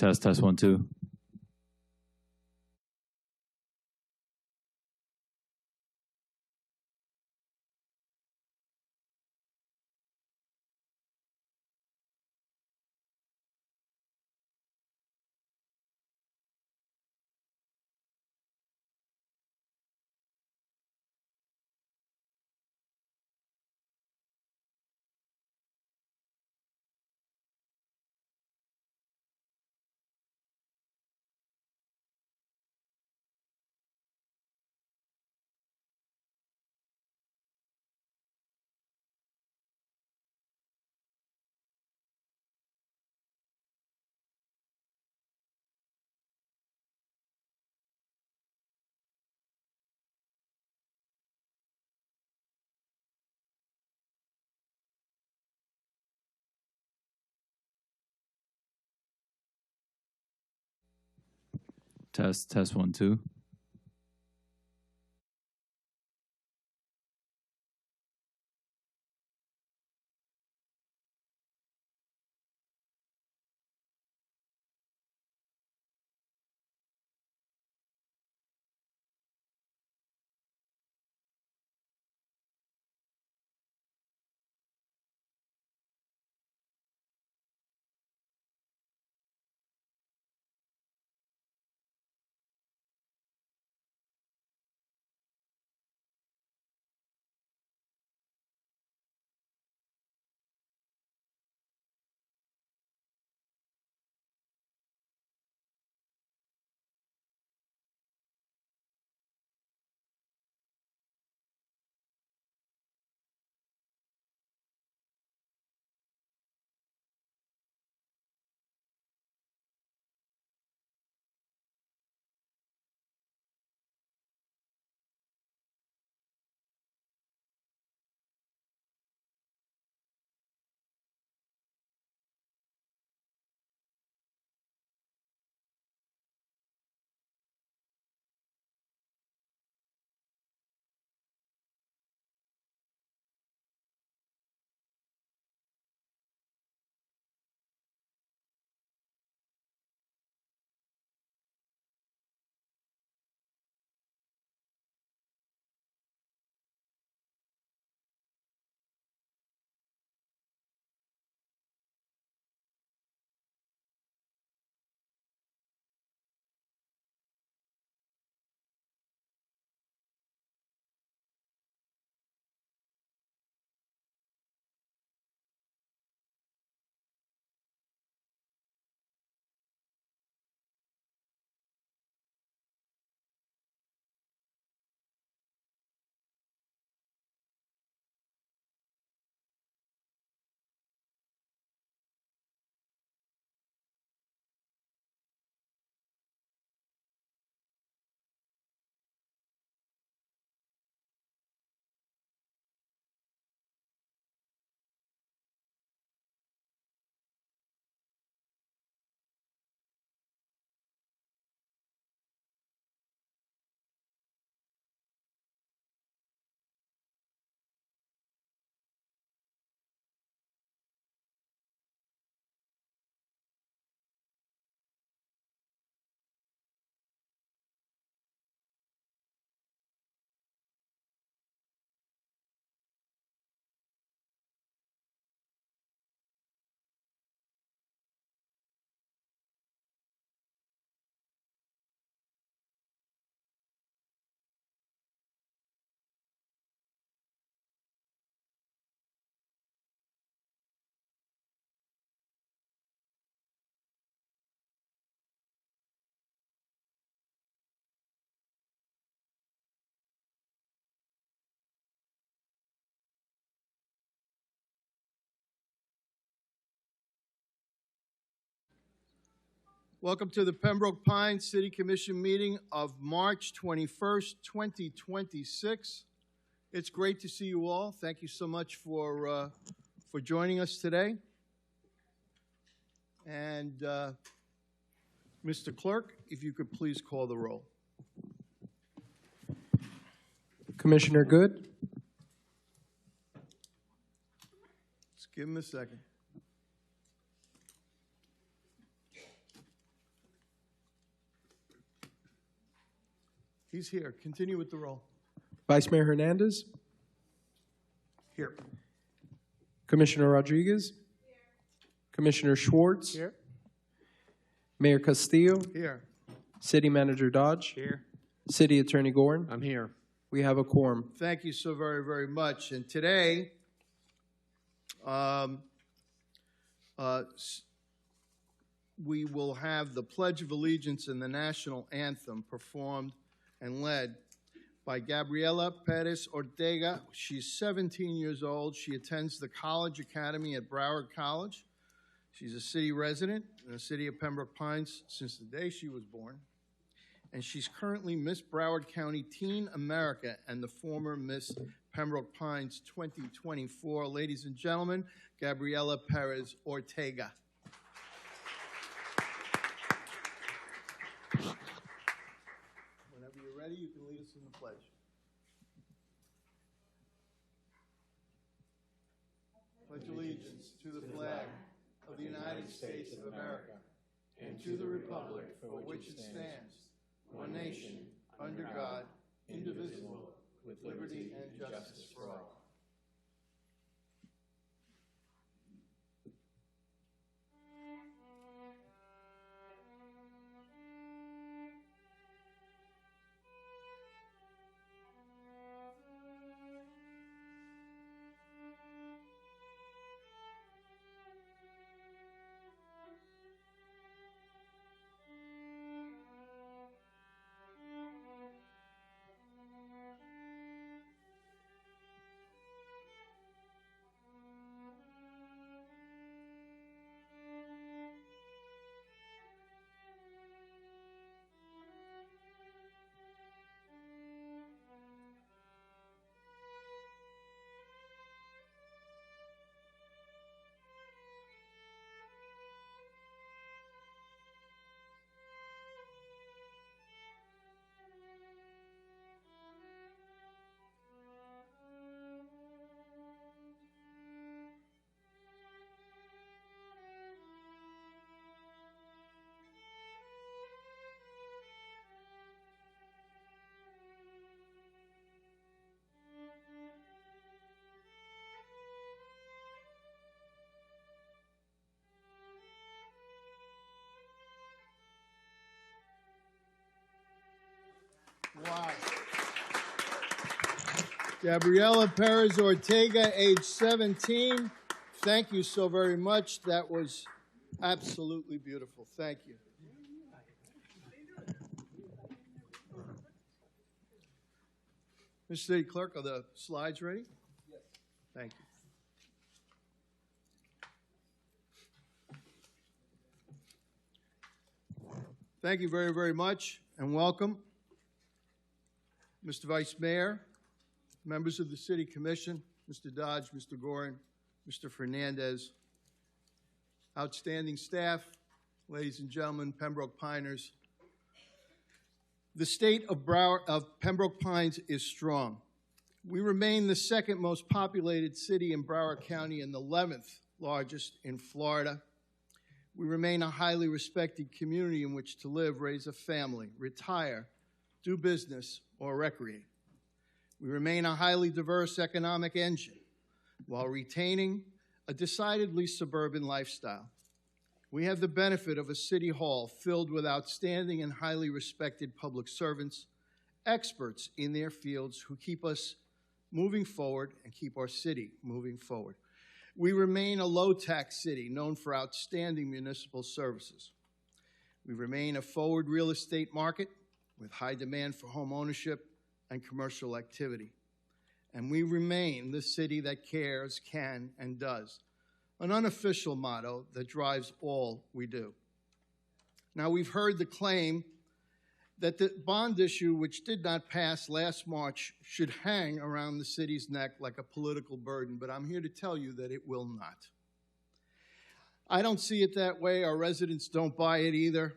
Test 1 2. Test 1 2. Welcome to the Pembroke Pines City Commission meeting of March 21st, 2026. It's great to see you all. Thank you so much for joining us today. And Mr. Clerk, if you could please call the roll. Commissioner Good, Let's give him a second. He's here. Continue with the roll. Vice Mayor Hernandez. Here. Commissioner Rodriguez. Commissioner Schwartz. Here. Mayor Castillo. Here. City Manager Dodge. Here. City Attorney Gorin. I'm here. We have a quorum. Thank you so very, very much. And today, we will have the Pledge of Allegiance and the National Anthem performed and led by Gabriela Perez Ortega. She's 17 years old. She attends the College Academy at Broward College. She's a city resident in the city of Pembroke Pines since the day she was born. And she's currently Miss Broward County Teen America and the former Miss Pembroke Pines 2024. Ladies and gentlemen, Gabriela Perez Ortega. Whenever you're ready, you can lead us in the pledge. Pledge allegiance to the flag of the United States of America and to the republic for which it stands, one nation, under God, indivisible, with liberty and justice for all. Wow. Gabriela Perez Ortega, age 17. Thank you so very much. That was absolutely beautiful. Thank you. Mr. City Clerk, are the slides ready? Yes. Thank you. Thank you very, very much, and welcome. Mr. Vice Mayor, members of the City Commission, Mr. Dodge, Mr. Gorin, Mr. Fernandez, outstanding staff, ladies and gentlemen, Pembroke Piners. The state of Pembroke Pines is strong. We remain the second most populated city in Broward County and the 11th largest in Florida. We remain a highly respected community in which to live, raise a family, retire, do business, or recreate. We remain a highly diverse economic engine while retaining a decidedly suburban lifestyle. We have the benefit of a city hall filled with outstanding and highly respected public servants, experts in their fields who keep us moving forward and keep our city moving forward. We remain a low-tax city known for outstanding municipal services. We remain a forward real estate market with high demand for home ownership and commercial activity. And we remain the city that cares, can, and does, an unofficial motto that drives all we do. Now, we've heard the claim that the bond issue, which did not pass last March, should hang around the city's neck like a political burden, but I'm here to tell you that it will not. I don't see it that way. Our residents don't buy it either.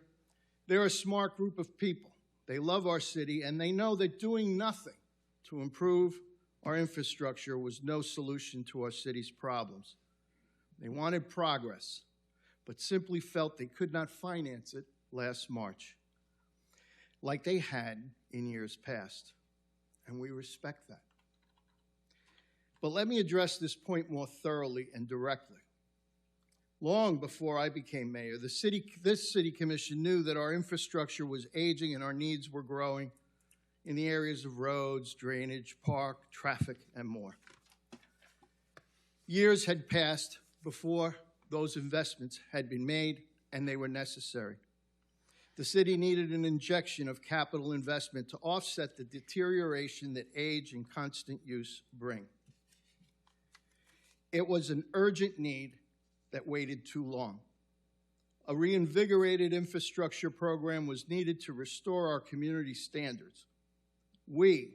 They're a smart group of people. They love our city, and they know that doing nothing to improve our infrastructure was no solution to our city's problems. They wanted progress, but simply felt they could not finance it last March, like they had in years past, and we respect that. But let me address this point more thoroughly and directly. Long before I became mayor, this city commission knew that our infrastructure was aging and our needs were growing in the areas of roads, drainage, park, traffic, and more. Years had passed before those investments had been made, and they were necessary. The city needed an injection of capital investment to offset the deterioration that age and constant use bring. It was an urgent need that waited too long. A reinvigorated infrastructure program was needed to restore our community standards. We,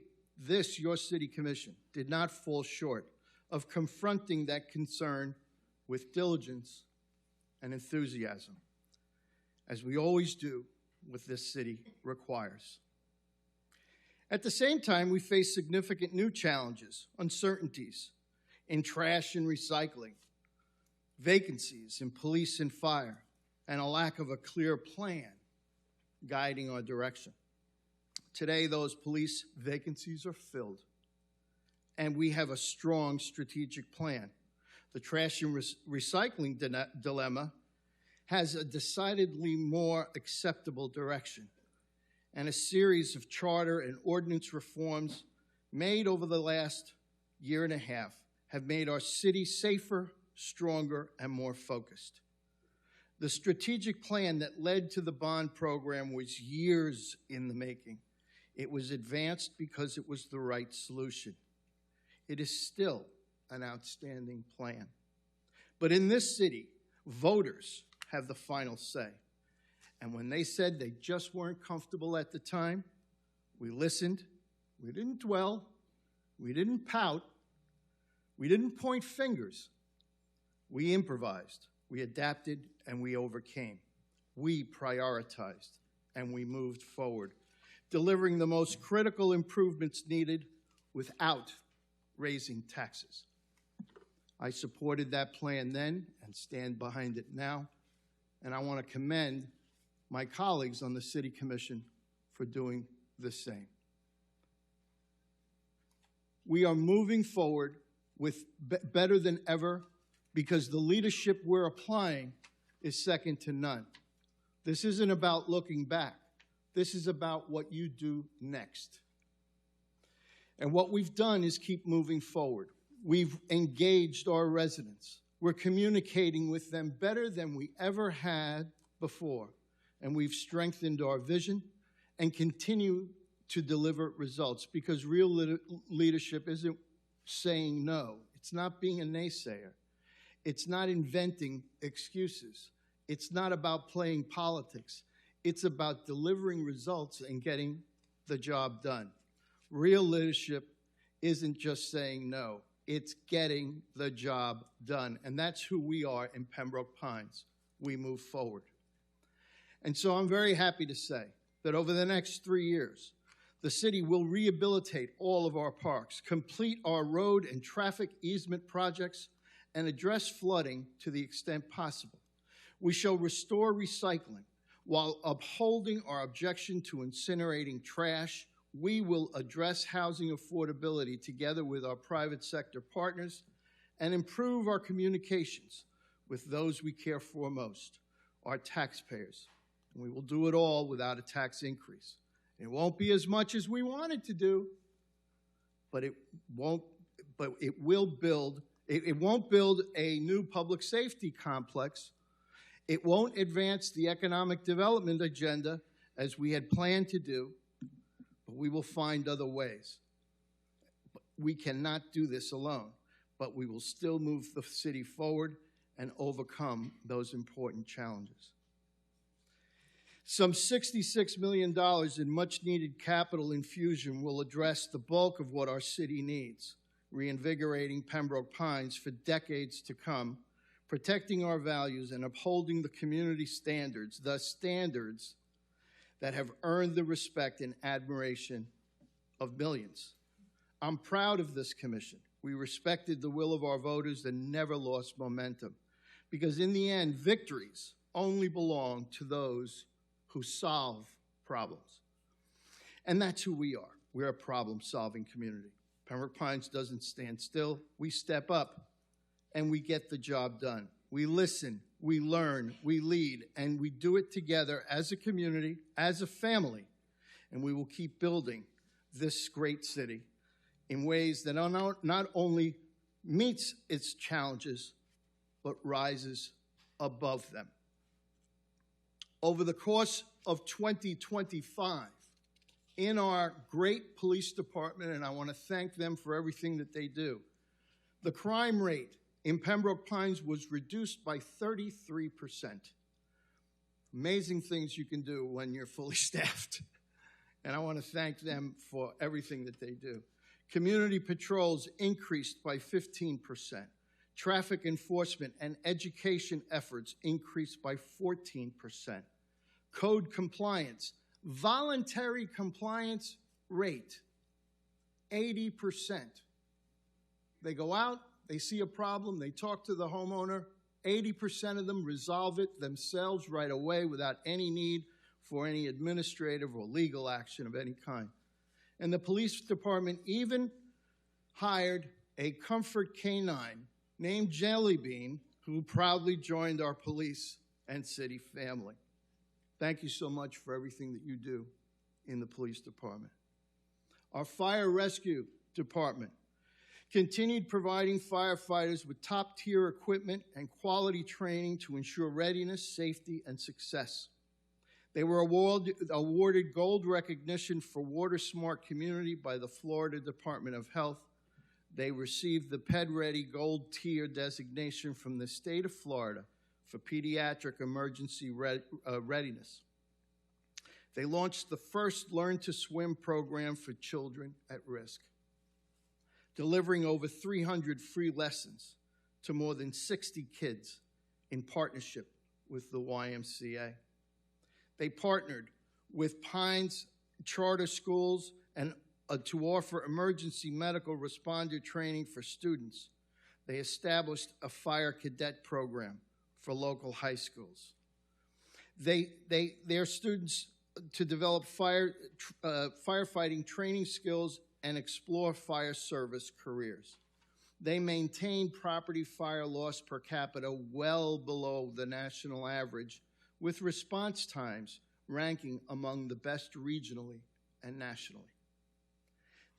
your city commission, did not fall short of confronting that concern with diligence and enthusiasm, as we always do with this city requires. At the same time, we face significant new challenges, uncertainties in trash and recycling, vacancies in police and fire, and a lack of a clear plan guiding our direction. Today, those police vacancies are filled, and we have a strong strategic plan. The trash and recycling dilemma has a decidedly more acceptable direction, and a series of charter and ordinance reforms made over the last year and a half have made our city safer, stronger, and more focused. The strategic plan that led to the bond program was years in the making. It was advanced because it was the right solution. It is still an outstanding plan. But in this city, voters have the final say. And when they said they just weren't comfortable at the time, we listened, we didn't dwell, we didn't pout, we didn't point fingers. We improvised, we adapted, and we overcame. We prioritized, and we moved forward, delivering the most critical improvements needed without raising taxes. I supported that plan then and stand behind it now, and I want to commend my colleagues on the City Commission for doing the same. We are moving forward with better than ever because the leadership we're applying is second to none. This isn't about looking back. This is about what you do next. And what we've done is keep moving forward. We've engaged our residents. We're communicating with them better than we ever had before. And we've strengthened our vision and continue to deliver results because real leadership isn't saying no. It's not being a naysayer. It's not inventing excuses. It's not about playing politics. It's about delivering results and getting the job done. Real leadership isn't just saying no. It's getting the job done. And that's who we are in Pembroke Pines. We move forward. And so I'm very happy to say that over the next 3 years, the city will rehabilitate all of our parks, complete our road and traffic easement projects, and address flooding to the extent possible. We shall restore recycling while upholding our objection to incinerating trash. We will address housing affordability together with our private sector partners and improve our communications with those we care for most, our taxpayers. And we will do it all without a tax increase. It won't be as much as we wanted to do, but it won't build a new public safety complex. It won't advance the economic development agenda as we had planned to do, but we will find other ways. We cannot do this alone, but we will still move the city forward and overcome those important challenges. Some $66 million in much-needed capital infusion will address the bulk of what our city needs, reinvigorating Pembroke Pines for decades to come, protecting our values and upholding the community standards, the standards that have earned the respect and admiration of millions. I'm proud of this commission. We respected the will of our voters and never lost momentum, because in the end, victories only belong to those who solve problems. And that's who we are. We're a problem-solving community. Pembroke Pines doesn't stand still. We step up, and we get the job done. We listen, we learn, we lead, and we do it together as a community, as a family, and we will keep building this great city in ways that not only meets its challenges, but rises above them. Over the course of 2025, in our great police department, and I want to thank them for everything that they do, the crime rate in Pembroke Pines was reduced by 33%. Amazing things you can do when you're fully staffed. And I want to thank them for everything that they do. Community patrols increased by 15%. Traffic enforcement and education efforts increased by 14%. Code compliance, voluntary compliance rate, 80%. They go out, they see a problem, they talk to the homeowner, 80% of them resolve it themselves right away without any need for any administrative or legal action of any kind. And the police department even hired a comfort canine named Jellybean, who proudly joined our police and city family. Thank you so much for everything that you do in the police department. Our fire rescue department continued providing firefighters with top-tier equipment and quality training to ensure readiness, safety, and success. They were awarded gold recognition for Water Smart Community by the Florida Department of Health. They received the PedReady Gold Tier designation from the state of Florida for pediatric emergency readiness. They launched the first Learn to Swim program for children at risk, delivering over 300 free lessons to more than 60 kids in partnership with the YMCA. They partnered with Pines Charter Schools and to offer emergency medical responder training for students. They established a fire cadet program for local high schools. Their students to develop firefighting training skills and explore fire service careers. They maintain property fire loss per capita well below the national average, with response times ranking among the best regionally and nationally.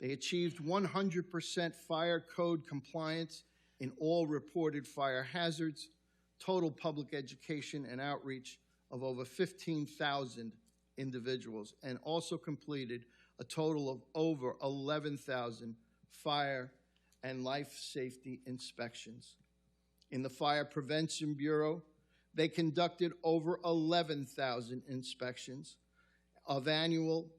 They achieved 100% fire code compliance in all reported fire hazards, total public education and outreach of over 15,000 individuals, and also completed a total of over 11,000 fire and life safety inspections. In the Fire Prevention Bureau, they conducted over 11,000 inspections. Of annual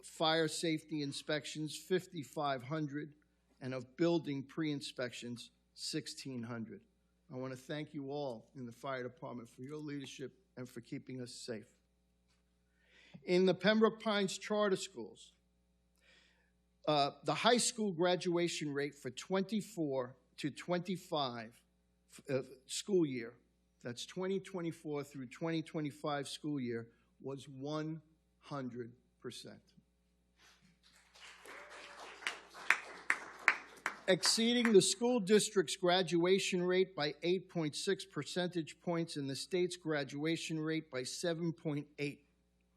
fire safety inspections, 5,500, and of building pre-inspections, 1,600. I want to thank you all in the fire department for your leadership and for keeping us safe. In the Pembroke Pines Charter Schools, the high school graduation rate for 24 to 25 school year, that's 2024 through 2025 school year, was 100%. Exceeding the school district's graduation rate by 8.6 percentage points and the state's graduation rate by 7.8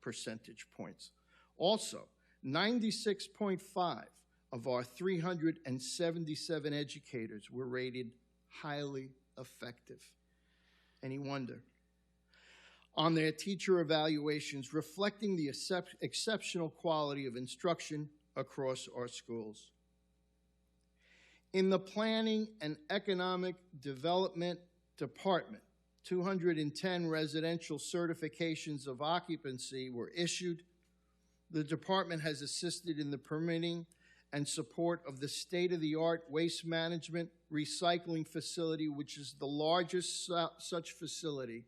percentage points. Also, 96.5 of our 377 educators were rated highly effective. Any wonder? On their teacher evaluations, reflecting the exceptional quality of instruction across our schools. In the Planning and Economic Development Department, 210 residential certifications of occupancy were issued. The department has assisted in the permitting and support of the state-of-the-art waste management recycling facility, which is the largest such facility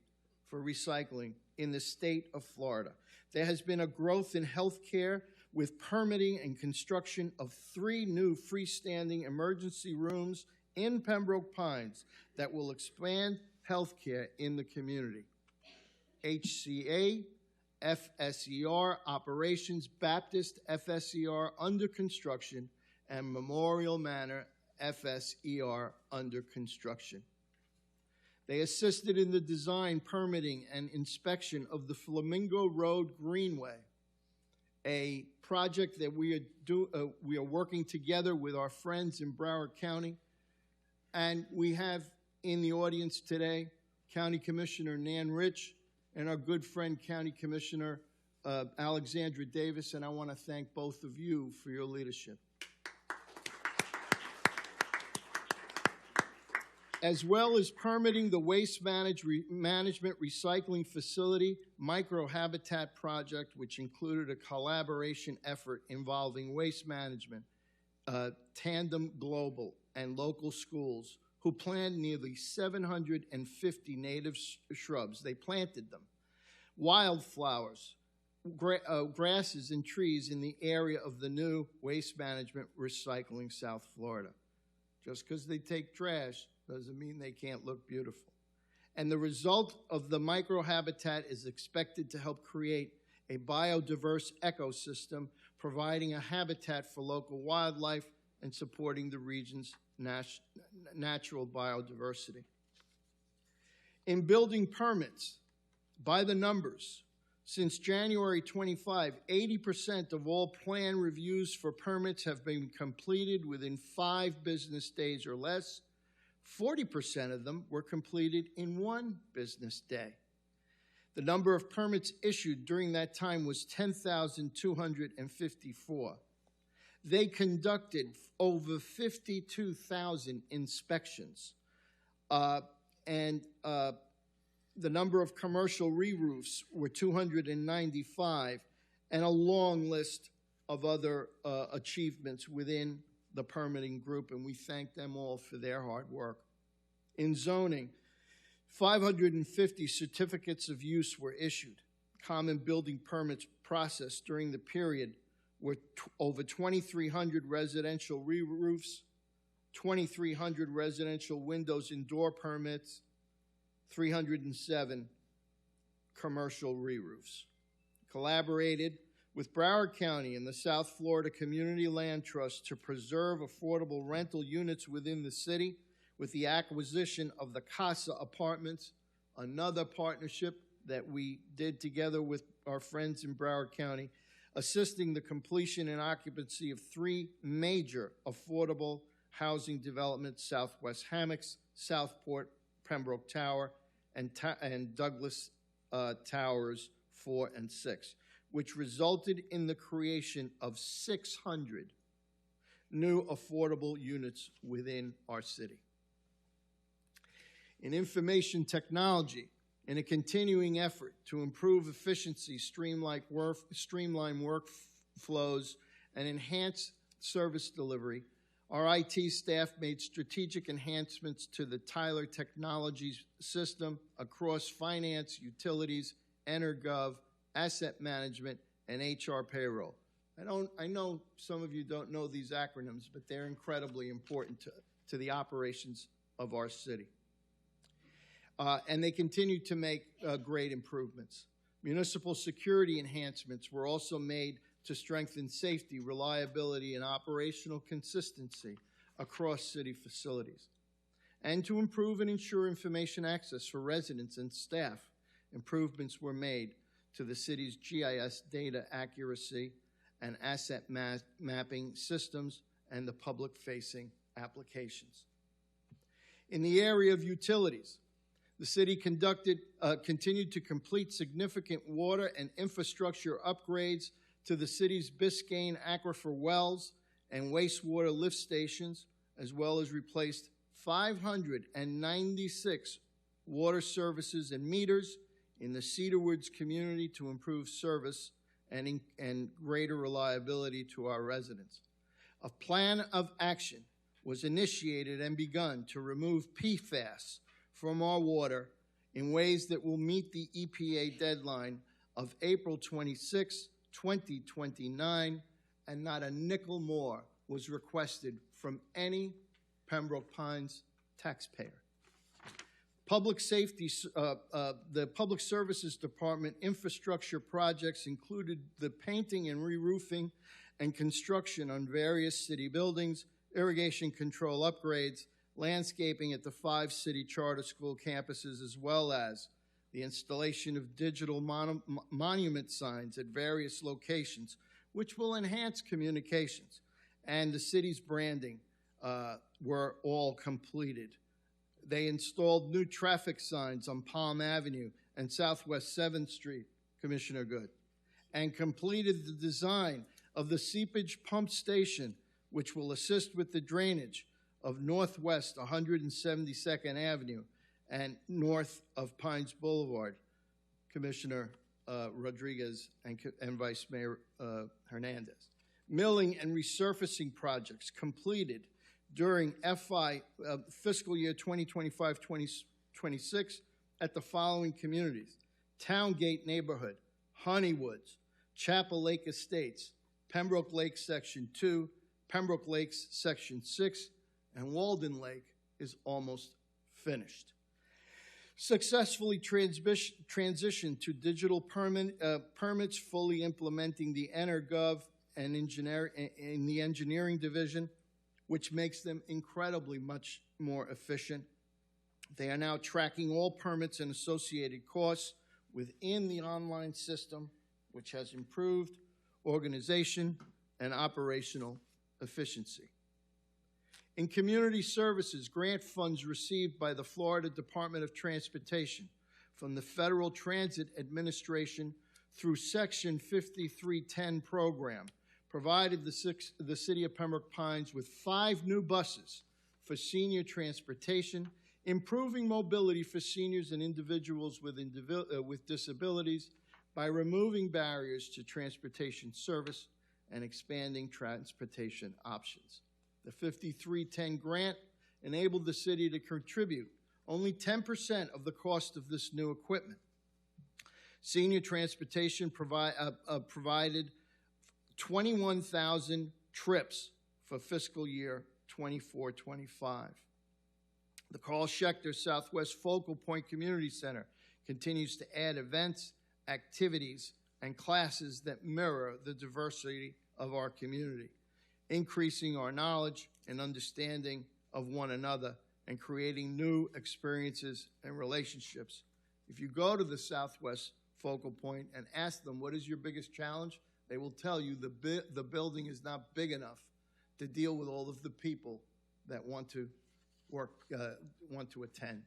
for recycling in the state of Florida. There has been a growth in healthcare with permitting and construction of 3 new freestanding emergency rooms in Pembroke Pines that will expand healthcare in the community. HCA FSER Operations Baptist FSER under construction, and Memorial Manor FSER under construction. They assisted in the design, permitting, and inspection of the Flamingo Road Greenway, a project that we are working together with our friends in Broward County. And we have in the audience today County Commissioner Nan Rich and our good friend County Commissioner Alexandra Davis, and I want to thank both of you for your leadership. As well as permitting the waste management recycling facility microhabitat project, which included a collaboration effort involving waste management, Tandem Global, and local schools, who planted nearly 750 native shrubs. They planted them. Wildflowers, grasses, and trees in the area of the new waste management recycling South Florida. Just because they take trash doesn't mean they can't look beautiful. And the result of the microhabitat is expected to help create a biodiverse ecosystem, providing a habitat for local wildlife and supporting the region's natural biodiversity. In building permits, by the numbers, since January 25, 80% of all plan reviews for permits have been completed within 5 business days or less. 40% of them were completed in 1 business day. The number of permits issued during that time was 10,254. They conducted over 52,000 inspections, and the number of commercial re-roofs were 295, and a long list of other achievements within the permitting group, and we thank them all for their hard work. In zoning, 550 certificates of use were issued. Common building permits processed during the period were over 2,300 residential re-roofs, 2,300 residential windows and door permits, 307 commercial re-roofs. Collaborated with Broward County and the South Florida Community Land Trust to preserve affordable rental units within the city with the acquisition of the Casa Apartments, another partnership that we did together with our friends in Broward County, assisting the completion and occupancy of 3 major affordable housing developments: Southwest Hammocks, Southport, Pembroke Tower, and Douglas Towers 4 and 6, which resulted in the creation of 600 new affordable units within our city. In information technology, in a continuing effort to improve efficiency, streamline workflows, and enhance service delivery, our IT staff made strategic enhancements to the Tyler Technologies system across finance, utilities, EnerGov, asset management, and HR payroll. I know some of you don't know these acronyms, but they're incredibly important to the operations of our city. And they continue to make great improvements. Municipal security enhancements were also made to strengthen safety, reliability, and operational consistency across city facilities. And to improve and ensure information access for residents and staff, improvements were made to the city's GIS data accuracy and asset mapping systems and the public-facing applications. In the area of utilities, the city continued to complete significant water and infrastructure upgrades to the city's Biscayne aquifer wells and wastewater lift stations, as well as replaced 596 water services and meters in the Cedar Woods community to improve service and greater reliability to our residents. A plan of action was initiated and begun to remove PFAS from our water in ways that will meet the EPA deadline of April 26, 2029, and not a nickel more was requested from any Pembroke Pines taxpayer. Public safety, the Public Services Department infrastructure projects included the painting and re-roofing and construction on various city buildings, irrigation control upgrades, landscaping at the 5 city charter school campuses, as well as the installation of digital monument signs at various locations, which will enhance communications. And the city's branding were all completed. They installed new traffic signs on Palm Avenue and Southwest 7th Street, Commissioner Good, and completed the design of the seepage pump station, which will assist with the drainage of Northwest 172nd Avenue and north of Pines Boulevard, Commissioner Rodriguez and Vice Mayor Hernandez. Milling and resurfacing projects completed during fiscal year 2025-2026 at the following communities: Towngate Neighborhood, Honeywoods, Chapel Lake Estates, Pembroke Lake Section 2, Pembroke Lakes Section 6, and Walden Lake is almost finished. Successfully transitioned to digital permits, fully implementing the EnerGov and in the engineering division, which makes them incredibly much more efficient. They are now tracking all permits and associated costs within the online system, which has improved organization and operational efficiency. In community services, grant funds received by the Florida Department of Transportation from the Federal Transit Administration through Section 5310 program provided the city of Pembroke Pines with 5 new buses for senior transportation, improving mobility for seniors and individuals with disabilities by removing barriers to transportation service and expanding transportation options. The 5310 grant enabled the city to contribute only 10% of the cost of this new equipment. Senior transportation provided 21,000 trips for fiscal year 24-25. The Carl Schechter Southwest Focal Point Community Center continues to add events, activities, and classes that mirror the diversity of our community, increasing our knowledge and understanding of one another and creating new experiences and relationships. If you go to the Southwest Focal Point and ask them, what is your biggest challenge? They will tell you the building is not big enough to deal with all of the people that want to attend.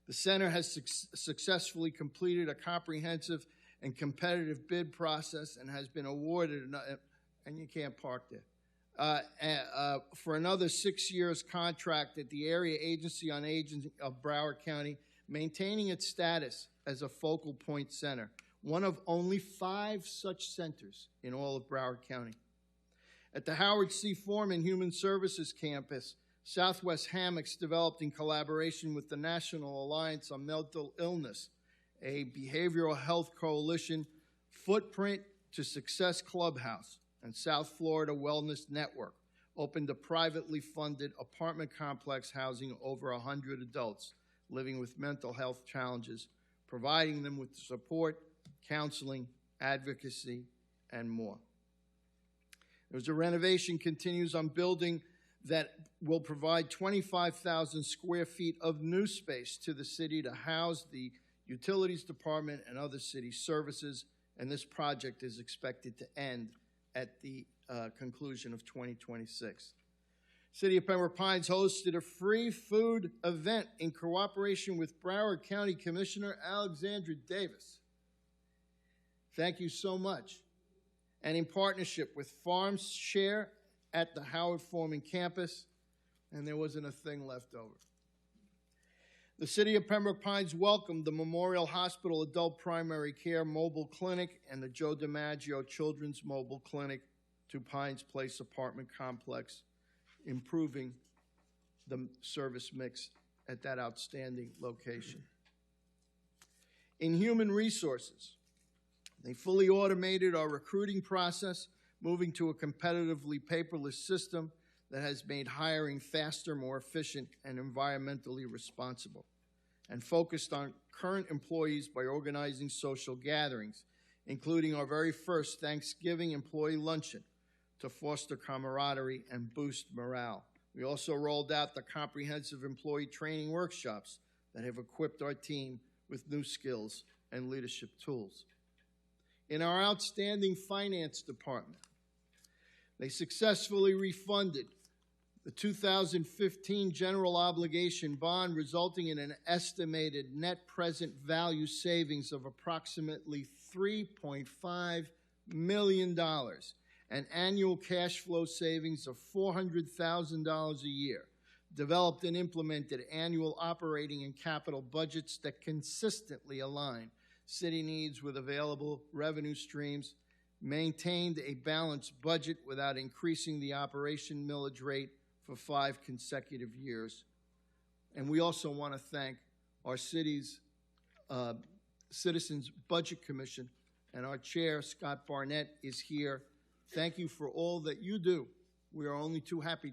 The center has successfully completed a comprehensive and competitive bid process and has been awarded, and you can't park there, for another 6 years contract at the Area Agency on Aging of Broward County, maintaining its status as a focal point center, one of only 5 such centers in all of Broward County. At the Howard C. Foreman Human Services Campus, Southwest Hammocks developed in collaboration with the National Alliance on Mental Illness, a behavioral health coalition, Footprint to Success Clubhouse, and South Florida Wellness Network opened a privately funded apartment complex housing over 100 adults living with mental health challenges, providing them with support, counseling, advocacy, and more. There's a renovation continues on building that will provide 25,000 square feet of new space to the city to house the utilities department and other city services, and this project is expected to end at the conclusion of 2026. City of Pembroke Pines hosted a free food event in cooperation with Broward County Commissioner Alexandra Davis. Thank you so much. And in partnership with Farms Share at the Howard Foreman campus, and there wasn't a thing left over. The City of Pembroke Pines welcomed the Memorial Hospital Adult Primary Care Mobile Clinic and the Joe DiMaggio Children's Mobile Clinic to Pines Place Apartment Complex, improving the service mix at that outstanding location. In human resources, they fully automated our recruiting process, moving to a competitively paperless system that has made hiring faster, more efficient, and environmentally responsible. and focused on current employees by organizing social gatherings, including our very first Thanksgiving employee luncheon to foster camaraderie and boost morale. We also rolled out the comprehensive employee training workshops that have equipped our team with new skills and leadership tools. In our outstanding finance department, they successfully refunded the 2015 general obligation bond, resulting in an estimated net present value savings of approximately $3.5 million and annual cash flow savings of $400,000 a year. Developed and implemented annual operating and capital budgets that consistently align city needs with available revenue streams, maintained a balanced budget without increasing the operation millage rate for 5 consecutive years. And we also want to thank our city's Citizens Budget Commission, and our chair, Scott Barnett, is here. Thank you for all that you do. We are only too happy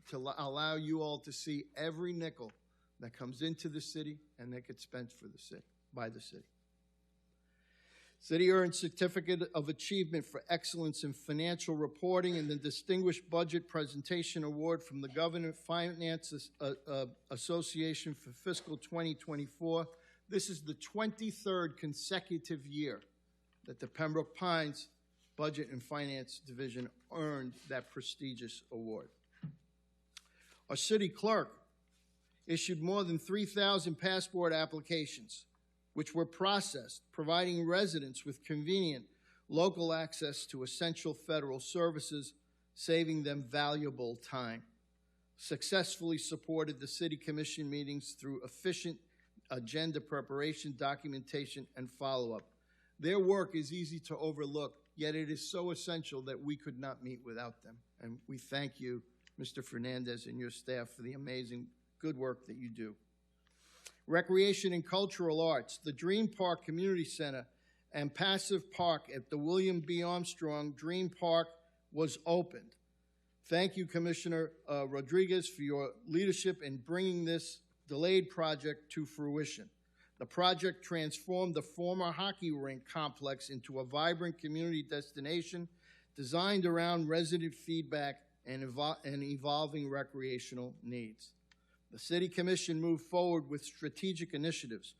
to allow you all to see every nickel that comes into the city and that gets spent for the city, by the city. City earned Certificate of Achievement for Excellence in Financial Reporting and the Distinguished Budget Presentation Award from the Government Finance Association for fiscal 2024. This is the 23rd consecutive year that the Pembroke Pines Budget and Finance Division earned that prestigious award. Our city clerk issued more than 3,000 passport applications, which were processed, providing residents with convenient local access to essential federal services, saving them valuable time. Successfully supported the city commission meetings through efficient agenda preparation, documentation, and follow-up. Their work is easy to overlook, yet it is so essential that we could not meet without them. And we thank you, Mr. Fernandez, and your staff for the amazing good work that you do. Recreation and Cultural Arts, the Dream Park Community Center and Passive Park at the William B. Armstrong Dream Park was opened. Thank you, Commissioner Rodriguez, for your leadership in bringing this delayed project to fruition. The project transformed the former hockey rink complex into a vibrant community destination designed around resident feedback and evolving recreational needs. The City Commission moved forward with strategic initiatives,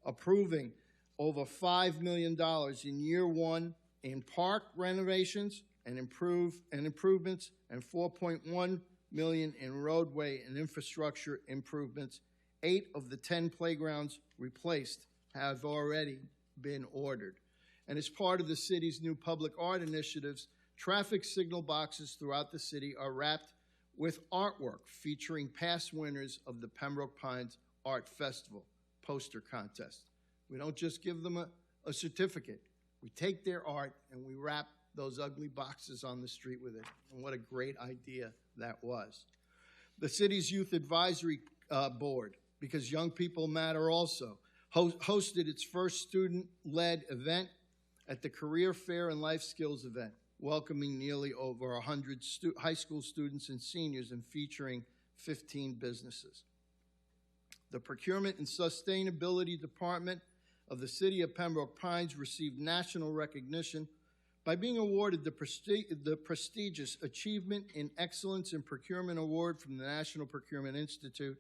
approving over $5 million in year one in park renovations and improvements, and $4.1 million in roadway and infrastructure improvements. 8 of the 10 playgrounds replaced have already been ordered. And as part of the city's new public art initiatives, traffic signal boxes throughout the city are wrapped with artwork featuring past winners of the Pembroke Pines Art Festival poster contest. We don't just give them a certificate. We take their art and we wrap those ugly boxes on the street with it. And what a great idea that was. The city's Youth Advisory Board, because young people matter also, hosted its first student-led event at the Career Fair and Life Skills event, welcoming nearly over 100 high school students and seniors and featuring 15 businesses. The Procurement and Sustainability Department of the City of Pembroke Pines received national recognition by being awarded the prestigious Achievement in Excellence in Procurement Award from the National Procurement Institute.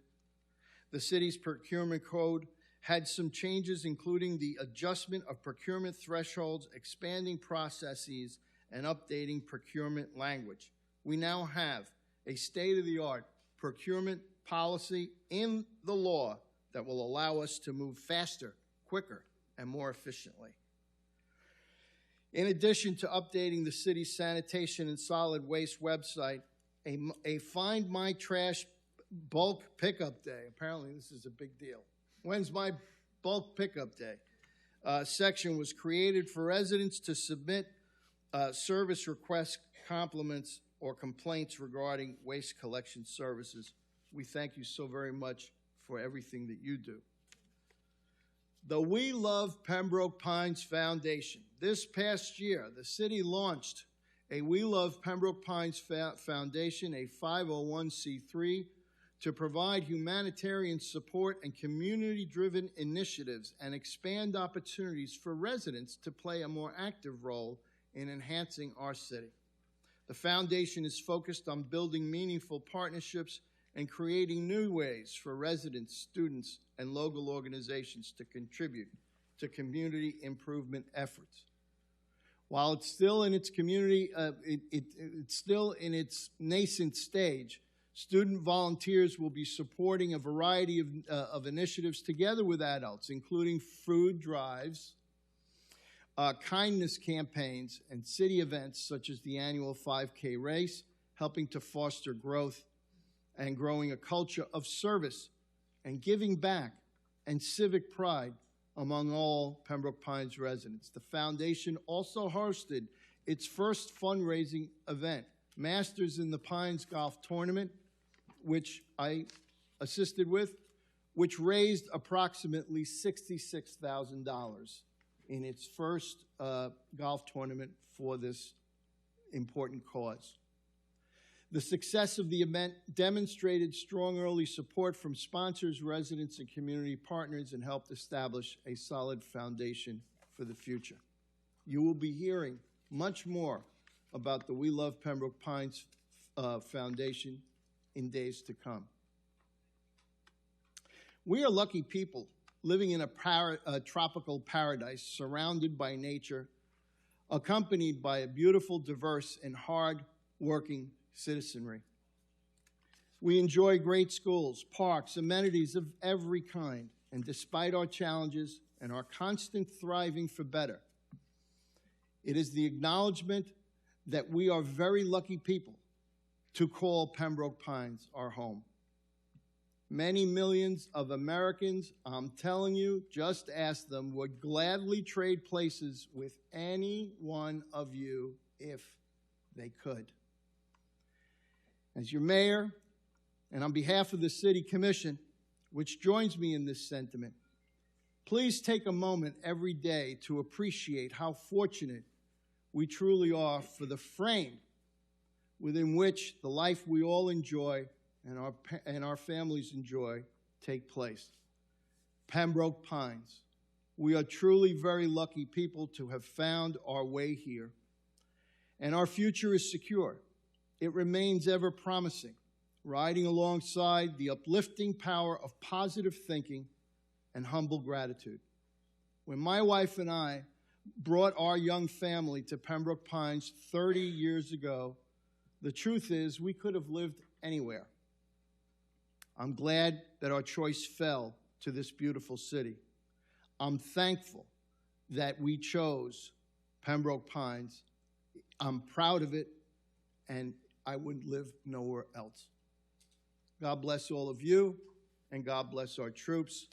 The city's procurement code had some changes, including the adjustment of procurement thresholds, expanding processes, and updating procurement language. We now have a state-of-the-art procurement policy in the law that will allow us to move faster, quicker, and more efficiently. In addition to updating the city's sanitation and solid waste website, a Find My Trash bulk pickup day, apparently this is a big deal. When's my bulk pickup day? Section was created for residents to submit service requests, compliments, or complaints regarding waste collection services. We thank you so very much for everything that you do. The We Love Pembroke Pines Foundation. This past year, the city launched a We Love Pembroke Pines Foundation, a 501c3, to provide humanitarian support and community-driven initiatives and expand opportunities for residents to play a more active role in enhancing our city. The foundation is focused on building meaningful partnerships and creating new ways for residents, students, and local organizations to contribute to community improvement efforts. While it's still in its it's still in its nascent stage, student volunteers will be supporting a variety of initiatives together with adults, including food drives, kindness campaigns, and city events such as the annual 5K race, helping to foster growth and growing a culture of service and giving back and civic pride among all Pembroke Pines residents. The foundation also hosted its first fundraising event, Masters in the Pines Golf Tournament, which I assisted with, which raised approximately $66,000 in its first golf tournament for this important cause. The success of the event demonstrated strong early support from sponsors, residents, and community partners, and helped establish a solid foundation for the future. You will be hearing much more about the We Love Pembroke Pines Foundation in days to come. We are lucky people living in a tropical paradise surrounded by nature, accompanied by a beautiful, diverse, and hard-working citizenry. We enjoy great schools, parks, amenities of every kind, and despite our challenges and our constant thriving for better, it is the acknowledgement that we are very lucky people to call Pembroke Pines our home. Many millions of Americans, I'm telling you, just ask them, would gladly trade places with any one of you if they could. As your mayor, and on behalf of the City Commission, which joins me in this sentiment, please take a moment every day to appreciate how fortunate we truly are for the frame within which the life we all enjoy and our families enjoy take place. Pembroke Pines. We are truly very lucky people to have found our way here, and our future is secure. It remains ever promising, riding alongside the uplifting power of positive thinking and humble gratitude. When my wife and I brought our young family to Pembroke Pines 30 years ago, the truth is we could have lived anywhere. I'm glad that our choice fell to this beautiful city. I'm thankful that we chose Pembroke Pines. I'm proud of it, and I would live nowhere else. God bless all of you, and God bless our troops.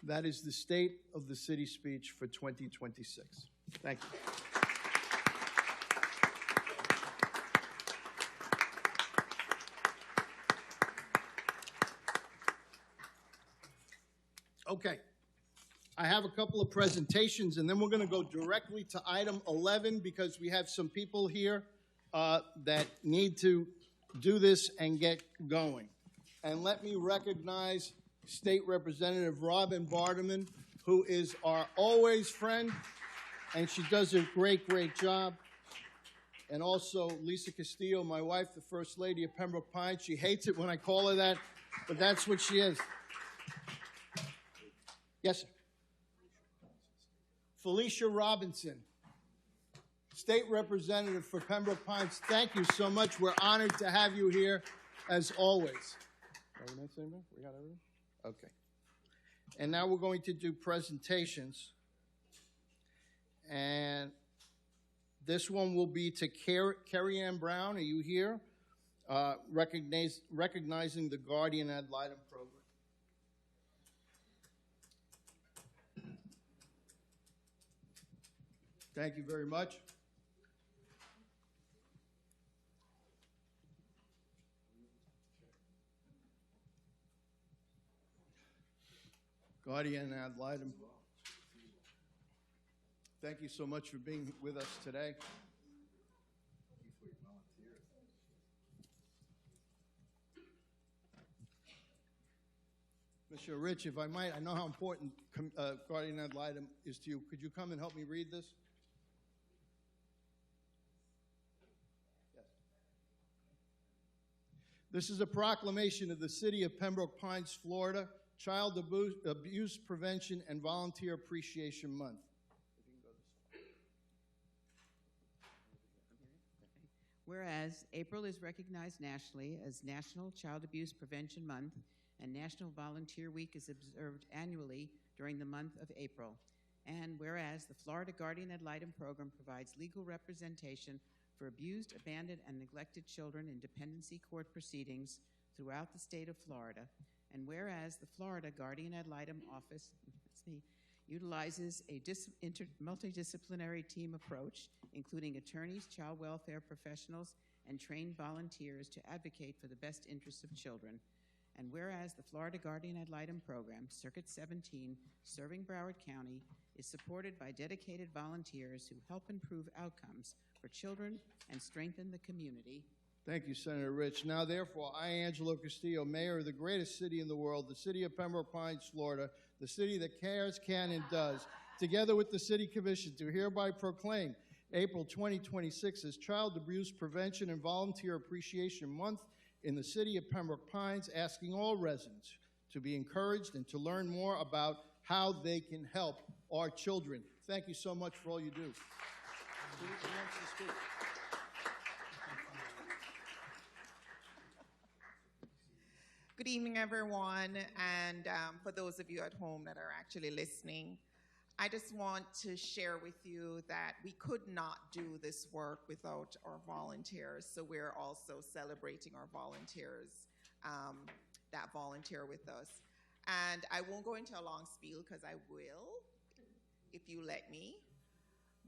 That is the state of the city speech for 2026. Thank you. Okay, I have a couple of presentations, and then we're going to go directly to item 11 because we have some people here that need to do this and get going. And let me recognize State Representative Robin Barterman, who is our always friend, and she does a great, great job. And also Lisa Castillo, my wife, the First Lady of Pembroke Pines. She hates it when I call her that, but that's what she is. Yes, sir. Felicia Robinson, State Representative for Pembroke Pines. Thank you so much. We're honored to have you here, as always. We got everything? Okay. And now we're going to do presentations. And this one will be to Carrie Ann Brown. Are you here? Recognizing the Guardian Ad Litem program. Thank you very much. Guardian Ad Litem. Thank you so much for being with us today. Commissioner Rich, if I might, I know how important guardian ad litem is to you. Could you come and help me read this? Yes. This is a proclamation of the City of Pembroke Pines, Florida, Child Abuse Prevention and Volunteer Appreciation Month. Whereas April is recognized nationally as National Child Abuse Prevention Month, and National Volunteer Week is observed annually during the month of April. And whereas the Florida Guardian Ad Litem program provides legal representation for abused, abandoned, and neglected children in dependency court proceedings throughout the state of Florida. And whereas the Florida Guardian Ad Litem Office utilizes a multidisciplinary team approach, including attorneys, child welfare professionals, and trained volunteers to advocate for the best interests of children. And whereas the Florida Guardian Ad Litem program, Circuit 17, serving Broward County, is supported by dedicated volunteers who help improve outcomes for children and strengthen the community. Thank you, Senator Rich. Now, therefore, I, Angelo Castillo, mayor of the greatest city in the world, the city of Pembroke Pines, Florida, the city that cares, can, and does, together with the City Commission, do hereby proclaim April 2026 as Child Abuse Prevention and Volunteer Appreciation Month in the city of Pembroke Pines, asking all residents to be encouraged and to learn more about how they can help our children. Thank you so much for all you do. Who wants to speak? Good evening, everyone, and for those of you at home that are actually listening, I just want to share with you that we could not do this work without our volunteers, so we're also celebrating our volunteers that volunteer with us. And I won't go into a long spiel because I will, if you let me,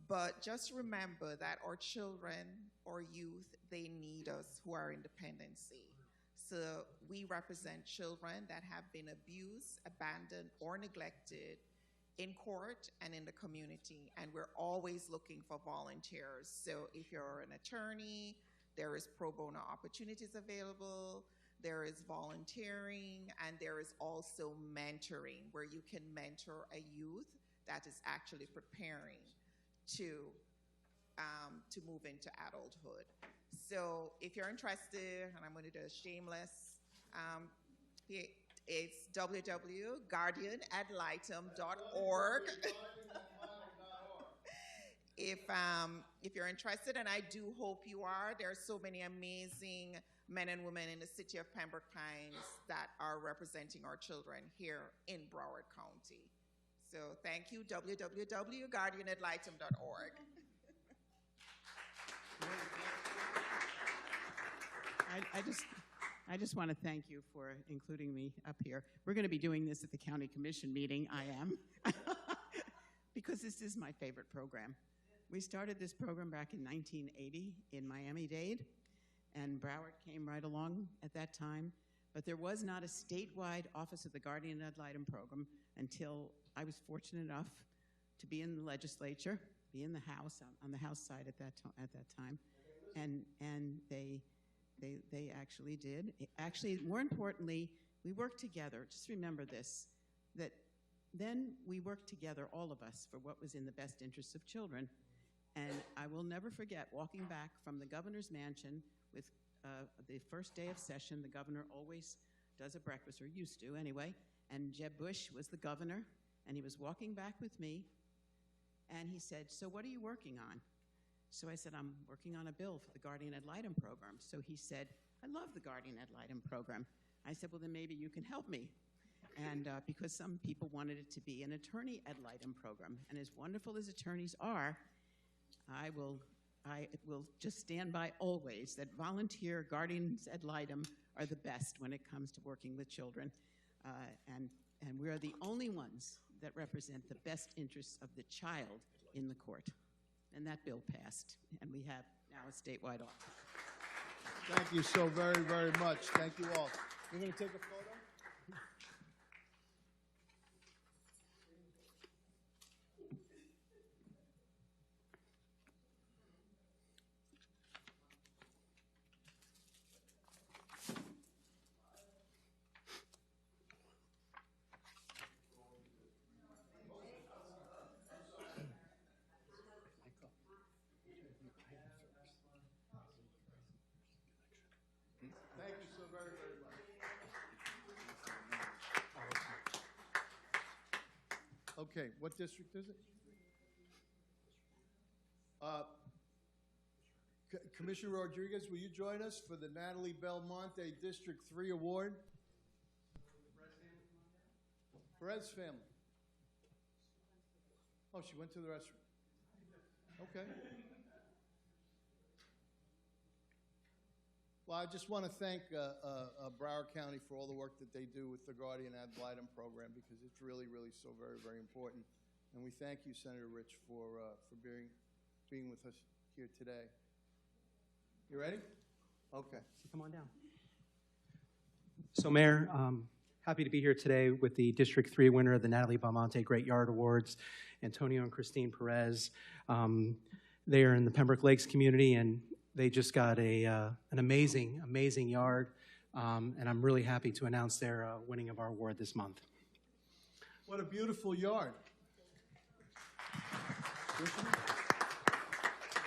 but just remember that our children or youth, they need us who are in dependency. So we represent children that have been abused, abandoned, or neglected in court and in the community, and we're always looking for volunteers. So if you're an attorney, there is pro bono opportunities available, there is volunteering, and there is also mentoring, where you can mentor a youth that is actually preparing to move into adulthood. So if you're interested, and I'm going to do a shameless, it's www.guardianadlitem.org. If you're interested, and I do hope you are, there are so many amazing men and women in the city of Pembroke Pines that are representing our children here in Broward County. So thank you, www.guardianadlitem.org. I just want to thank you for including me up here. We're going to be doing this at the county commission meeting. I am. Because this is my favorite program. We started this program back in 1980 in Miami-Dade, and Broward came right along at that time. But there was not a statewide Office of the Guardian Ad Litem program until I was fortunate enough to be in the legislature, be in the House, on the House side at that time. And they actually did. Actually, more importantly, we worked together. Just remember this, that then we worked together, all of us, for what was in the best interests of children. And I will never forget walking back from the governor's mansion with the first day of session. The governor always does a breakfast, or used to anyway, and Jeb Bush was the governor, and he was walking back with me, and he said, "So what are you working on?" So I said, "I'm working on a bill for the Guardian Ad Litem program." So he said, "I love the Guardian Ad Litem program." I said, "Well, then maybe you can help me." And because some people wanted it to be an attorney ad litem program. And as wonderful as attorneys are, I will just stand by always that volunteer guardians ad litem are the best when it comes to working with children. And we are the only ones that represent the best interests of the child in the court. And that bill passed, and we have now a statewide office. Thank you so very, very much. Thank you all. You're going to take a photo? Okay, what district is it? Commissioner Rodriguez, will you join us for the Natalie Belmonte District 3 Award? Perez family. Oh, she went to the restroom. Okay. Well, I just want to thank Broward County for all the work that they do with the Guardian Ad Litem program, because it's really, really so very, very important. And we thank you, Senator Rich, for being with us here today. You ready? Okay. Come on down. So, Mayor, happy to be here today with the District 3 winner of the Natalie Belmonte Great Yard Awards, Antonio and Christine Perez. They are in the Pembroke Lakes community, and they just got an amazing, amazing yard, and I'm really happy to announce their winning of our award this month. What a beautiful yard.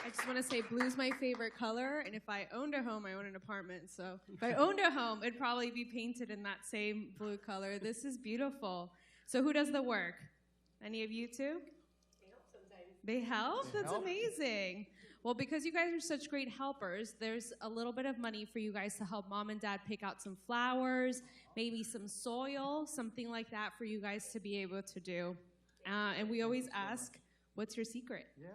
I just want to say blue's my favorite color, and if I owned a home, I own an apartment, so if I owned a home, it'd probably be painted in that same blue color. This is beautiful. So who does the work? Any of you two? They help sometimes. They help? That's amazing. Well, because you guys are such great helpers, there's a little bit of money for you guys to help mom and dad pick out some flowers, maybe some soil, something like that for you guys to be able to do. And we always ask, what's your secret? Yeah.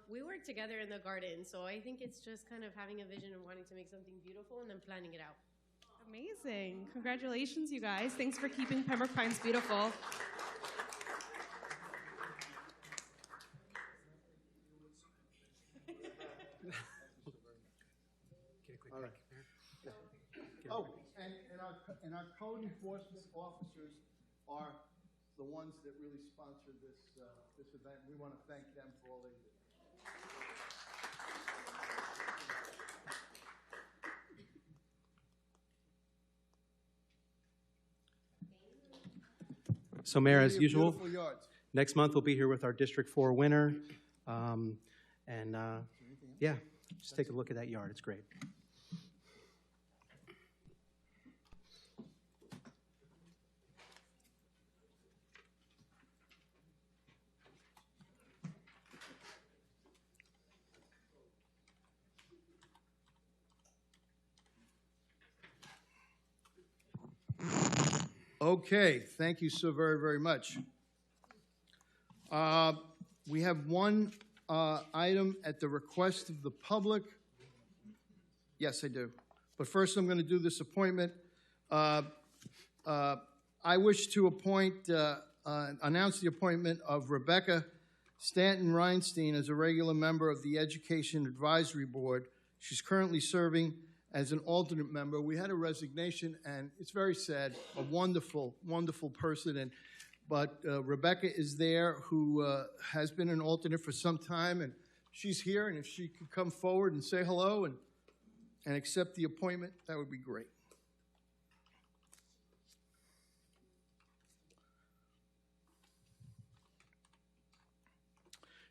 We work together in the garden, so I think it's just kind of having a vision and wanting to make something beautiful and then planning it out. Amazing. Congratulations, you guys. Thanks for keeping Pembroke Pines beautiful. All right. Oh, and our code enforcement officers are the ones that really sponsored this event. We want to thank them for all they do. So, Mayor, as Beauty of usual, beautiful yards. next month we'll be here with our District 4 winner. Yeah, just take a look at that yard. It's great. Okay, thank you so very, very much. We have one item at the request of the public. Yes, I do. But first, I'm going to do this appointment. I wish to announce the appointment of Rebecca Stanton-Reinstein as a regular member of the Education Advisory Board. She's currently serving as an alternate member. We had a resignation, and it's very sad, a wonderful, wonderful person. But Rebecca is there, who has been an alternate for some time, and she's here, and if she could come forward and say hello and accept the appointment, that would be great.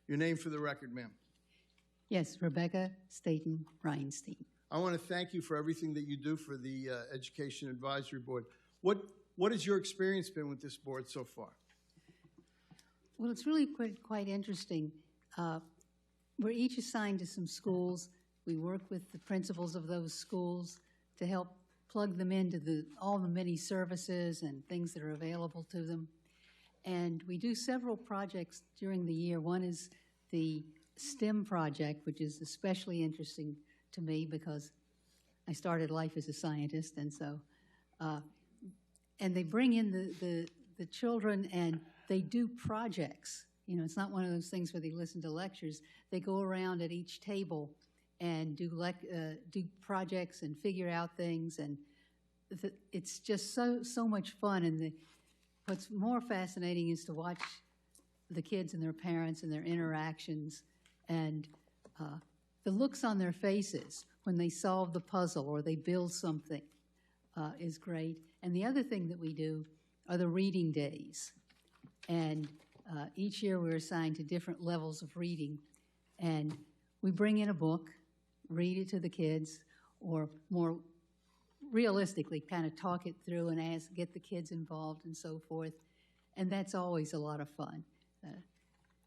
Your name for the record, ma'am. Yes, Rebecca Staten-Reinstein. I want to thank you for everything that you do for the Education Advisory Board. What has your experience been with this board so far? Well, it's really quite interesting. We're each assigned to some schools. We work with the principals of those schools to help plug them into all the many services and things that are available to them. And we do several projects during the year. One is the STEM project, which is especially interesting to me because I started life as a scientist, and so, and they bring in the children and they do projects. You know, it's not one of those things where they listen to lectures. They go around at each table and do projects and figure out things, and it's just so much fun. And what's more fascinating is to watch the kids and their parents and their interactions, and the looks on their faces when they solve the puzzle or they build something is great. And the other thing that we do are the reading days. And each year we're assigned to different levels of reading. And we bring in a book, read it to the kids, or more realistically kind of talk it through and get the kids involved and so forth. and that's always a lot of fun.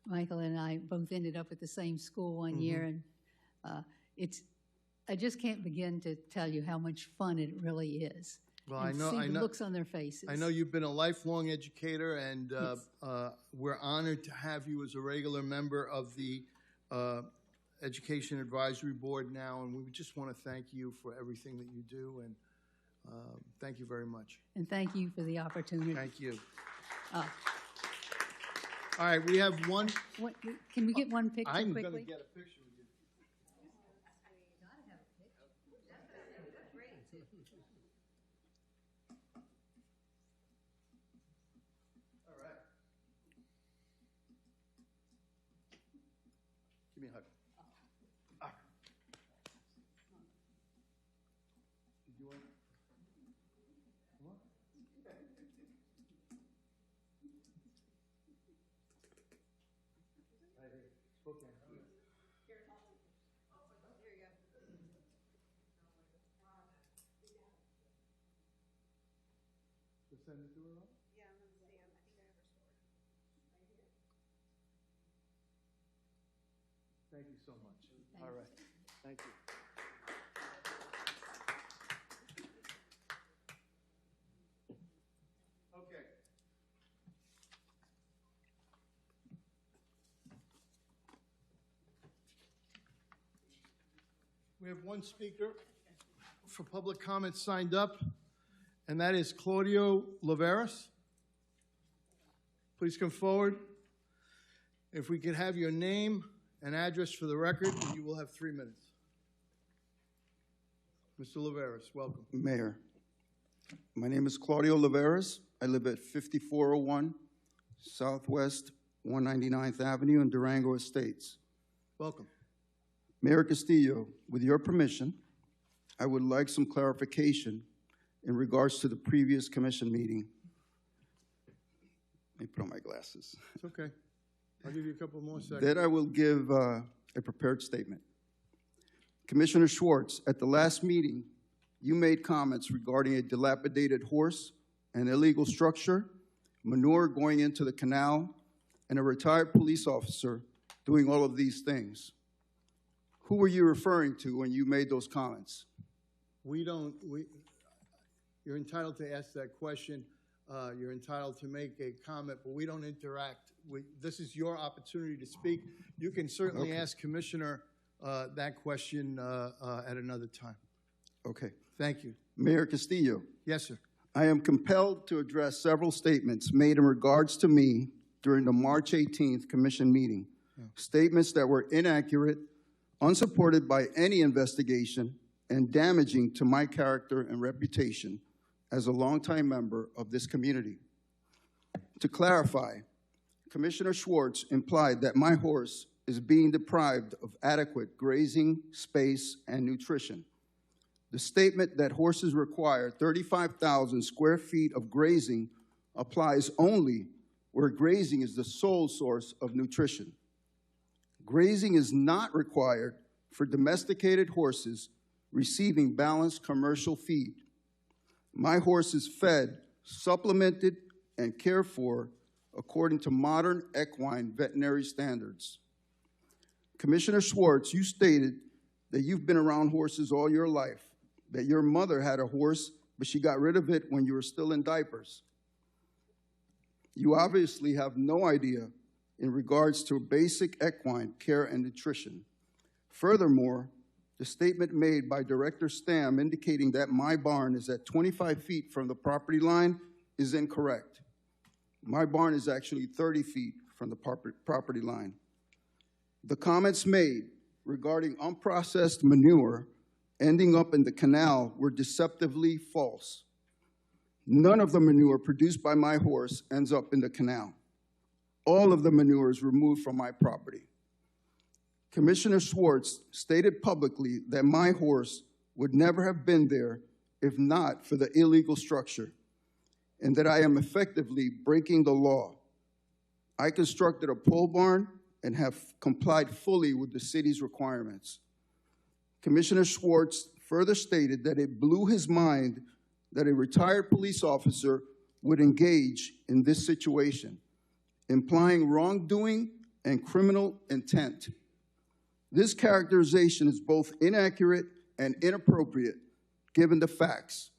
Michael and I both ended up at the same school one year, and I just can't begin to tell you how much fun it really is. Well, and I see the know. looks on their faces. I know you've been a lifelong educator, and Yes. we're honored to have you as a regular member of the Education Advisory Board now, and we just want to thank you for everything that you do, and thank you very much. And thank you for the opportunity. Thank you. Uh, All right, we have one. Can we get one picture I'm quickly? going to get a picture with you. All right. Give me a hug. Ah. Did you want? Come on. Right here. Spokane. Just send it to her, Rob? Yeah, I'm gonna see. I think I have her stored. Right here. Thank you so much. All right. Thank you. Okay. We have one speaker for public comment signed up, and that is Claudio Laveras. Please come forward. If we could have your name and address for the record, you will have 3 minutes. Mr. Laveras, welcome. Mayor, my name is Claudio Laveras. I live at 5401 Southwest 199th Avenue in Durango Estates. Welcome. Mayor Castillo, with your permission, I would like some clarification in regards to the previous commission meeting. Let me put on my glasses. It's okay. I'll give you a couple more seconds. Then I will give a prepared statement. Commissioner Schwartz, at the last meeting, you made comments regarding a dilapidated horse, an illegal structure, manure going into the canal, and a retired police officer doing all of these things. Who were you referring to when you made those comments? You're entitled to ask that question. You're entitled to make a comment, but we don't interact. This is your opportunity to speak. You can certainly ask Commissioner that question at another time. Okay. Thank you. Mayor Castillo. Yes, sir. I am compelled to address several statements made in regards to me during the March 18th commission meeting. Statements that were inaccurate, unsupported by any investigation, and damaging to my character and reputation as a longtime member of this community. To clarify, Commissioner Schwartz implied that my horse is being deprived of adequate grazing, space, and nutrition. The statement that horses require 35,000 square feet of grazing applies only where grazing is the sole source of nutrition. Grazing is not required for domesticated horses receiving balanced commercial feed. My horse is fed, supplemented, and cared for according to modern equine veterinary standards. Commissioner Schwartz, you stated that you've been around horses all your life, that your mother had a horse, but she got rid of it when you were still in diapers. You obviously have no idea in regards to basic equine care and nutrition. Furthermore, the statement made by Director Stam indicating that my barn is at 25 feet from the property line is incorrect. My barn is actually 30 feet from the property line. The comments made regarding unprocessed manure ending up in the canal were deceptively false. None of the manure produced by my horse ends up in the canal. All of the manure is removed from my property. Commissioner Schwartz stated publicly that my horse would never have been there if not for the illegal structure, and that I am effectively breaking the law. I constructed a pole barn and have complied fully with the city's requirements. Commissioner Schwartz further stated that it blew his mind that a retired police officer would engage in this situation, implying wrongdoing and criminal intent. This characterization is both inaccurate and inappropriate given the facts.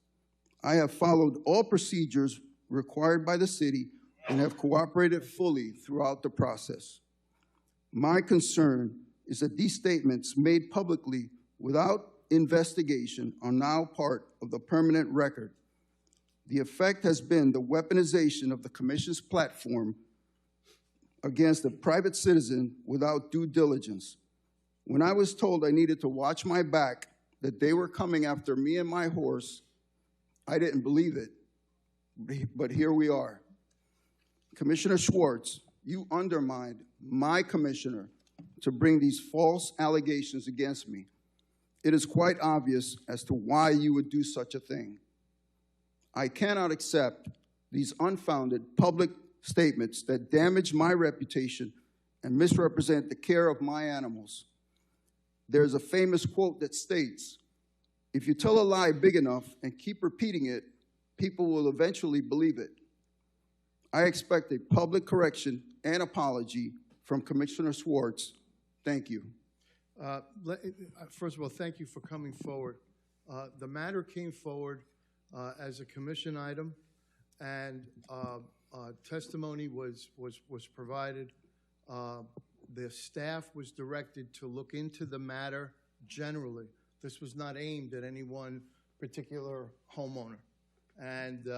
I have followed all procedures required by the city and have cooperated fully throughout the process. My concern is that these statements made publicly without investigation are now part of the permanent record. The effect has been the weaponization of the commission's platform against a private citizen without due diligence. When I was told I needed to watch my back, that they were coming after me and my horse, I didn't believe it, but here we are. Commissioner Schwartz, you undermined my commissioner to bring these false allegations against me. It is quite obvious as to why you would do such a thing. I cannot accept these unfounded public statements that damage my reputation and misrepresent the care of my animals. There's a famous quote that states, if you tell a lie big enough and keep repeating it, people will eventually believe it. I expect a public correction and apology from Commissioner Schwartz. Thank you. First of all, thank you for coming forward. The matter came forward as a commission item, and testimony was provided. The staff was directed to look into the matter generally. This was not aimed at any one particular homeowner. And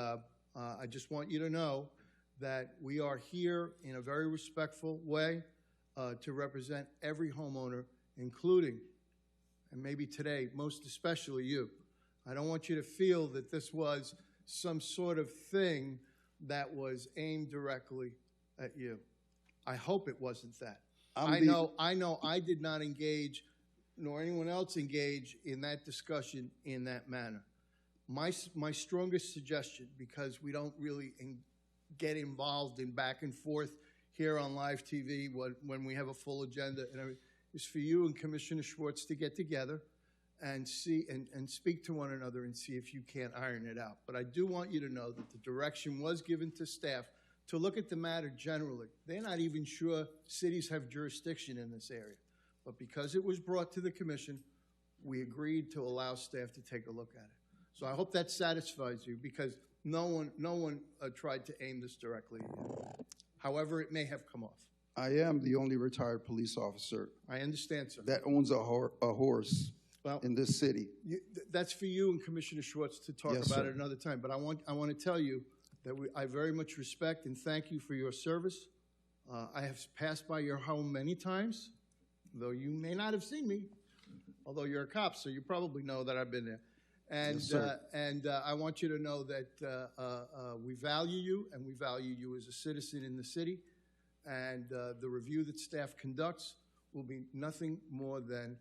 I just want you to know that we are here in a very respectful way to represent every homeowner, including, and maybe today, most especially you. I don't want you to feel that this was some sort of thing that was aimed directly at you. I hope it wasn't that. I know I did not engage, nor anyone else engage in that discussion in that manner. My strongest suggestion, because we don't really get involved in back and forth here on live TV when we have a full agenda and everything, is for you and Commissioner Schwartz to get together and see and speak to one another and see if you can't iron it out. But I do want you to know that the direction was given to staff to look at the matter generally. They're not even sure cities have jurisdiction in this area. But because it was brought to the commission, we agreed to allow staff to take a look at it. So I hope that satisfies you, because no one tried to aim this directly at you. However, it may have come off. I am the only retired police officer I understand, sir. that owns a horse in this city. That's for you and Commissioner Schwartz to talk Yes, about sir. it another time. But I want to tell you that I very much respect and thank you for your service. I have passed by your home many times, though you may not have seen me, although you're a cop, so you probably know that I've been there. And, Yes, sir. I want you to know that we value you, and we value you as a citizen in the city. And the review that staff conducts will be nothing more than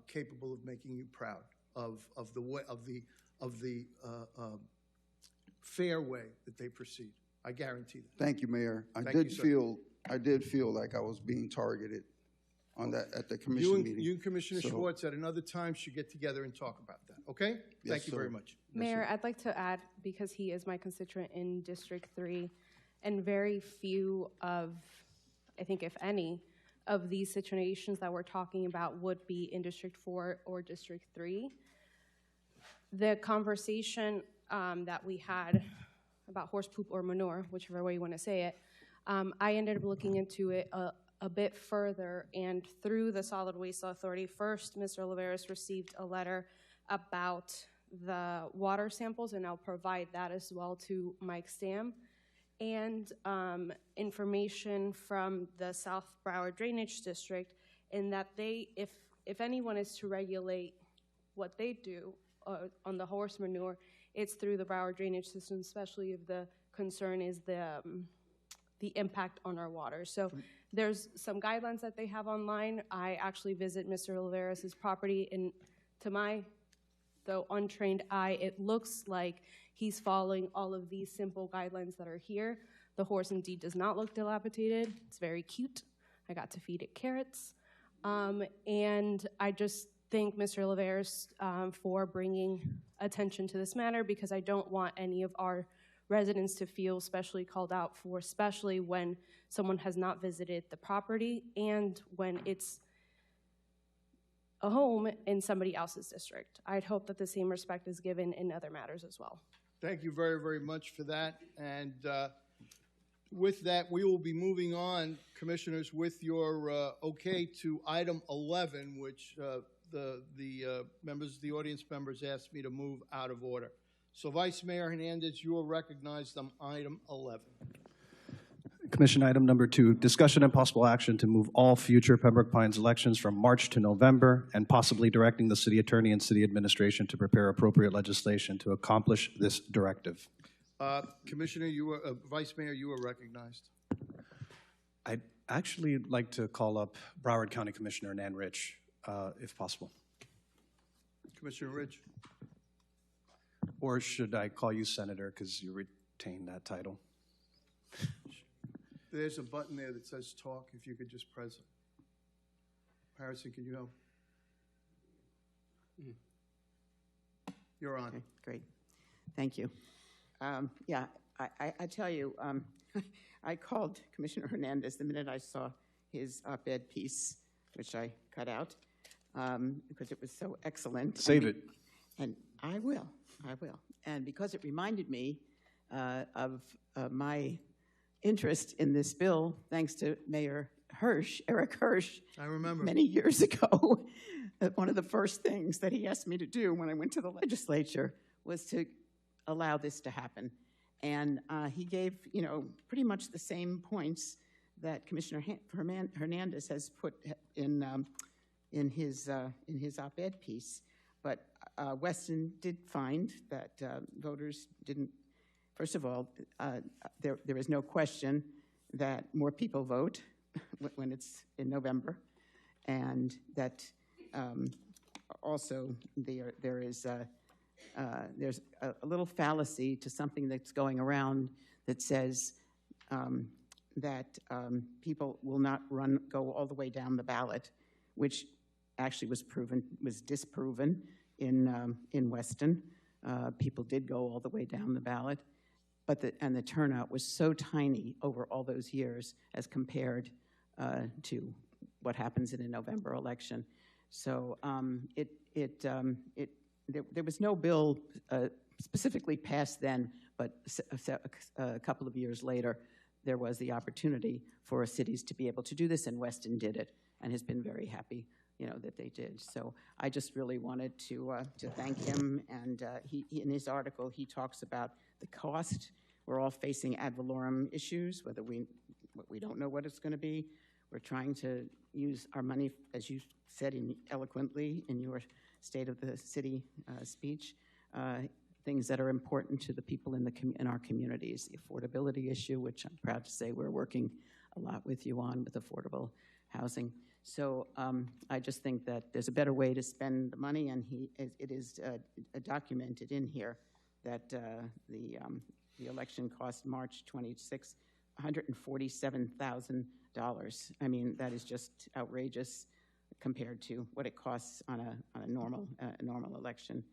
capable of making you proud of the fair way that they proceed. I guarantee that. Thank you, Mayor. I Thank you, sir. did feel like I was being targeted on that at the commission You meeting. and Commissioner So- Schwartz at another time should get together and talk about that, okay? Thank you sir. very much. Mayor, I'd like to add, because he is my constituent in District 3, and very few of, I think if any, of these situations that we're talking about would be in District 4 or District 3. The conversation that we had about horse poop or manure, whichever way you want to say it, I ended up looking into it a bit further, and through the Solid Waste Authority, first, Mr. Oliveras received a letter about the water samples, and I'll provide that as well to Mike Sam, and information from the South Broward Drainage District, in that they, if anyone is to regulate what they do on the horse manure, it's through the Broward drainage system, especially if the concern is the impact on our water. So there's some guidelines that they have online. I actually visit Mr. Oliveras' property, and to my, though untrained eye, it looks like he's following all of these simple guidelines that are here. The horse indeed does not look dilapidated. It's very cute. I got to feed it carrots. And I just thank Mr. Laveres for bringing attention to this matter, because I don't want any of our residents to feel especially called out for, especially when someone has not visited the property and when it's a home in somebody else's district. I'd hope that the same respect is given in other matters as well. Thank you very, very much for that. And with that, we will be moving on, Commissioners, with your okay to item 11, which the members, the audience members asked me to move out of order. So Vice Mayor Hernandez, you are recognized on item 11. Commission item number 2, discussion and possible action to move all future Pembroke Pines elections from March to November, and possibly directing the city attorney and city administration to prepare appropriate legislation to accomplish this directive. Commissioner, Vice Mayor, you are recognized. I'd actually like to call up Broward County Commissioner Nan Rich, if possible. Commissioner Rich. Or should I call you Senator, because you retain that title? There's a button there that says talk, if you could just press it. Harrison, can you help? You're on. Okay, great. Thank you. Yeah, I tell you, I called Commissioner Hernandez the minute I saw his op-ed piece, which I cut out, because it was so excellent. Save it. And I will. And because it reminded me of my interest in this bill, thanks to Mayor Hirsch, Eric Hirsch. I remember. Many years ago, one of the first things that he asked me to do when I went to the legislature was to allow this to happen. And he gave, pretty much the same points that Commissioner Hernandez has put in his op-ed piece. But Weston did find that voters didn't. First of all, there is no question that more people vote when it's in November, and that also there's a little fallacy to something that's going around that says that people will not go all the way down the ballot, which actually was disproven in Weston. People did go all the way down the ballot. But the turnout was so tiny over all those years as compared to what happens in a November election. So there was no bill specifically passed then, but a couple of years later, there was the opportunity for cities to be able to do this, and Weston did it, and has been very happy, that they did. So I just really wanted to thank him, and he in his article, he talks about the cost. We're all facing ad valorem issues, whether we don't know what it's going to be. We're trying to use our money, as you said eloquently in your State of the City speech, things that are important to the people in our communities. The affordability issue, which I'm proud to say we're working a lot with you on with affordable housing. So I just think that there's a better way to spend the money, and it is documented in here that the election cost March 26, $147,000. I mean, that is just outrageous compared to what it costs on a normal election.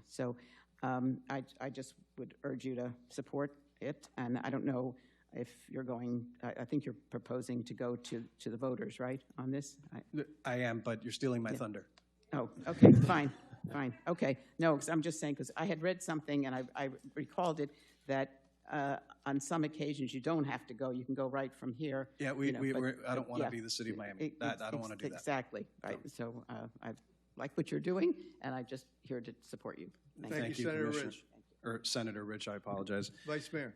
So I just would urge you to support it, and I don't know if you're going, I think you're proposing to go to the voters, right, on this? I am, but you're stealing my thunder. Oh, okay, fine, okay. No, because I'm just saying, because I had read something, and I recalled it, that on some occasions you don't have to go, you can go right from here. Yeah, I don't want to be the city of Miami. I don't want to do that. Exactly, right. So I like what you're doing, and I'm just here to support you. Thank you, Senator Rich. Or Senator Rich, I apologize. Vice Mayor.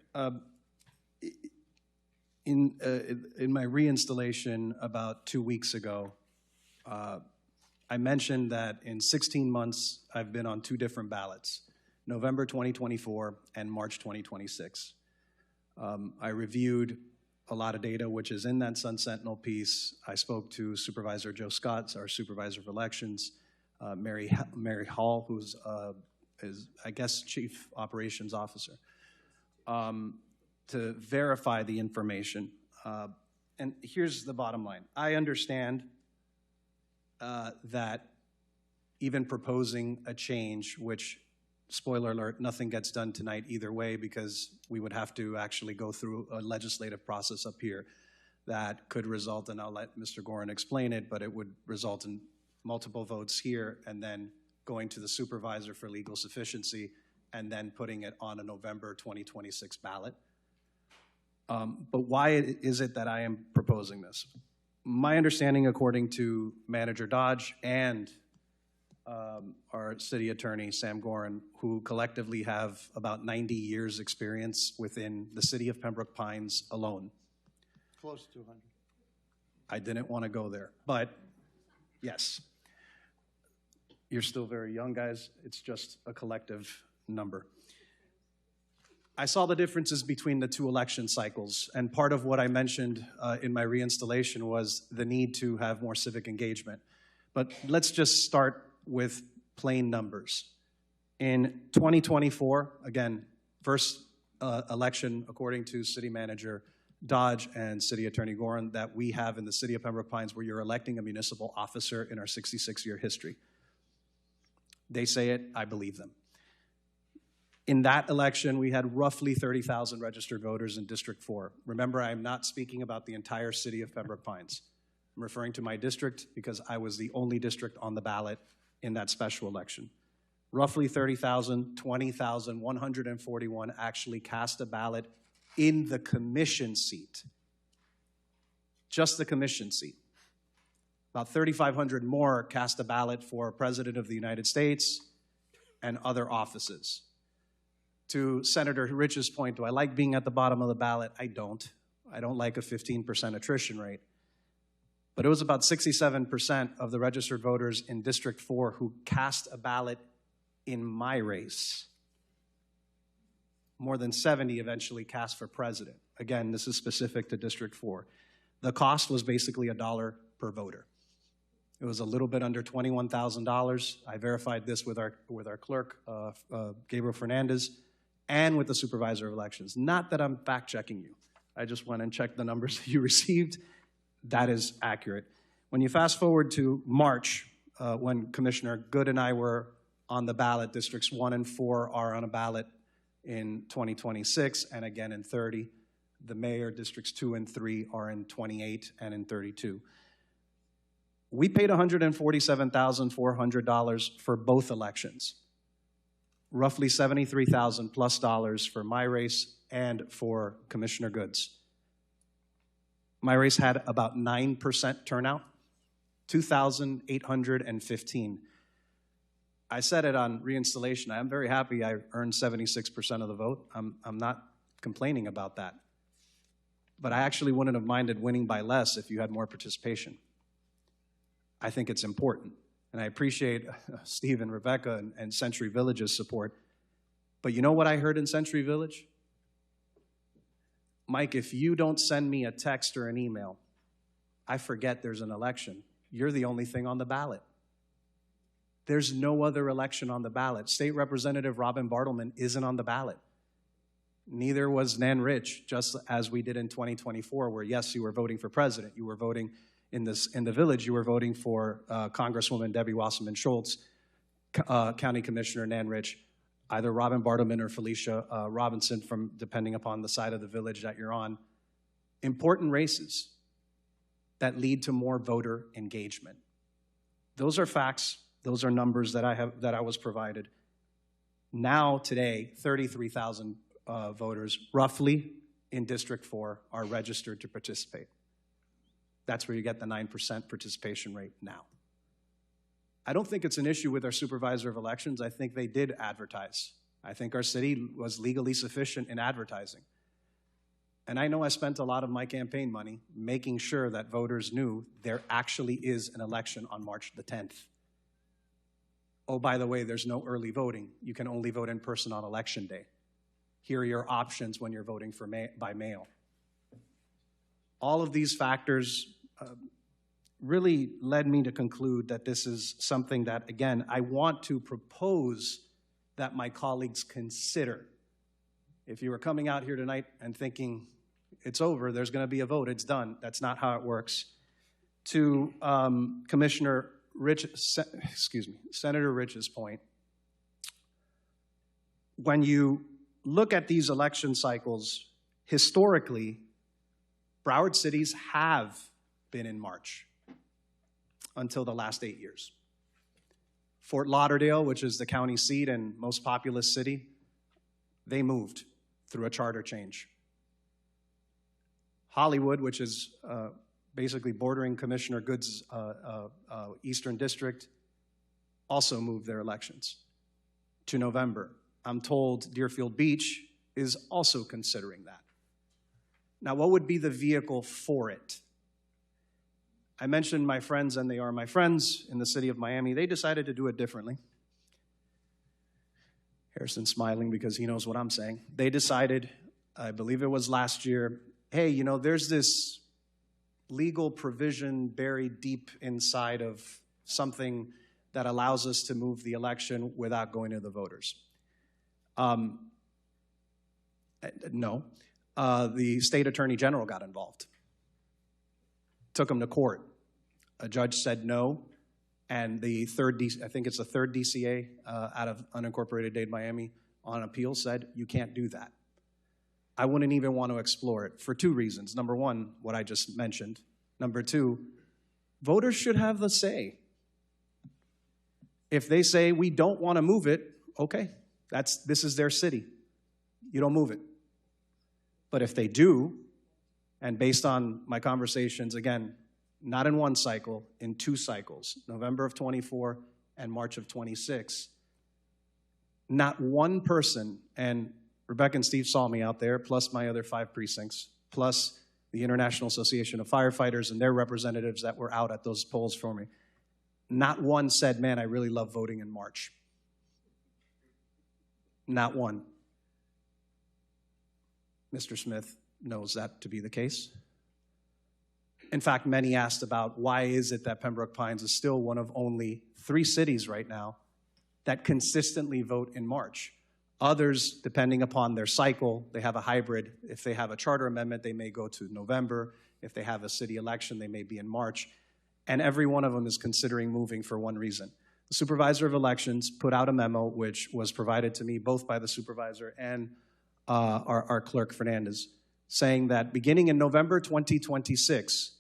In my reinstallation about 2 weeks ago, I mentioned that in 16 months, I've been on 2 different ballots, November 2024 and March 2026. I reviewed a lot of data, which is in that Sun Sentinel piece. I spoke to Supervisor Joe Scott, our Supervisor of Elections, Mary Hall, who's, I guess, Chief Operations Officer, to verify the information. And here's the bottom line. I understand that even proposing a change, which, spoiler alert, nothing gets done tonight either way because we would have to actually go through a legislative process up here that could result, and I'll let Mr. Gorin explain it, but it would result in multiple votes here and then going to the supervisor for legal sufficiency and then putting it on a November 2026 ballot. But why is it that I am proposing this? My understanding, according to Manager Dodge and our city attorney, Sam Gorin, who collectively have about 90 years experience within the city of Pembroke Pines alone. Close to 100. I didn't want to go there, but yes. You're still very young, guys. It's just a collective number. I saw the differences between the two election cycles, and part of what I mentioned in my reinstallation was the need to have more civic engagement. But let's just start with plain numbers. In 2024, again, first election, according to City Manager Dodge and City Attorney Gorin, that we have in the city of Pembroke Pines where you're electing a municipal officer in our 66-year history. They say it, I believe them. In that election, we had roughly 30,000 registered voters in District 4. Remember, I'm not speaking about the entire city of Pembroke Pines. I'm referring to my district because I was the only district on the ballot in that special election. Roughly 30,000, 20,141 actually cast a ballot in the commission seat. Just the commission seat. About 3,500 more cast a ballot for President of the United States and other offices. To Senator Rich's point, do I like being at the bottom of the ballot? I don't. I don't like a 15% attrition rate. But it was about 67% of the registered voters in District 4 who cast a ballot in my race. More than 70 eventually cast for president. Again, this is specific to District 4. The cost was basically $1 per voter. It was a little bit under $21,000. I verified this with our clerk, Gabriel Fernandez, and with the supervisor of elections. Not that I'm fact-checking you. I just went and checked the numbers that you received. That is accurate. When you fast forward to March, when Commissioner Good and I were on the ballot, Districts 1 and 4 are on a ballot in 2026 and again in 30. The mayor, Districts 2 and 3 are in 28 and in 32. We paid $147,400 for both elections. Roughly $73,000 plus for my race and for Commissioner Good's. My race had about 9% turnout, 2,815. I said it on reinstallation. I'm very happy I earned 76% of the vote. I'm not complaining about that. But I actually wouldn't have minded winning by less if you had more participation. I think it's important. And I appreciate Steve and Rebecca and Century Village's support. But you know what I heard in Century Village? Mike, if you don't send me a text or an email, I forget there's an election. You're the only thing on the ballot. There's no other election on the ballot. State Representative Robin Bartleman isn't on the ballot. Neither was Nan Rich, just as we did in 2024, where yes, you were voting for president. You were voting in the village, you were voting for Congresswoman Debbie Wasserman Schultz, County Commissioner Nan Rich, either Robin Bartleman or Felicia Robinson, from depending upon the side of the village that you're on. Important races that lead to more voter engagement. Those are facts. Those are numbers that I was provided. Now, today, 33,000 voters, roughly, in District 4 are registered to participate. That's where you get the 9% participation rate now. I don't think it's an issue with our supervisor of elections. I think they did advertise. I think our city was legally sufficient in advertising. And I know I spent a lot of my campaign money making sure that voters knew there actually is an election on March the 10th. Oh, by the way, there's no early voting. You can only vote in person on Election Day. Here are your options when you're voting by mail. All of these factors really led me to conclude that this is something that, again, I want to propose that my colleagues consider. If you were coming out here tonight and thinking, it's over, there's going to be a vote, it's done, that's not how it works. To Commissioner Senator Rich's point, when you look at these election cycles, historically, Broward cities have been in March until the last 8 years. Fort Lauderdale, which is the county seat and most populous city, they moved through a charter change. Hollywood, which is basically bordering Commissioner Good's Eastern District, also moved their elections to November. I'm told Deerfield Beach is also considering that. Now, what would be the vehicle for it? I mentioned my friends, and they are my friends in the city of Miami. They decided to do it differently. Harrison's smiling because he knows what I'm saying. They decided, I believe it was last year, hey, you know, there's this legal provision buried deep inside of something that allows us to move the election without going to the voters. No. The state attorney general got involved. Took him to court. A judge said no, and the third, I think it's the third DCA out of unincorporated Dade, Miami, on appeal said you can't do that. I wouldn't even want to explore it for two reasons. Number one, what I just mentioned. Number two, voters should have the say. If they say we don't want to move it, okay, this is their city. You don't move it. But if they do, and based on my conversations, again, not in one cycle, in two cycles, November of 24 and March of 26, not one person, and Rebecca and Steve saw me out there, plus my other 5 precincts, plus the International Association of Firefighters and their representatives that were out at those polls for me. Not one said, man, I really love voting in March. Not one. Mr. Smith knows that to be the case. In fact, many asked about why is it that Pembroke Pines is still one of only 3 cities right now that consistently vote in March. Others, depending upon their cycle, they have a hybrid. If they have a charter amendment, they may go to November. If they have a city election, they may be in March. And every one of them is considering moving for one reason. The supervisor of elections put out a memo, which was provided to me both by the supervisor and our clerk, Fernandez, saying that beginning in November 2026,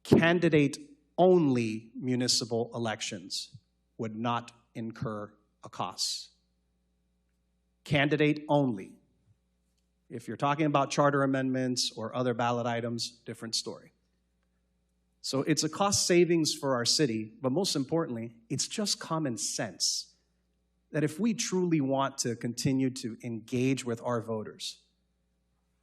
candidate-only municipal elections would not incur a cost. Candidate only. If you're talking about charter amendments or other ballot items, different story. So it's a cost savings for our city, but most importantly, it's just common sense that if we truly want to continue to engage with our voters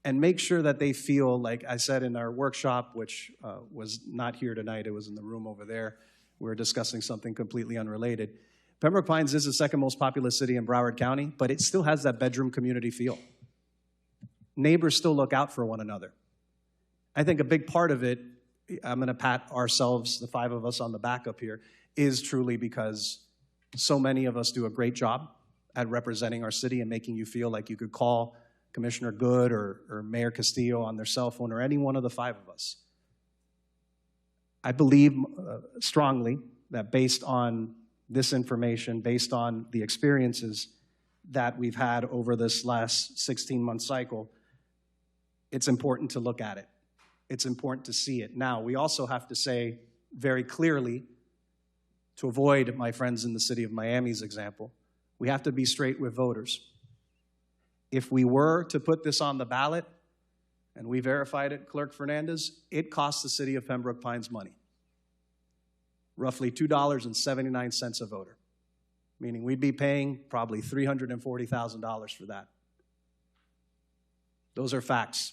and make sure that they feel, like I said in our workshop, which was not here tonight, it was in the room over there, we were discussing something completely unrelated. Pembroke Pines is the second most populous city in Broward County, but it still has that bedroom community feel. Neighbors still look out for one another. I think a big part of it, I'm going to pat ourselves, the 5 of us on the back up here, is truly because so many of us do a great job at representing our city and making you feel like you could call Commissioner Good or Mayor Castillo on their cell phone, or any one of the 5 of us. I believe strongly that based on this information, based on the experiences that we've had over this last 16-month cycle, it's important to look at it. It's important to see it. Now, we also have to say very clearly, to avoid my friends in the city of Miami's example, we have to be straight with voters. If we were to put this on the ballot, and we verified it, Clerk Fernandez, it costs the city of Pembroke Pines money. Roughly $2.79 a voter, meaning we'd be paying probably $340,000 for that. Those are facts.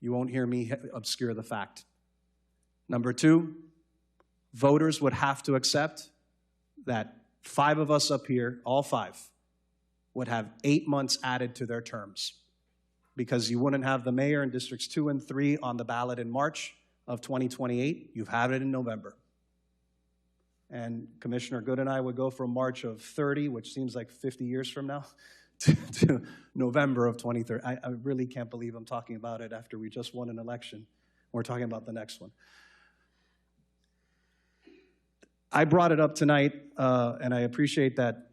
You won't hear me obscure the fact. Number 2, voters would have to accept that 5 of us up here, all 5, would have 8 months added to their terms, because you wouldn't have the mayor in districts 2 and 3 on the ballot in March of 2028. You've had it in November. And Commissioner Good and I would go from March of 30, which seems like 50 years from now, to November of 2030. I really can't believe I'm talking about it after we just won an election. We're talking about the next one. I brought it up tonight, and I appreciate that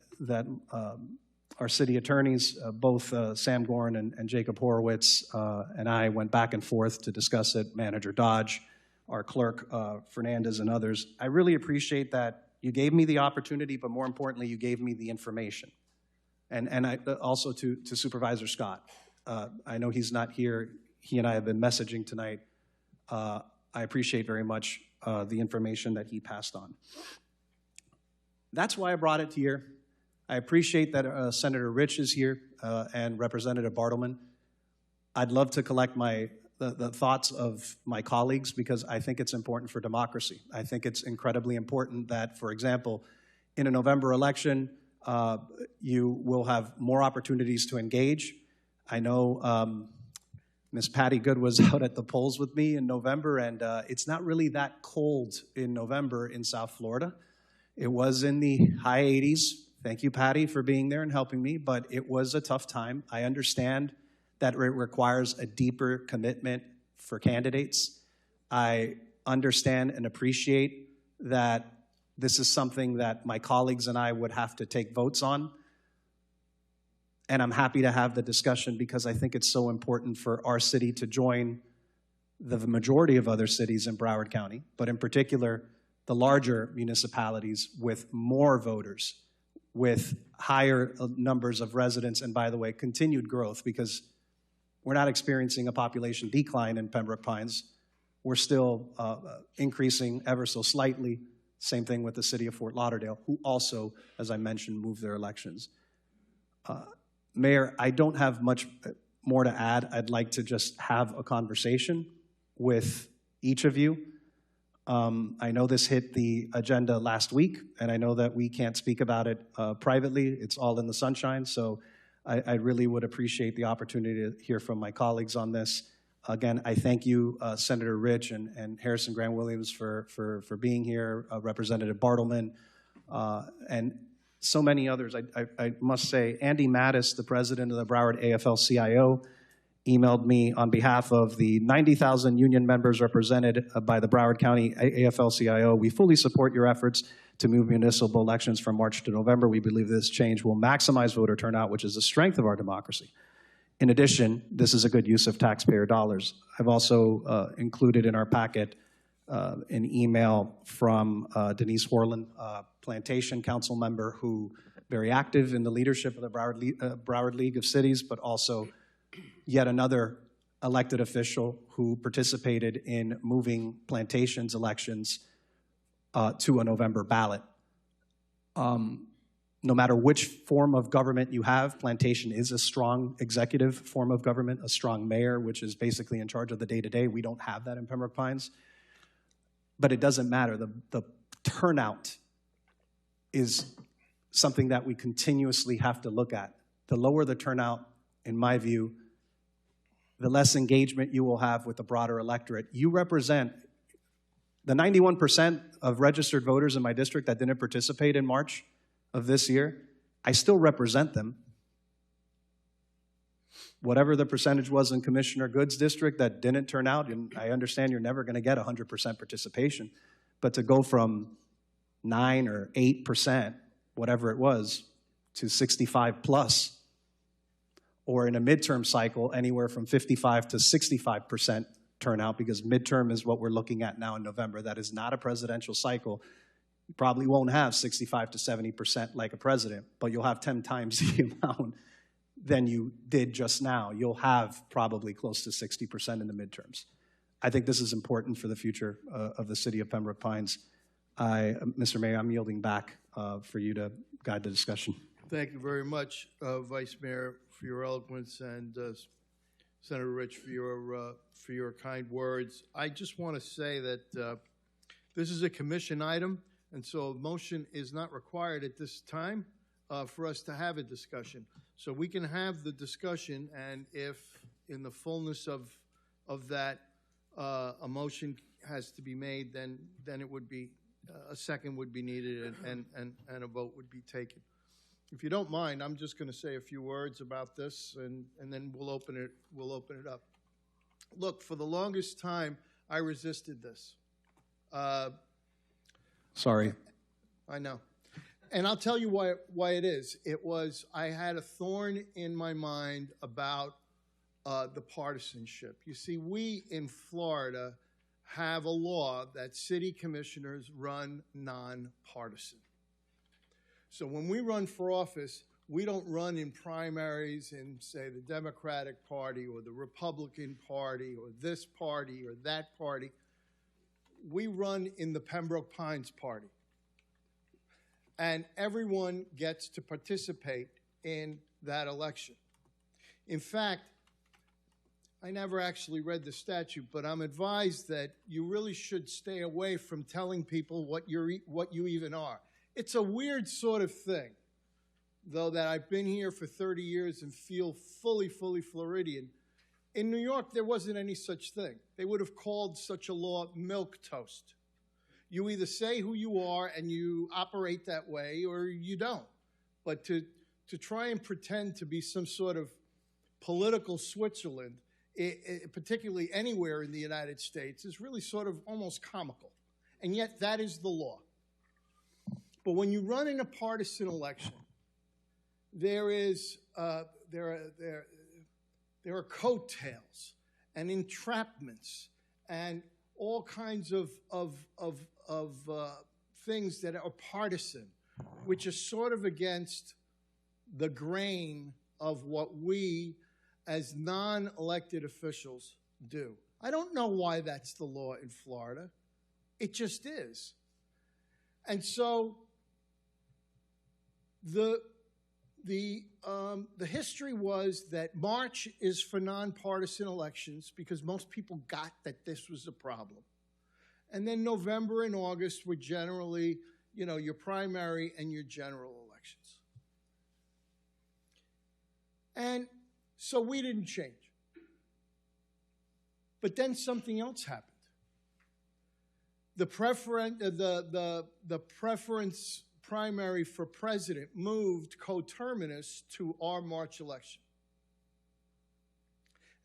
our city attorneys, both Sam Gorn and Jacob Horowitz, and I went back and forth to discuss it, Manager Dodge, our clerk Fernandez, and others. I really appreciate that you gave me the opportunity, but more importantly, you gave me the information. And I, also to Supervisor Scott. I know he's not here. He and I have been messaging tonight. I appreciate very much the information that he passed on. That's why I brought it here. I appreciate that Senator Rich is here and Representative Bartleman. I'd love to collect the thoughts of my colleagues because I think it's important for democracy. I think it's incredibly important that, for example, in a November election, you will have more opportunities to engage. I know Ms. Patty Good was out at the polls with me in November, and it's not really that cold in November in South Florida. It was in the high 80s. Thank you, Patty, for being there and helping me, but it was a tough time. I understand that it requires a deeper commitment for candidates. I understand and appreciate that this is something that my colleagues and I would have to take votes on. And I'm happy to have the discussion because I think it's so important for our city to join the majority of other cities in Broward County, but in particular, the larger municipalities with more voters, with higher numbers of residents, and by the way, continued growth, because we're not experiencing a population decline in Pembroke Pines. We're still increasing ever so slightly. Same thing with the city of Fort Lauderdale, who also, as I mentioned, moved their elections. Mayor, I don't have much more to add. I'd like to just have a conversation with each of you. I know this hit the agenda last week, and I know that we can't speak about it privately. It's all in the sunshine, so I really would appreciate the opportunity to hear from my colleagues on this. Again, I thank you, Senator Rich and Harrison Grant-Williams for being here, Representative Bartleman, and so many others. I must say, Andy Mattis, the president of the Broward AFL-CIO, emailed me on behalf of the 90,000 union members represented by the Broward County AFL-CIO. We fully support your efforts to move municipal elections from March to November. We believe this change will maximize voter turnout, which is the strength of our democracy. In addition, this is a good use of taxpayer dollars. I've also included in our packet an email from Denise Worland, Plantation Council member, who very active in the leadership of the Broward League of Cities, but also yet another elected official who participated in moving Plantation's elections to a November ballot. No matter which form of government you have, Plantation is a strong executive form of government, a strong mayor, which is basically in charge of the day-to-day. We don't have that in Pembroke Pines. But it doesn't matter. The turnout is something that we continuously have to look at. The lower the turnout, in my view, the less engagement you will have with the broader electorate. You represent the 91% of registered voters in my district that didn't participate in March of this year. I still represent them. Whatever the percentage was in Commissioner Good's district that didn't turn out, and I understand you're never going to get 100% participation, but to go from 9 or 8%, whatever it was, to 65 plus, or in a midterm cycle, anywhere from 55 to 65% turnout, because midterm is what we're looking at now in November. That is not a presidential cycle. You probably won't have 65 to 70% like a president, but you'll have 10 times the amount than you did just now. You'll have probably close to 60% in the midterms. I think this is important for the future of the city of Pembroke Pines. Mr. Mayor, I'm yielding back for you to guide the discussion. Thank you very much, Vice Mayor, for your eloquence, and Senator Rich for your kind words. I just want to say that this is a commission item, and so a motion is not required at this time for us to have a discussion. So we can have the discussion, and if in the fullness of that a motion has to be made, then it would be a second would be needed, and a vote would be taken. If you don't mind, I'm just going to say a few words about this, and then we'll open it up. Look, for the longest time, I resisted this. Sorry. I know. And I'll tell you why it is. It was, I had a thorn in my mind about the partisanship. You see, we in Florida have a law that city commissioners run nonpartisan. So when we run for office, we don't run in primaries in, say, the Democratic Party or the Republican Party or this party or that party. We run in the Pembroke Pines Party. And everyone gets to participate in that election. In fact, I never actually read the statute, but I'm advised that you really should stay away from telling people what you even are. It's a weird sort of thing, though, that I've been here for 30 years and feel fully Floridian. In New York, there wasn't any such thing. They would have called such a law milk toast. You either say who you are and you operate that way, or you don't. But to try and pretend to be some sort of political Switzerland, particularly anywhere in the United States, is really sort of almost comical. And yet that is the law. But when you run in a partisan election, there are coattails and entrapments and all kinds of things that are partisan, which are sort of against the grain of what we as non-elected officials do. I don't know why that's the law in Florida. It just is. And so the history was that March is for nonpartisan elections because most people got that this was a problem. And then November and August were generally, your primary and your general elections. And so we didn't change. But then something else happened. The preference primary for president moved coterminous to our March election.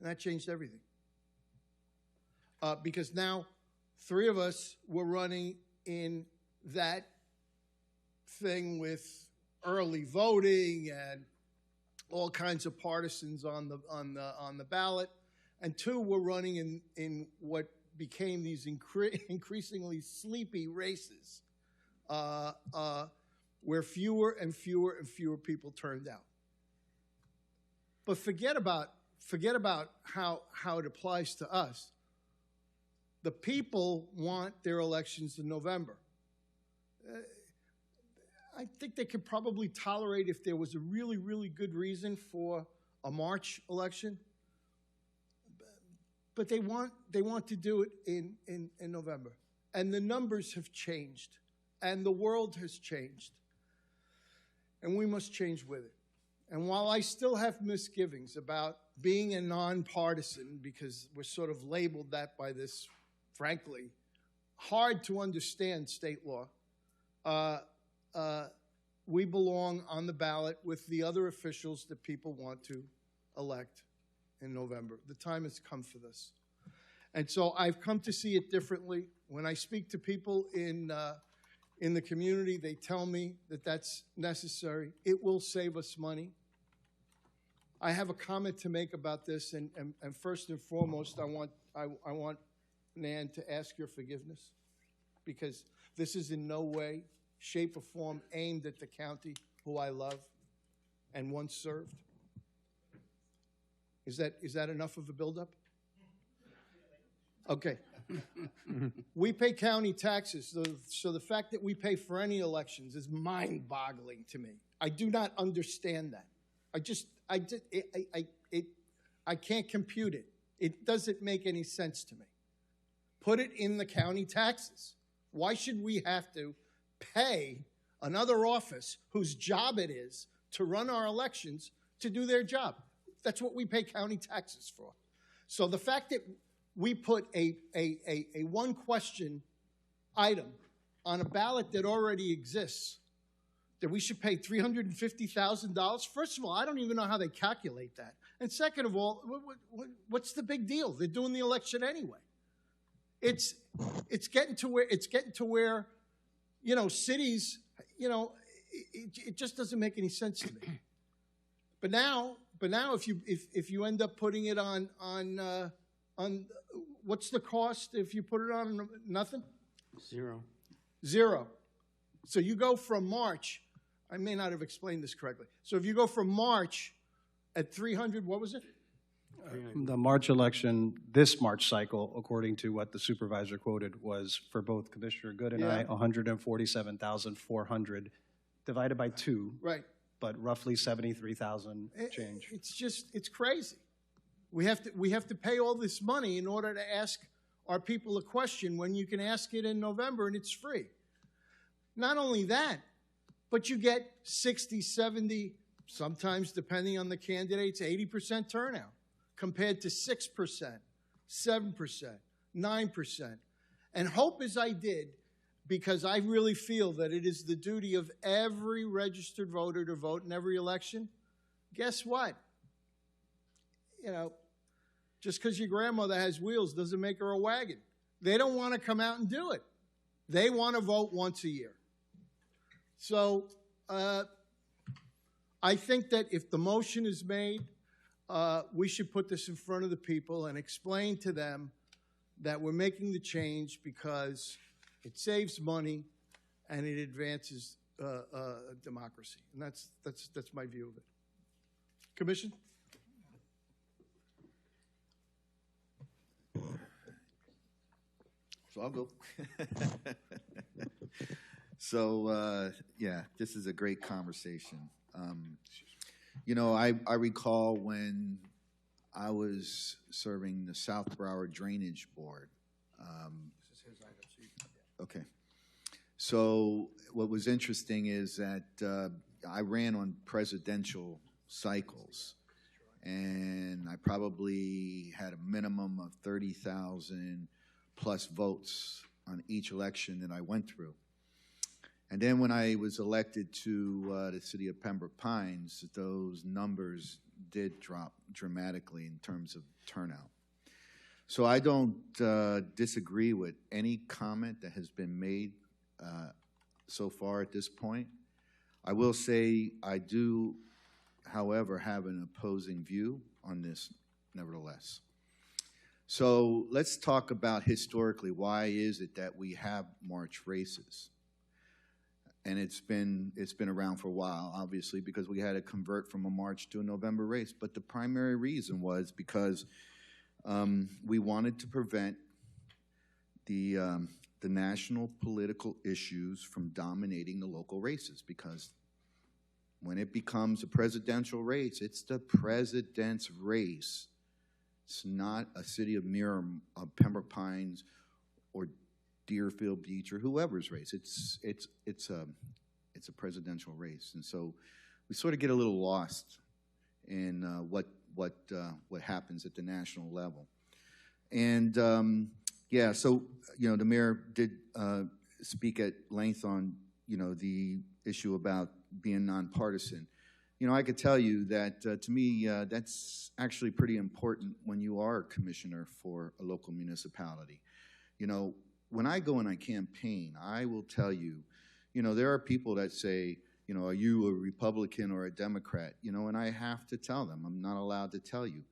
And that changed everything. Because now 3 of us were running in that thing with early voting and all kinds of partisans on the ballot, and 2 were running in what became these increasingly sleepy races, where fewer and fewer people turned out. But forget about how it applies to us. The people want their elections in November. I think they could probably tolerate if there was a really, really good reason for a March election. But they want to do it in November. And the numbers have changed. And the world has changed. And we must change with it. And while I still have misgivings about being a nonpartisan, because we're sort of labeled that by this, frankly, hard to understand state law, we belong on the ballot with the other officials that people want to elect in November. The time has come for this. And so I've come to see it differently. When I speak to people in the community, they tell me that that's necessary. It will save us money. I have a comment to make about this, and first and foremost, I want Nan to ask your forgiveness, because this is in no way, shape, or form aimed at the county, who I love and once served. Is that enough of a buildup? Okay. We pay county taxes, so the fact that we pay for any elections is mind-boggling to me. I do not understand that. I can't compute it. It doesn't make any sense to me. Put it in the county taxes. Why should we have to pay another office whose job it is to run our elections to do their job? That's what we pay county taxes for. So the fact that we put a one-question item on a ballot that already exists, that we should pay $350,000, first of all, I don't even know how they calculate that. And second of all, what's the big deal? They're doing the election anyway. It's getting to where cities You know, it just doesn't make any sense to me. But now, if you end up putting it on what's the cost if you put it on nothing? Zero. So you go from March. I may not have explained this correctly. So if you go from March at 300, what was it? The March election, this March cycle, according to what the supervisor quoted, was for both Commissioner Good and I, Yeah. 147,400 divided by 2, Right. but roughly 73,000 change. It's crazy. We have to pay all this money in order to ask our people a question when you can ask it in November and it's free. Not only that, but you get 60, 70, sometimes depending on the candidates, 80% turnout compared to 6%, 7%, 9%. And hope as I did, because I really feel that it is the duty of every registered voter to vote in every election. Guess what? You know, just because your grandmother has wheels doesn't make her a wagon. They don't want to come out and do it. They want to vote once a year. So I think that if the motion is made, we should put this in front of the people and explain to them that we're making the change because it saves money and it advances democracy. And that's my view of it. Commission? So I'll go. So, yeah, this is a great conversation. You know, I recall when I was serving the South Broward Drainage Board. Okay. So what was interesting is that I ran on presidential cycles, and I probably had a minimum of 30,000 plus votes on each election that I went through. And then when I was elected to the city of Pembroke Pines, those numbers did drop dramatically in terms of turnout. So I don't disagree with any comment that has been made so far at this point. I will say I do, however, have an opposing view on this nevertheless. So let's talk about historically, why is it that we have March races? And it's been around for a while, obviously, because we had to convert from a March to a November race. But the primary reason was because we wanted to prevent the national political issues from dominating the local races, because when it becomes a presidential race, it's the president's race. It's not a city of Pembroke Pines or Deerfield Beach or whoever's race. It's a presidential race, and so we sort of get a little lost in what happens at the national level. And yeah, so you know, the mayor did speak at length on the issue about being nonpartisan. You know, I could tell you that to me that's actually pretty important when you are a commissioner for a local municipality. You know, when I go and I campaign, I will tell you, there are people that say, are you a Republican or a Democrat? And I have to tell them, I'm not allowed to tell you.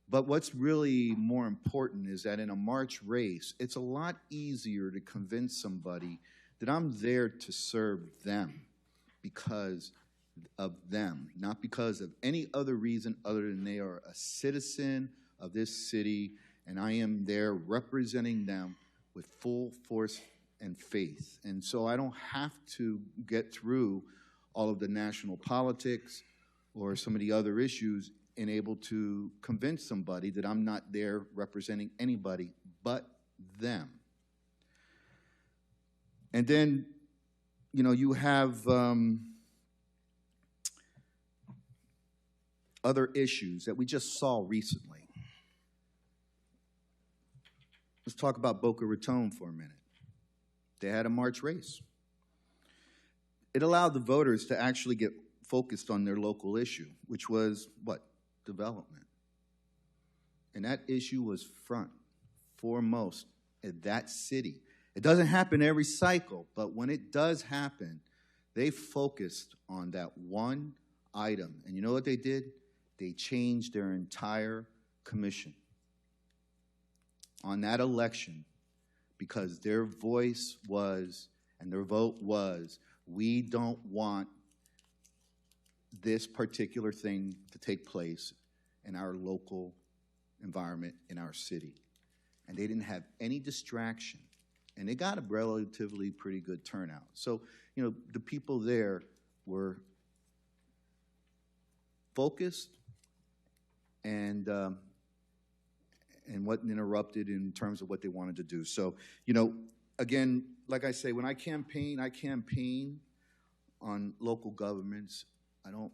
But what's really more important is that in a March race, it's a lot easier to convince somebody that I'm there to serve them because of them, not because of any other reason other than they are a citizen of this city, and I am there representing them with full force and faith. And so I don't have to get through all of the national politics or some of the other issues and able to convince somebody that I'm not there representing anybody but them. And then, you have other issues that we just saw recently. Let's talk about Boca Raton for a minute. They had a March race. It allowed the voters to actually get focused on their local issue, which was what? Development. And that issue was front, foremost in that city. It doesn't happen every cycle, but when it does happen, They focused on that one item. And you know what they did? They changed their entire commission on that election because their voice was, and their vote was, we don't want this particular thing to take place in our local environment, in our city. And they didn't have any distraction. And they got a relatively pretty good turnout. So, you know, the people there were focused and wasn't interrupted in terms of what they wanted to do. So, you know, again, like I say, when I campaign on local governments. I don't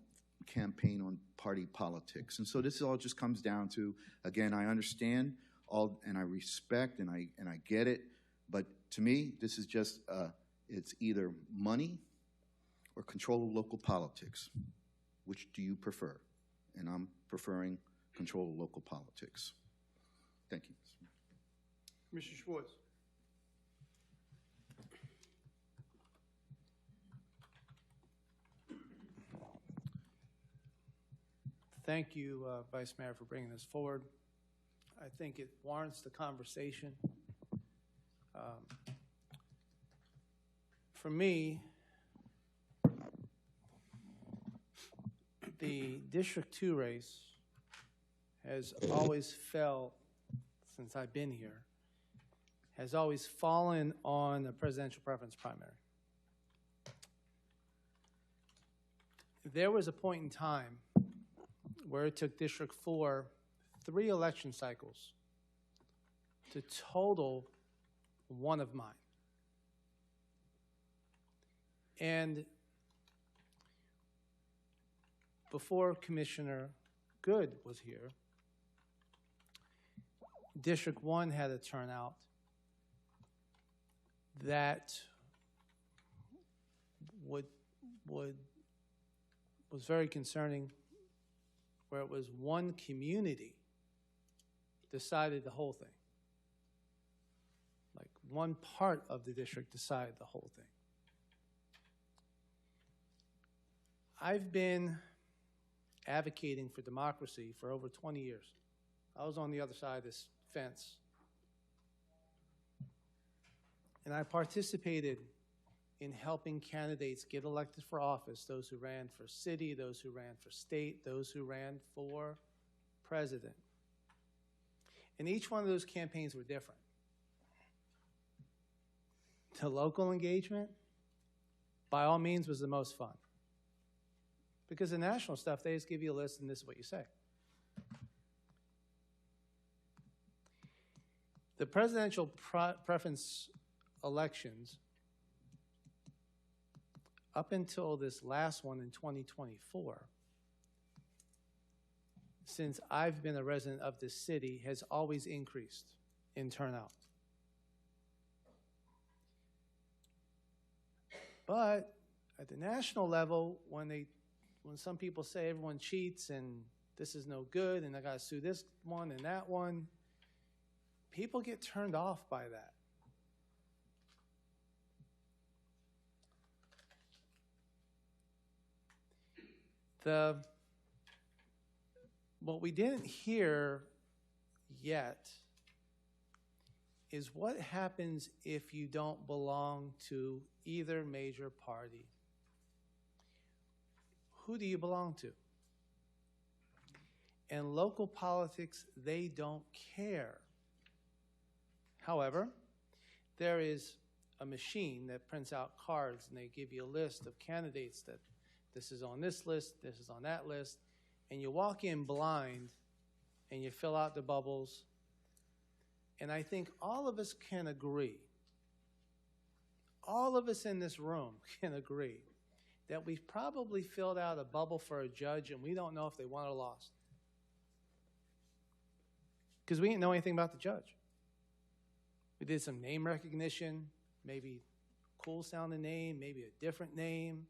campaign on party politics. And so this all just comes down to, again, I understand all, and I respect, and I get it, but to me, this is just, it's either money or control of local politics. Which do you prefer? And I'm preferring control of local politics. Thank you. Mr. Schwartz. Thank you, Vice Mayor, for bringing this forward. I think it warrants the conversation. For me, the District 2 race has always felt, since I've been here, has always fallen on a presidential preference primary. There was a point in time where it took District 4 3 election cycles to total one of mine. And before Commissioner Good was here, District 1 had a turnout that was very concerning, where it was one community decided the whole thing. Like one part of the district decided the whole thing. I've been advocating for democracy for over 20 years. I was on the other side of this fence. And I participated in helping candidates get elected for office, those who ran for city, those who ran for state, those who ran for president. And each one of those campaigns were different. The local engagement, by all means, was the most fun. Because the national stuff, they just give you a list and this is what you say. The presidential preference elections, up until this last one in 2024, since I've been a resident of this city, has always increased in turnout. But at the national level, when some people say everyone cheats and this is no good and I got to sue this one and that one, people get turned off by that. What we didn't hear yet is what happens if you don't belong to either major party. Who do you belong to? In local politics, they don't care. However, there is a machine that prints out cards and they give you a list of candidates that this is on this list, this is on that list, and you walk in blind and you fill out the bubbles. And I think all of us can agree, all of us in this room can agree that we've probably filled out a bubble for a judge and we don't know if they won or lost. Because we didn't know anything about the judge. We did some name recognition, maybe cool sounding name, maybe a different name.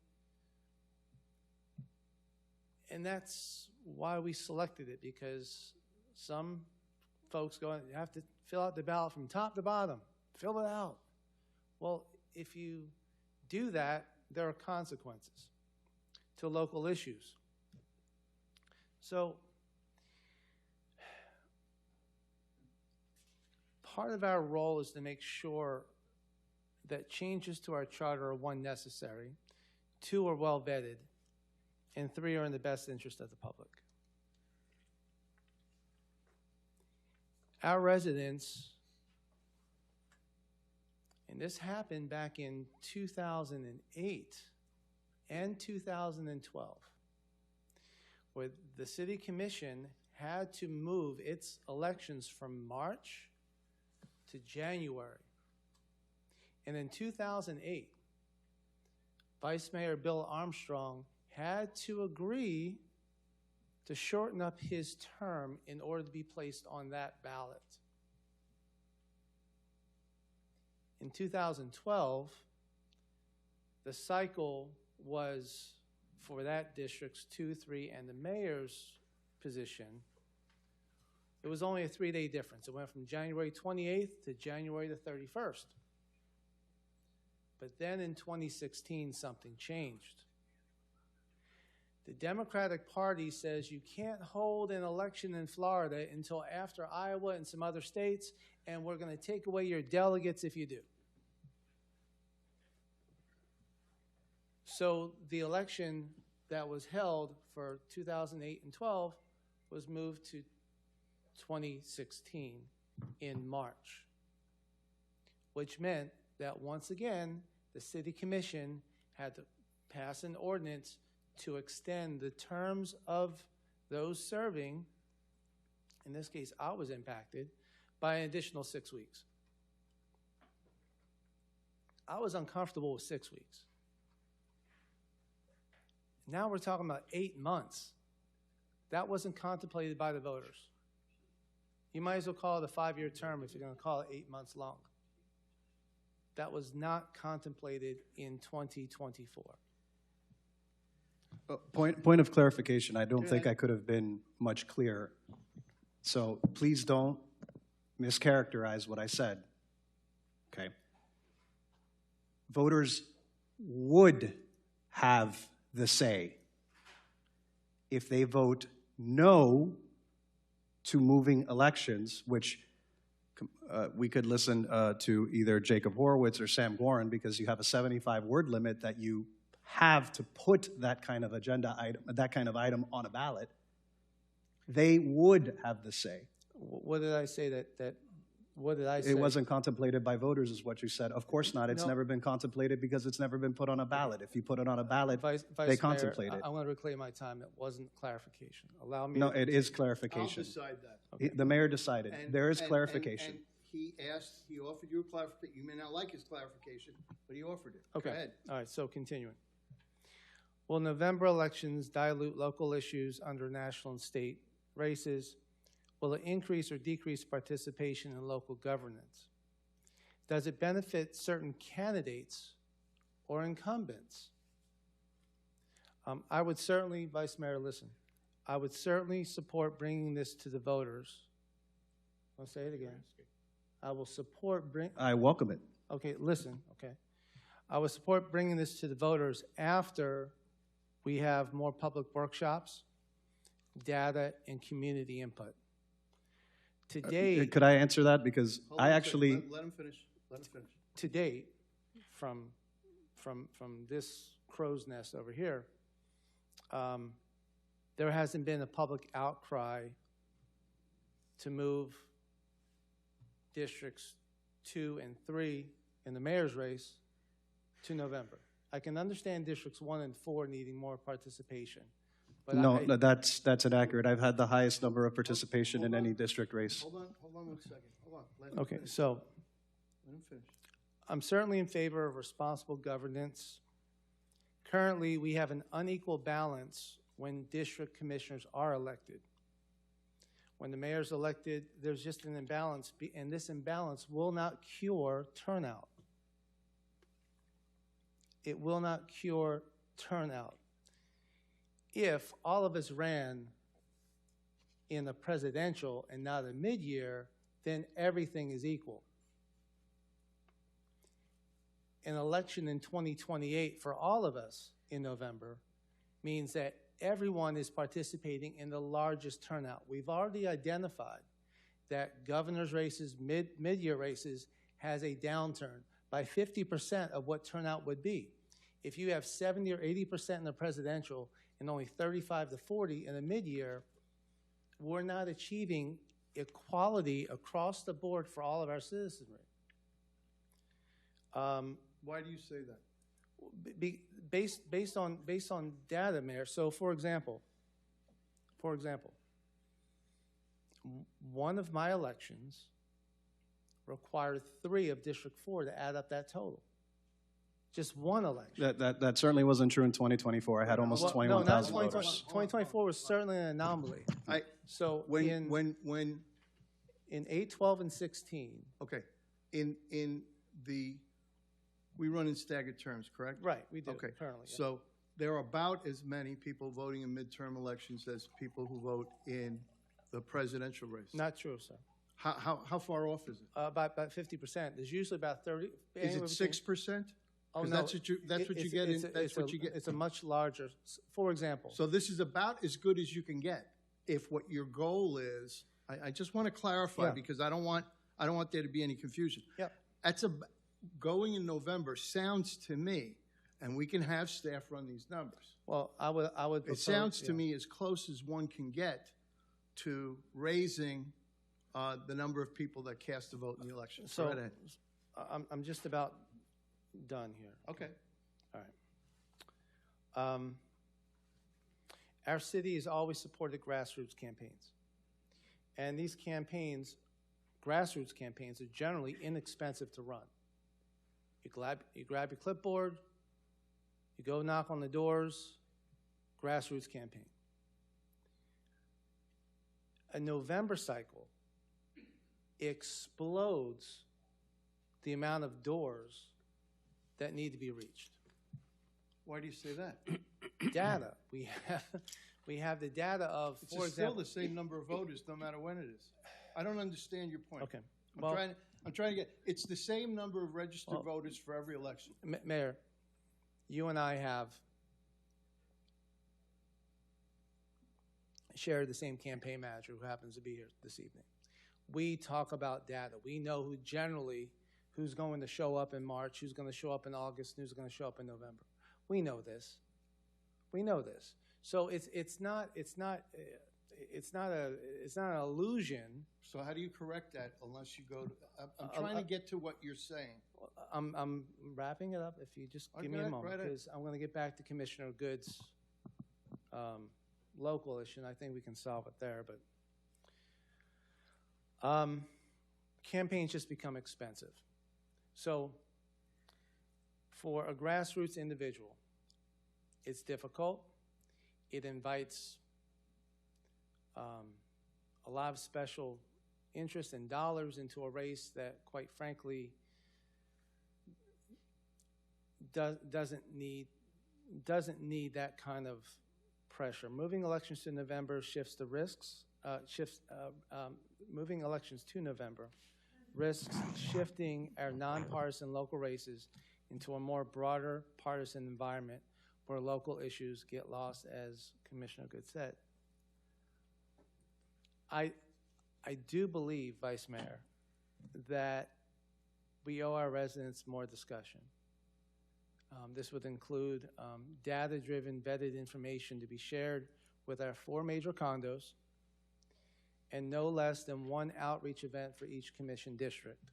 And that's why we selected it, because some folks go, you have to fill out the ballot from top to bottom. Fill it out. Well, if you do that, there are consequences to local issues. So part of our role is to make sure that changes to our charter are, one, necessary, two, are well vetted, and three, are in the best interest of the public. Our residents, and this happened back in 2008 and 2012, where the city commission had to move its elections from March to January. And in 2008, Vice Mayor Bill Armstrong had to agree to shorten up his term in order to be placed on that ballot. In 2012, the cycle was for that district's 2, 3, and the mayor's position. It was only a 3-day difference. It went from January 28th to January the 31st. But then in 2016, something changed. The Democratic Party says you can't hold an election in Florida until after Iowa and some other states, and we're going to take away your delegates if you do. So the election that was held for 2008 and 12 was moved to 2016 in March, which meant that once again, the city commission had to pass an ordinance to extend the terms of those serving. In this case, I was impacted by an additional 6 weeks. I was uncomfortable with 6 weeks. Now we're talking about 8 months. That wasn't contemplated by the voters. You might as well call it a 5-year term if you're going to call it 8 months long. That was not contemplated in 2024. Point of clarification. I don't think I could have been much clearer. So please don't mischaracterize what I said. Okay. Voters would have the say if they vote no to moving elections, which we could listen to either Jacob Horowitz or Sam Gorin, because you have a 75-word limit that you have to put that kind of agenda item, that kind of item on a ballot. They would have the say. What did I say what did I say? It wasn't contemplated by voters, is what you said. Of course not. It's never been contemplated because it's never been put on a ballot. If you put it on a ballot, they contemplate it. I want to reclaim my time. It wasn't clarification. Allow me. No, it is clarification. I'll decide that. Okay. The mayor decided. There is clarification. And he offered you a clarification. You may not like his clarification, but he offered it. Okay. Go ahead. All right, so continuing. Will November elections dilute local issues under national and state races? Will it increase or decrease participation in local governance? Does it benefit certain candidates or incumbents? I would certainly, Vice Mayor, listen, I would certainly support bringing this to the voters. I'll say it again. I will support I welcome it. Okay, listen, okay. I would support bringing this to the voters after we have more public workshops, data, and community input. To date, could I answer that? Because I actually... Let him finish. Let him finish. To date, from this crow's nest over here, there hasn't been a public outcry to move districts 2 and 3 in the mayor's race to November. I can understand districts 1 and 4 needing more participation. But No, that's inaccurate. I've had the highest number of participation in any district race. Hold on 1 second. Hold on. Let him Okay, finish. so Let him finish. I'm certainly in favor of responsible governance. Currently, we have an unequal balance when district commissioners are elected. When the mayor's elected, there's just an imbalance, and this imbalance will not cure turnout. It will not cure turnout. If all of us ran in a presidential and not a mid-year, then everything is equal. an election in 2028 for all of us in November means that everyone is participating in the largest turnout. We've already identified that governor's races, mid-year races, has a downturn by 50% of what turnout would be. If you have 70 or 80% in the presidential and only 35 to 40 in the mid-year, we're not achieving equality across the board for all of our citizenry. Why do you say that? Based on data, Mayor. So, for example, one of my elections required 3 of District 4 to add up that total. Just one election. That certainly wasn't true in 2024. I had almost Well, 21,000 no, not voters. 2024 was certainly an anomaly. So when in 8, 12, and 16. Okay, we run in staggered terms, correct? Right, we do Okay, currently. Yeah. so there are about as many people voting in midterm elections as people who vote in the presidential race. Not true, sir. How far off is it? About 50%. There's usually about 30. Is it 6%? Oh, no. That's what you get. That's what you get. It's a much larger. For example. So this is about as good as you can get. If what your goal is, I just want to clarify because I don't want there to be any confusion. Yep. Going in November sounds to me, and we can have staff run these numbers. Well, I would. It propose, sounds to me as close as one can get to raising the number of people that cast a vote in the election. So Go right ahead. I'm just about done here. Okay. All right. Our city has always supported grassroots campaigns. And these campaigns, grassroots campaigns, are generally inexpensive to run. You grab your clipboard, you go knock on the doors, grassroots campaign. A November cycle explodes the amount of doors that need to be reached. Why do you say that? Data. We have the data of, It's for still example, the same number of voters, no matter when it is. I don't understand your point. Okay. I'm trying to get. It's the same number of registered voters for every election. Mayor, you and I have shared the same campaign manager who happens to be here this evening. We talk about data. We know who's going to show up in March, who's going to show up in August, who's going to show up in November. We know this. We know this. So it's not an illusion. So how do you correct that unless you go to? I'm trying to get to what you're saying. I'm wrapping it up. If you just give me a moment, because I'm going to get back to Commissioner Good's local issue, and I think we can solve it there. But campaigns just become expensive. So for a grassroots individual, it's difficult. It invites a lot of special interest and dollars into a race that, quite frankly, doesn't need that kind of pressure. Moving elections to November shifts the risks. Moving elections to November risks shifting our nonpartisan local races into a more broader partisan environment where local issues get lost, as Commissioner Good said. I do believe, Vice Mayor, that we owe our residents more discussion. This would include data-driven, vetted information to be shared with our 4 major condos and no less than 1 outreach event for each commission district.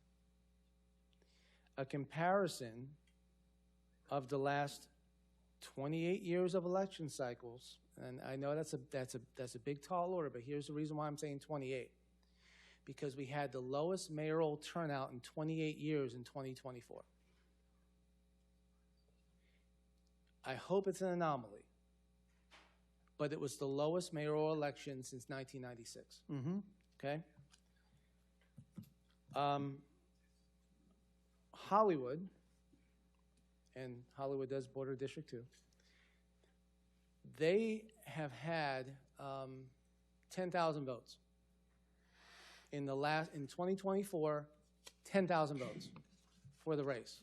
A comparison of the last 28 years of election cycles, and I know that's a big tall order, but here's the reason why I'm saying 28. Because we had the lowest mayoral turnout in 28 years in 2024. I hope it's an anomaly, but it was the lowest mayoral election since 1996. Mm-hmm. Okay? Hollywood, and Hollywood does border District 2, they have had 10,000 votes. In 2024, 10,000 votes for the race.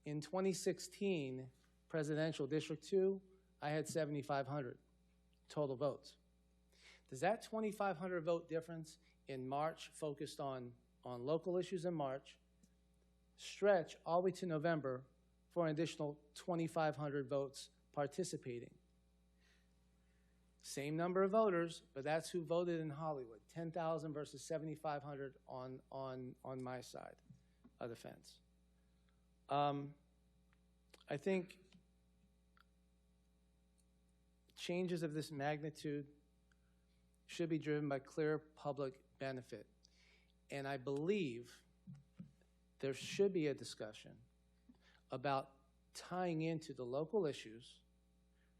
In 2016, presidential District 2, I had 7,500 total votes. Does that 2,500 vote difference in March, focused on local issues in March, stretch all the way to November for an additional 2,500 votes participating? Same number of voters, but that's who voted in Hollywood. 10,000 versus 7,500 on my side of the fence. I think changes of this magnitude should be driven by clear public benefit. And I believe there should be a discussion about tying into the local issues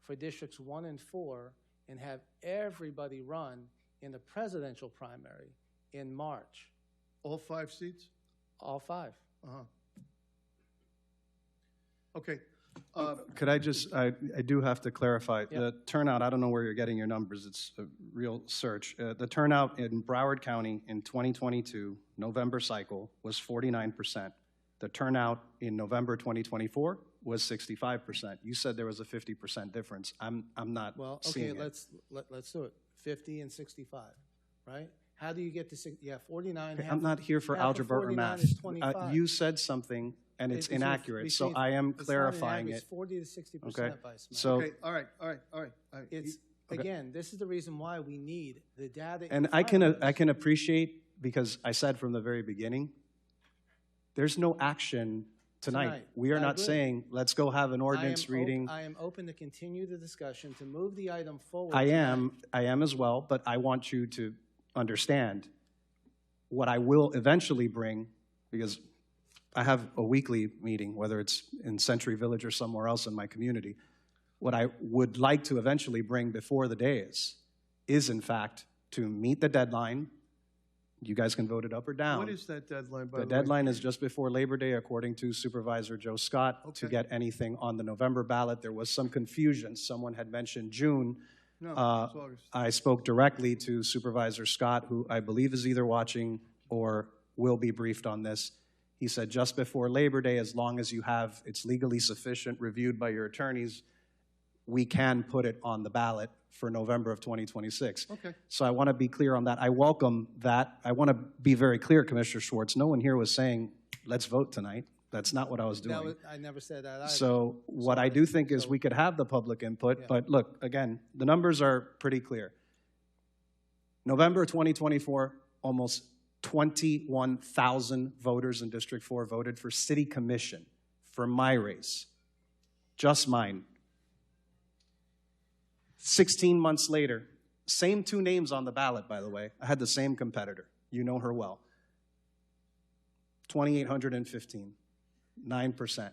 for districts 1 and 4 and have everybody run in the presidential primary in March. All 5 seats? All 5. Uh-huh. Okay. Could I just, I do have to clarify. Yeah. The turnout, I don't know where you're getting your numbers. It's a real search. The turnout in Broward County in 2022, November cycle, was 49%. The turnout in November 2024 was 65%. You said there was a 50% difference. I'm not Well, okay, seeing it. let's do it. 50 and 65, right? How do you get to 60? Yeah, 49. Okay, half I'm not here for half of algebra or 49 math. is 25. You said something, and it's inaccurate, so received- I am it's not clarifying inaccurate. it. It's 40 to 60%, Okay, Vice Mayor. so, Okay, all right. It's, Okay. again, this is the reason why we need the data. in and front of us. I can appreciate, because I said from the very beginning, there's no action tonight. We are I not agree. saying, let's go have an ordinance reading. I am open to continue the discussion, to move the item forward. I tonight. am as well, but I want you to understand what I will eventually bring, because I have a weekly meeting, whether it's in Century Village or somewhere else in my community. What I would like to eventually bring before the day is in fact to meet the deadline. You guys can vote it up or down. What is that deadline, by The the way? deadline is just before Labor Day, according to Supervisor Joe Scott, to Okay. get anything on the November ballot. There was some confusion. Someone had mentioned June. No, Uh, it's August. I spoke directly to Supervisor Scott, who I believe is either watching or will be briefed on this. He said just before Labor Day, as long as you have, it's legally sufficient, reviewed by your attorneys, we can put it on the ballot for November of 2026. Okay. So I want to be clear on that. I welcome that. I want to be very clear, Commissioner Schwartz. No one here was saying, let's vote tonight. That's not what I was doing. I never said that either. So what I do think is we could have the public input, but look, again, the numbers are pretty clear. November 2024, almost 21,000 voters in District 4 voted for city commission for my race, just mine. 16 months later, same 2 names on the ballot, by the way. I had the same competitor. You know her well. 2,815, 9%.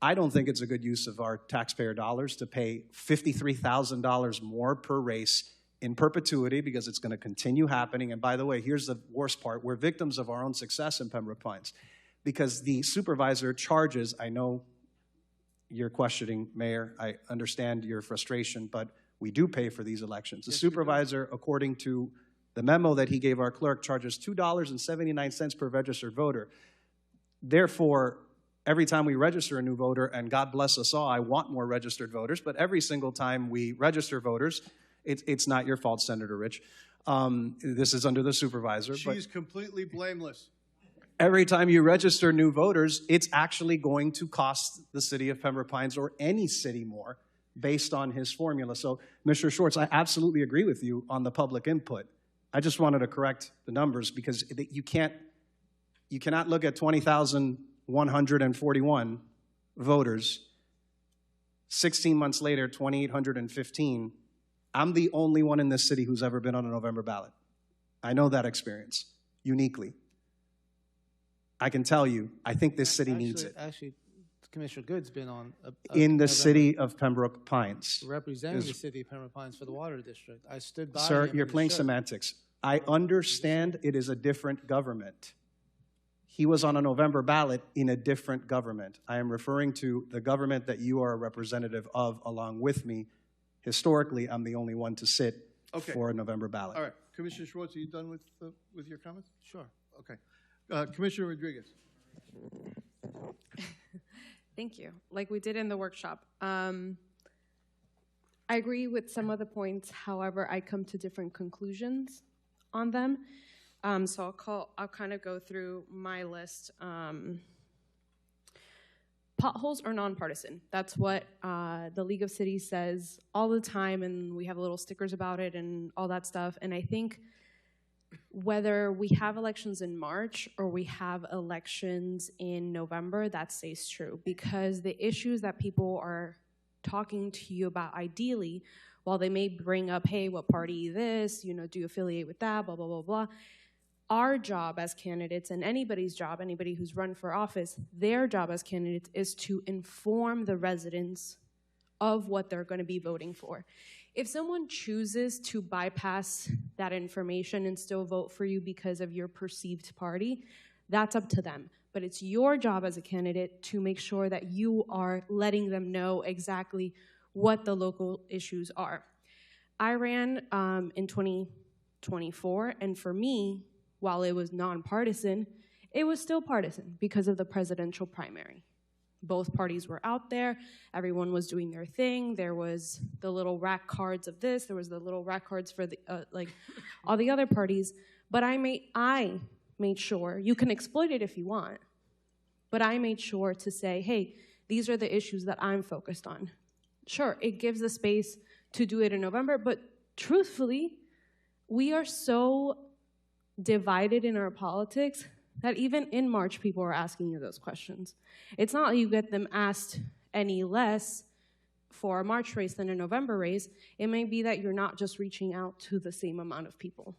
I don't think it's a good use of our taxpayer dollars to pay $53,000 more per race in perpetuity, because it's going to continue happening. And by the way, here's the worst part. We're victims of our own success in Pembroke Pines, because the supervisor charges, I know you're questioning, Mayor, I understand your frustration, but we do pay for these elections. The supervisor, according to the memo that he gave our clerk, charges $2.79 per registered voter. Therefore, every time we register a new voter, and God bless us all, I want more registered voters, but every single time we register voters, it's not your fault, Senator Rich. This is under the supervisor. She's completely blameless. Every time you register new voters, it's actually going to cost the city of Pembroke Pines or any city more based on his formula. So, Mr. Schwartz, I absolutely agree with you on the public input. I just wanted to correct the numbers, because you cannot look at 20,141 voters. 16 months later, 2,815. I'm the only one in this city who's ever been on a November ballot. I know that experience uniquely. I can tell you, I think this city needs it. Actually, Commissioner Good's been on In the city of Pembroke Pines. representing the city of Pembroke Pines for the Water District. I stood by Sir, him you're in the playing show. semantics. I understand it is a different government. He was on a November ballot in a different government. I am referring to the government that you are a representative of along with me. Historically, I'm the only one to sit for a November ballot. All right. Commissioner Schwartz, are you done with your comments? Sure. Okay. Commissioner Rodriguez. Thank you. Like we did in the workshop. I agree with some of the points. However, I come to different conclusions on them. So I'll kind of go through my list. Potholes are nonpartisan. That's what the League of Cities says all the time, and we have little stickers about it and all that stuff. And I think whether we have elections in March or we have elections in November, that stays true, because the issues that people are talking to you about ideally, while they may bring up, hey, what party this, you know, do you affiliate with that, blah, blah, blah, blah. Our job as candidates, and anybody's job, anybody who's run for office, their job as candidates is to inform the residents of what they're going to be voting for. If someone chooses to bypass that information and still vote for you because of your perceived party, that's up to them. But it's your job as a candidate to make sure that you are letting them know exactly what the local issues are. I ran in 2024, and for me, while it was nonpartisan, it was still partisan because of the presidential primary. Both parties were out there. Everyone was doing their thing. There was the little rack cards of this. There was the little rack cards for the like all the other parties. But I made sure, you can exploit it if you want, but I made sure to say, hey, these are the issues that I'm focused on. Sure, it gives the space to do it in November, but truthfully, we are so divided in our politics that even in March, people are asking you those questions. It's not like you get them asked any less for a March race than a November race. It may be that you're not just reaching out to the same amount of people.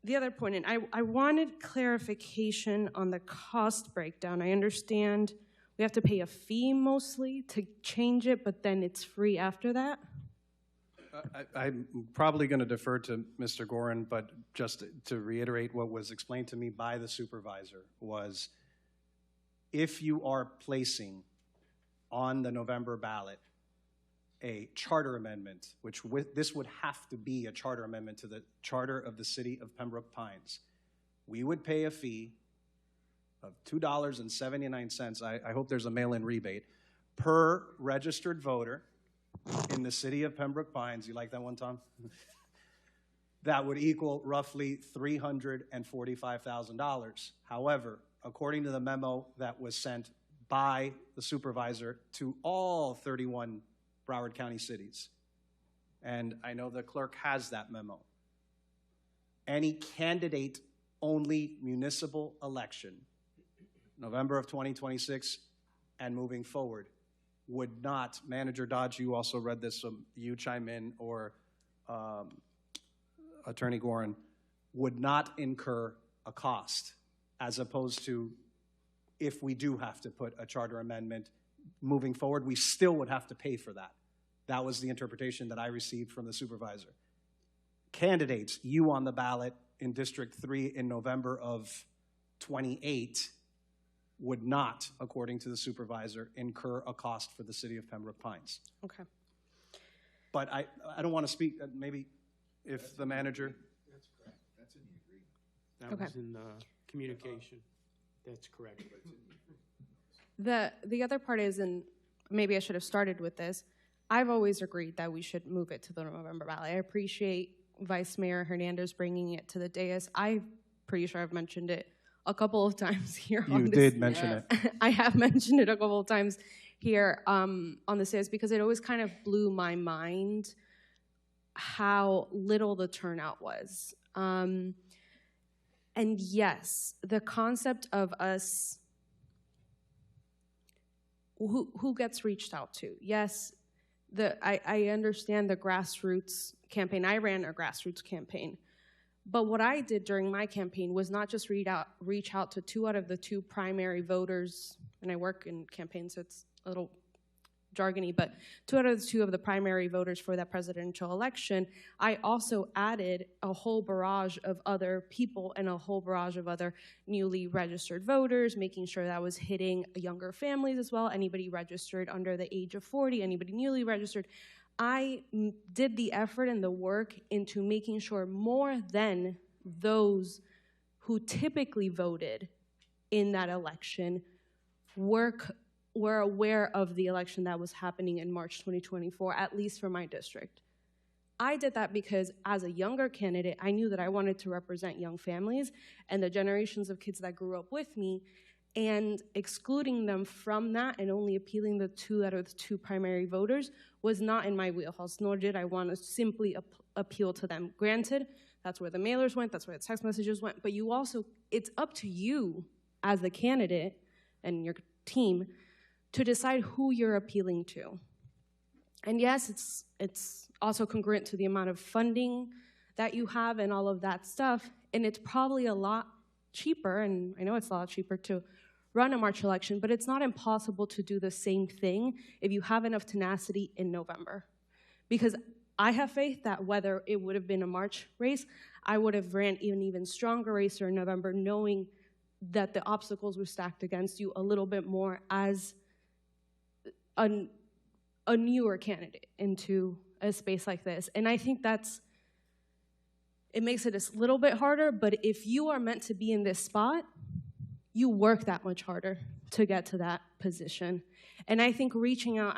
The other point, and I wanted clarification on the cost breakdown. I understand we have to pay a fee mostly to change it, but then it's free after that. I'm probably going to defer to Mr. Gorin, but just to reiterate what was explained to me by the supervisor was, if you are placing on the November ballot a charter amendment, which this would have to be a charter amendment to the charter of the city of Pembroke Pines, we would pay a fee of $2.79, I hope there's a mail-in rebate, per registered voter in the city of Pembroke Pines. You like that one, Tom? That would equal roughly $345,000. However, according to the memo that was sent by the supervisor to all 31 Broward County cities, and I know the clerk has that memo, any candidate-only municipal election, November of 2026 and moving forward, would not, Manager Dodge, you also read this, so you chime in, or Attorney Gorin, would not incur a cost, as opposed to if we do have to put a charter amendment moving forward, we still would have to pay for that. That was the interpretation that I received from the supervisor. Candidates, you on the ballot in District 3 in November of 28, would not, according to the supervisor, incur a cost for the city of Pembroke Pines. Okay. But I don't want to speak, maybe if the manager. That's correct. That's in the agreement. That Okay. was in communication. That's correct. The other part is, and maybe I should have started with this, I've always agreed that we should move it to the November ballot. I appreciate Vice Mayor Hernandez bringing it to the dais. I'm pretty sure I've mentioned it a couple of times here. You did mention it. I have mentioned it a couple of times here on the dais, because it always kind of blew my mind how little the turnout was. And yes, the concept of us, who gets reached out to? Yes, I understand the grassroots campaign. I ran a grassroots campaign. But what I did during my campaign was not just reach out to 2 out of the 2 primary voters, and I work in campaigns, so it's a little jargony, but 2 out of the 2 of the primary voters for that presidential election. I also added a whole barrage of other people and a whole barrage of other newly registered voters, making sure that was hitting younger families as well, anybody registered under the age of 40, anybody newly registered. I did the effort and the work into making sure more than those who typically voted in that election were aware of the election that was happening in March 2024, at least for my district. I did that because as a younger candidate, I knew that I wanted to represent young families and the generations of kids that grew up with me, and excluding them from that and only appealing the two out of the two primary voters was not in my wheelhouse, nor did I want to simply appeal to them. Granted, that's where the mailers went, that's where the text messages went, but you also, it's up to you as the candidate and your team to decide who you're appealing to. And yes, it's also congruent to the amount of funding that you have and all of that stuff, and it's probably a lot cheaper, and I know it's a lot cheaper to run a March election, but it's not impossible to do the same thing if you have enough tenacity in November. Because I have faith that whether it would have been a March race, I would have ran an even stronger race in November, knowing that the obstacles were stacked against you a little bit more as a newer candidate into a space like this. And I think it makes it a little bit harder, but if you are meant to be in this spot, you work that much harder to get to that position. And I think reaching out,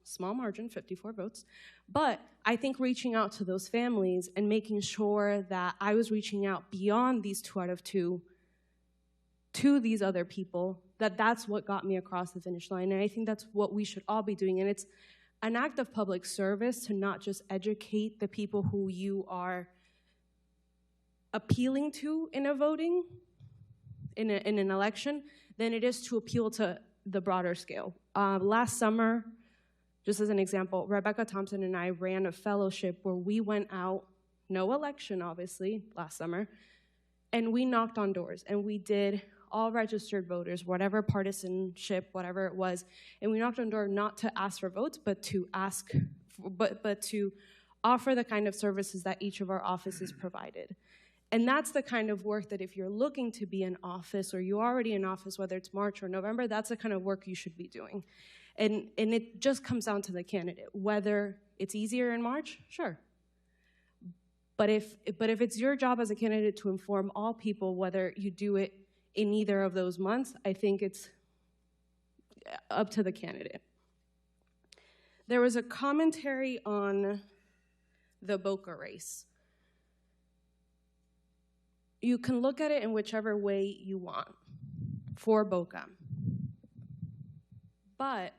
small margin, 54 votes, but I think reaching out to those families and making sure that I was reaching out beyond these 2 out of 2 to these other people, that's what got me across the finish line. And I think that's what we should all be doing. And it's an act of public service to not just educate the people who you are appealing to in a voting, in an election, than it is to appeal to the broader scale. Last summer, just as an example, Rebecca Thompson and I ran a fellowship where we went out, no election obviously, last summer, and we knocked on doors, and we did all registered voters, whatever partisanship, whatever it was, and we knocked on door not to ask for votes, but to but to offer the kind of services that each of our offices provided. And that's the kind of work that if you're looking to be in office, or you're already in office, whether it's March or November, that's the kind of work you should be doing. And it just comes down to the candidate. Whether it's easier in March, sure. But if it's your job as a candidate to inform all people, whether you do it in either of those months, I think it's up to the candidate. There was a commentary on the Boca race. You can look at it in whichever way you want for Boca. But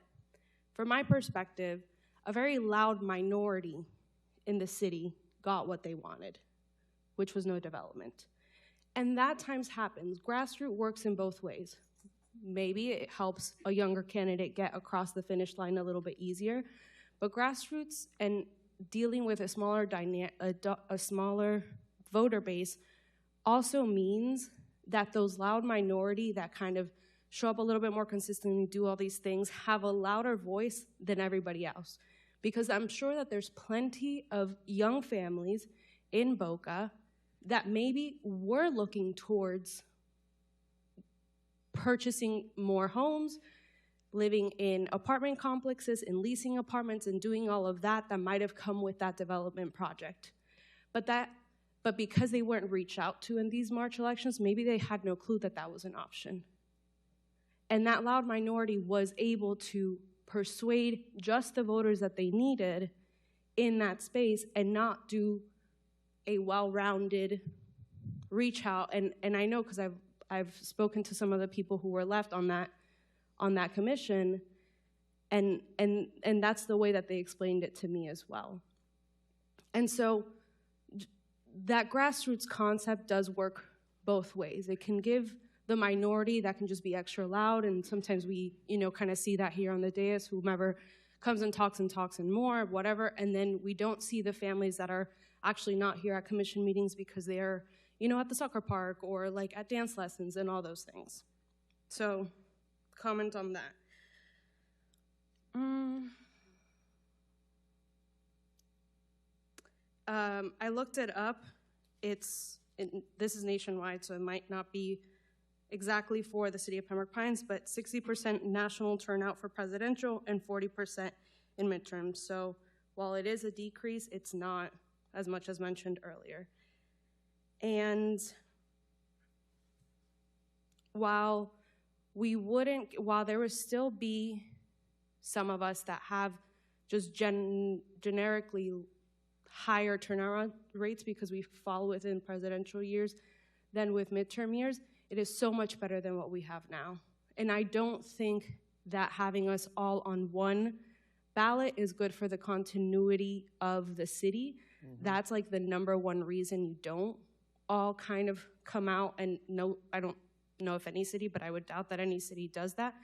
from my perspective, a very loud minority in the city got what they wanted, which was no development. And that times happens. Grassroots works in both ways. Maybe it helps a younger candidate get across the finish line a little bit easier, but grassroots and dealing with a smaller voter base also means that those loud minority that kind of show up a little bit more consistently, do all these things, have a louder voice than everybody else. Because I'm sure that there's plenty of young families in Boca that maybe were looking towards purchasing more homes, living in apartment complexes, and leasing apartments, and doing all of that might have come with that development project. But because they weren't reached out to in these March elections, maybe they had no clue that that was an option. And that loud minority was able to persuade just the voters that they needed in that space and not do a well-rounded reach out. And I know because I've spoken to some of the people who were left on that commission, and that's the way that they explained it to me as well. And so that grassroots concept does work both ways. It can give the minority that can just be extra loud, and sometimes we, kind of see that here on the dais, whomever comes and talks and more, whatever, and then we don't see the families that are actually not here at commission meetings because they're, at the soccer park or like at dance lessons and all those things. So, comment on that. I looked it up. This is nationwide, so it might not be exactly for the city of Pembroke Pines, but 60% national turnout for presidential and 40% in midterms. So while it is a decrease, it's not as much as mentioned earlier. And while we wouldn't, while there would still be some of us that have just generically higher turnaround rates because we fall within presidential years than with midterm years, it is so much better than what we have now. And I don't think that having us all on one ballot is good for the continuity of the city. That's like the #1 reason you don't all kind of come out, and no, I don't know if any city, but I would doubt that any city does that,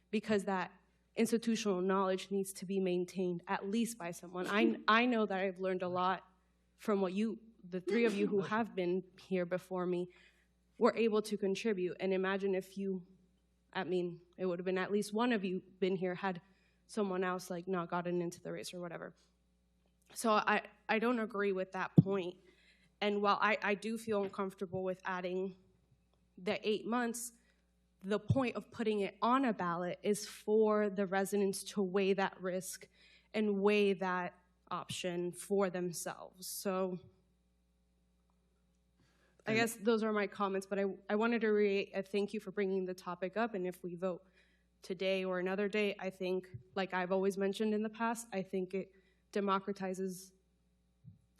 because that institutional knowledge needs to be maintained at least by someone. I know that I've learned a lot from what you, the three of you who have been here before me, were able to contribute. And imagine if you, I mean, it would have been at least one of you been here had someone else like not gotten into the race or whatever. So I don't agree with that point. And while I do feel uncomfortable with adding the 8 months, the point of putting it on a ballot is for the residents to weigh that risk and weigh that option for themselves. So I guess those are my comments, but I wanted to reiterate a thank you for bringing the topic up. And if we vote today or another day, I think, like I've always mentioned in the past, I think it democratizes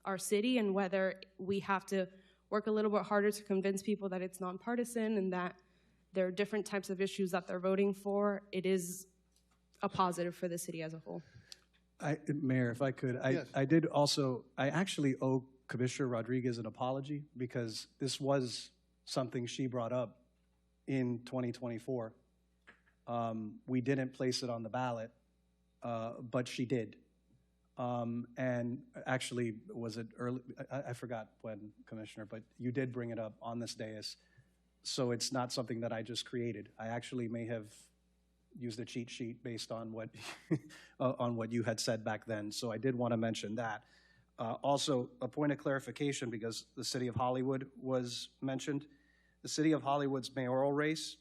our city, and whether we have to work a little bit harder to convince people that it's nonpartisan and that there are different types of issues that they're voting for, it is a positive for the city as a whole. Mayor, if I could, Yes. I actually owe Commissioner Rodriguez an apology, because this was something she brought up in 2024. We didn't place it on the ballot, but she did. And actually, was it early? I forgot when, Commissioner, but you did bring it up on this dais. So it's not something that I just created. I actually may have used a cheat sheet based on what on what you had said back then. So I did want to mention that. Also, a point of clarification, because the city of Hollywood was mentioned. The city of Hollywood's mayoral race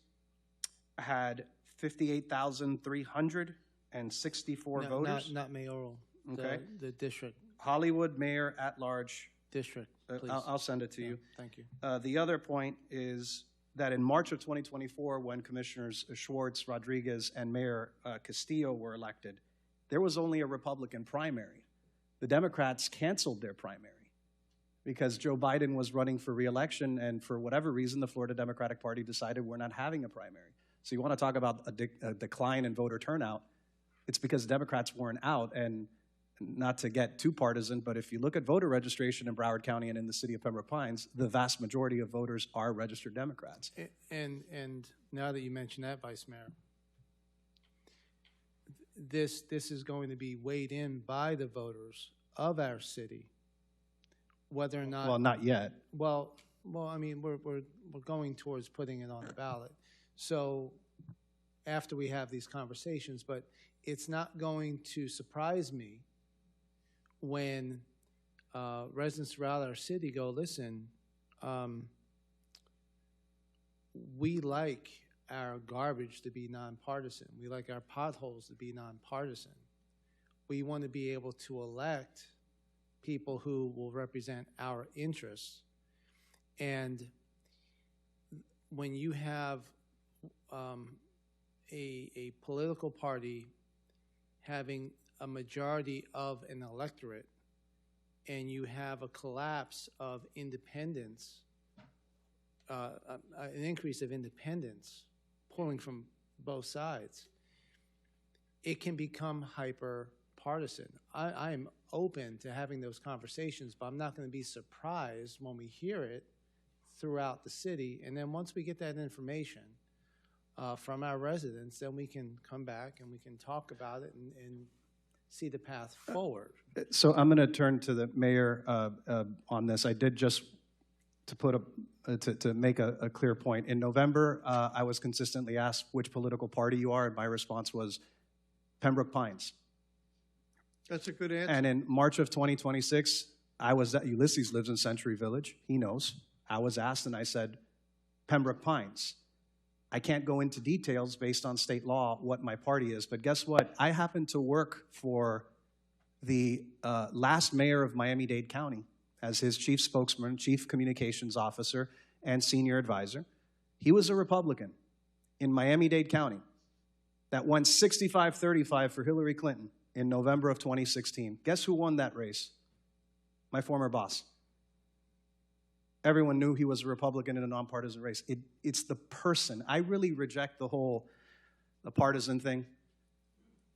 had 58,364 voters. Not mayoral. Okay. The district. Hollywood mayor at large. District, please. I'll send it to you. Thank you. The other point is that in March of 2024, when Commissioners Schwartz, Rodriguez, and Mayor Castillo were elected, there was only a Republican primary. The Democrats canceled their primary because Joe Biden was running for re-election, and for whatever reason, the Florida Democratic Party decided we're not having a primary. So you want to talk about a decline in voter turnout, it's because Democrats weren't out. And not to get too partisan, but if you look at voter registration in Broward County and in the city of Pembroke Pines, the vast majority of voters are registered Democrats. And now that you mention that, Vice Mayor, this is going to be weighed in by the voters of our city, whether or not. Well, not yet. Well, I mean, we're going towards putting it on the ballot. So after we have these conversations, but it's not going to surprise me when residents throughout our city go, listen, we like our garbage to be nonpartisan. We like our potholes to be nonpartisan. We want to be able to elect people who will represent our interests. And when you have a political party having a majority of an electorate, and you have a collapse of independence, an increase of independence pulling from both sides, it can become hyper partisan. I'm open to having those conversations, but I'm not going to be surprised when we hear it throughout the city. And then once we get that information from our residents, then we can come back and we can talk about it and see the path forward. So I'm going to turn to the mayor on this. I did just to put to make a clear point. In November, I was consistently asked which political party you are, and my response was Pembroke Pines. That's a good answer. And in March of 2026, Ulysses lives in Century Village. He knows. I was asked, and I said Pembroke Pines. I can't go into details based on state law what my party is, but guess what? I happen to work for the last mayor of Miami-Dade County as his chief spokesman, chief communications officer, and senior advisor. He was a Republican. in Miami-Dade County that won 65-35 for Hillary Clinton in November of 2016. Guess who won that race? My former boss. Everyone knew he was a Republican in a nonpartisan race. It's the person. I really reject the partisan thing.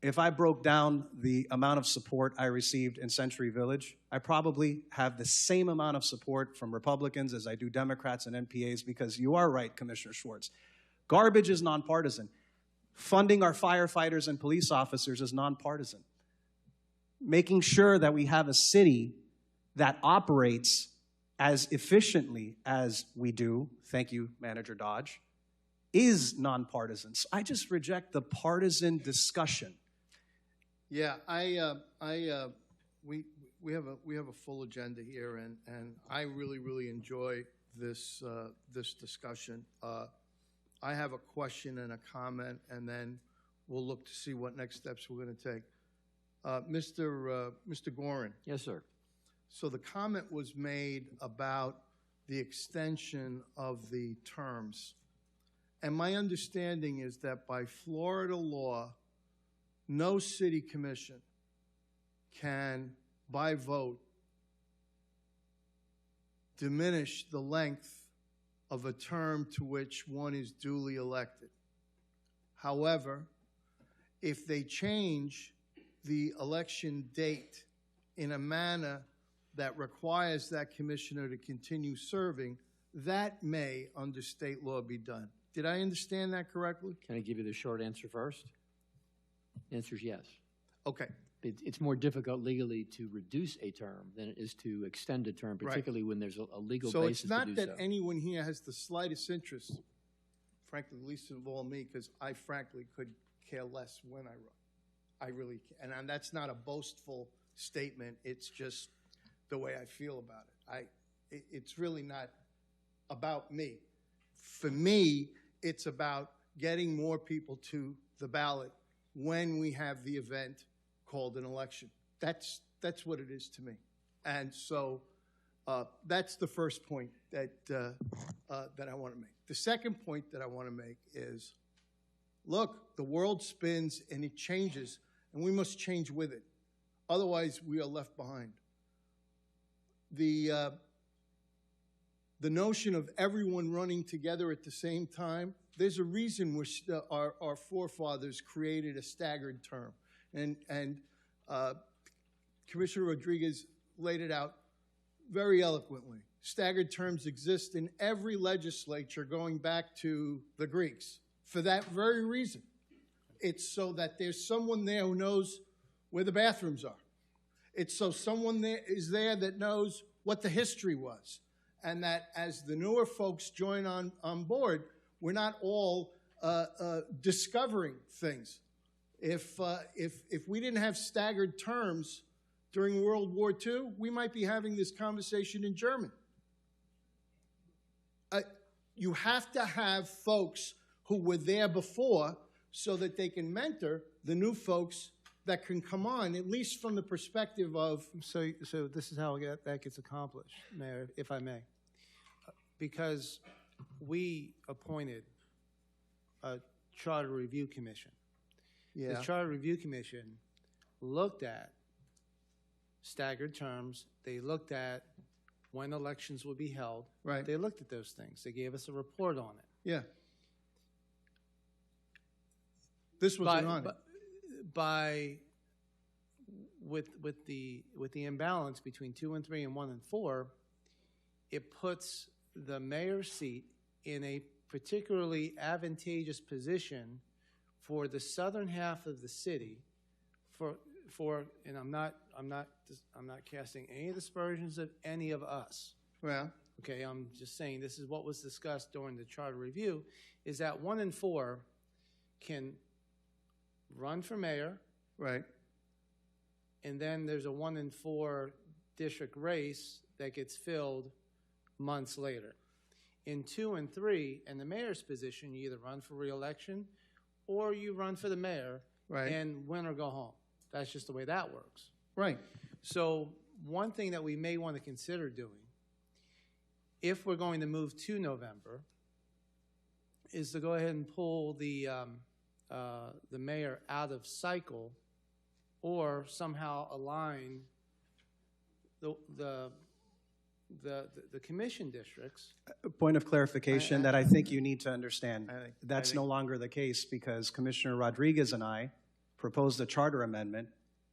If I broke down the amount of support I received in Century Village, I probably have the same amount of support from Republicans as I do Democrats and NPAs, because you are right, Commissioner Schwartz. Garbage is nonpartisan. Funding our firefighters and police officers is nonpartisan. Making sure that we have a city that operates as efficiently as we do, thank you, Manager Dodge, is nonpartisan. So I just reject the partisan discussion. Yeah, we have a full agenda here, and I really enjoy this this discussion. I have a question and a comment, and then we'll look to see what next steps we're going to take. Mr. Gorin. Yes, sir. So the comment was made about the extension of the terms. And my understanding is that by Florida law, no city commission can, by vote, diminish the length of a term to which one is duly elected. However, if they change the election date in a manner that requires that commissioner to continue serving, that may, under state law, be done. Did I understand that correctly? Can I give you the short answer first? The answer is yes. Okay. It's more difficult legally to reduce a term than it is to extend a term, particularly when there's a legal So basis it's not to do that so. anyone here has the slightest interest, frankly, least of all me, because I frankly could care less when I run. I really can. And that's not a boastful statement. It's just the way I feel about it. It's really not about me. For me, it's about getting more people to the ballot when we have the event called an election. That's what it is to me. And so that's the first point that I want to make. The second point that I want to make is, look, the world spins and it changes, and we must change with it. Otherwise, we are left behind. The notion of everyone running together at the same time, there's a reason our forefathers created a staggered term. And Commissioner Rodriguez laid it out very eloquently. Staggered terms exist in every legislature going back to the Greeks for that very reason. It's so that there's someone there who knows where the bathrooms are. It's so someone there is there that knows what the history was. And that as the newer folks join on board, we're not all discovering things. If we didn't have staggered terms during World War II, we might be having this conversation in German. You have to have folks who were there before so that they can mentor the new folks that can come on, at least from the perspective of... So this is how that gets accomplished, Mayor, if I may. Because we appointed a Charter Review Commission. Yeah. The Charter Review Commission looked at staggered terms. They looked at when elections would be held. Right. They looked at those things. They gave us a report on it. Yeah. This was on it. With the imbalance between 2 and 3 and 1 and 4, it puts the mayor's seat in a particularly advantageous position for the southern half of the city. And I'm not casting any aspersions at any of us. Well, okay, I'm just saying this is what was discussed during the charter review, is that 1 and 4 can run for mayor. Right. And then there's a 1 and 4 district race that gets filled months later. In 2 and 3, in the mayor's position, you either run for re-election or you run for the mayor, right, and win or go home. That's just the way that works. Right. So one thing that we may want to consider doing, if we're going to move to November, is to go ahead and pull the mayor out of cycle, or somehow align the commission districts. A point of clarification that I think you need to understand. That's think- no longer the case because Commissioner Rodriguez and I proposed a charter amendment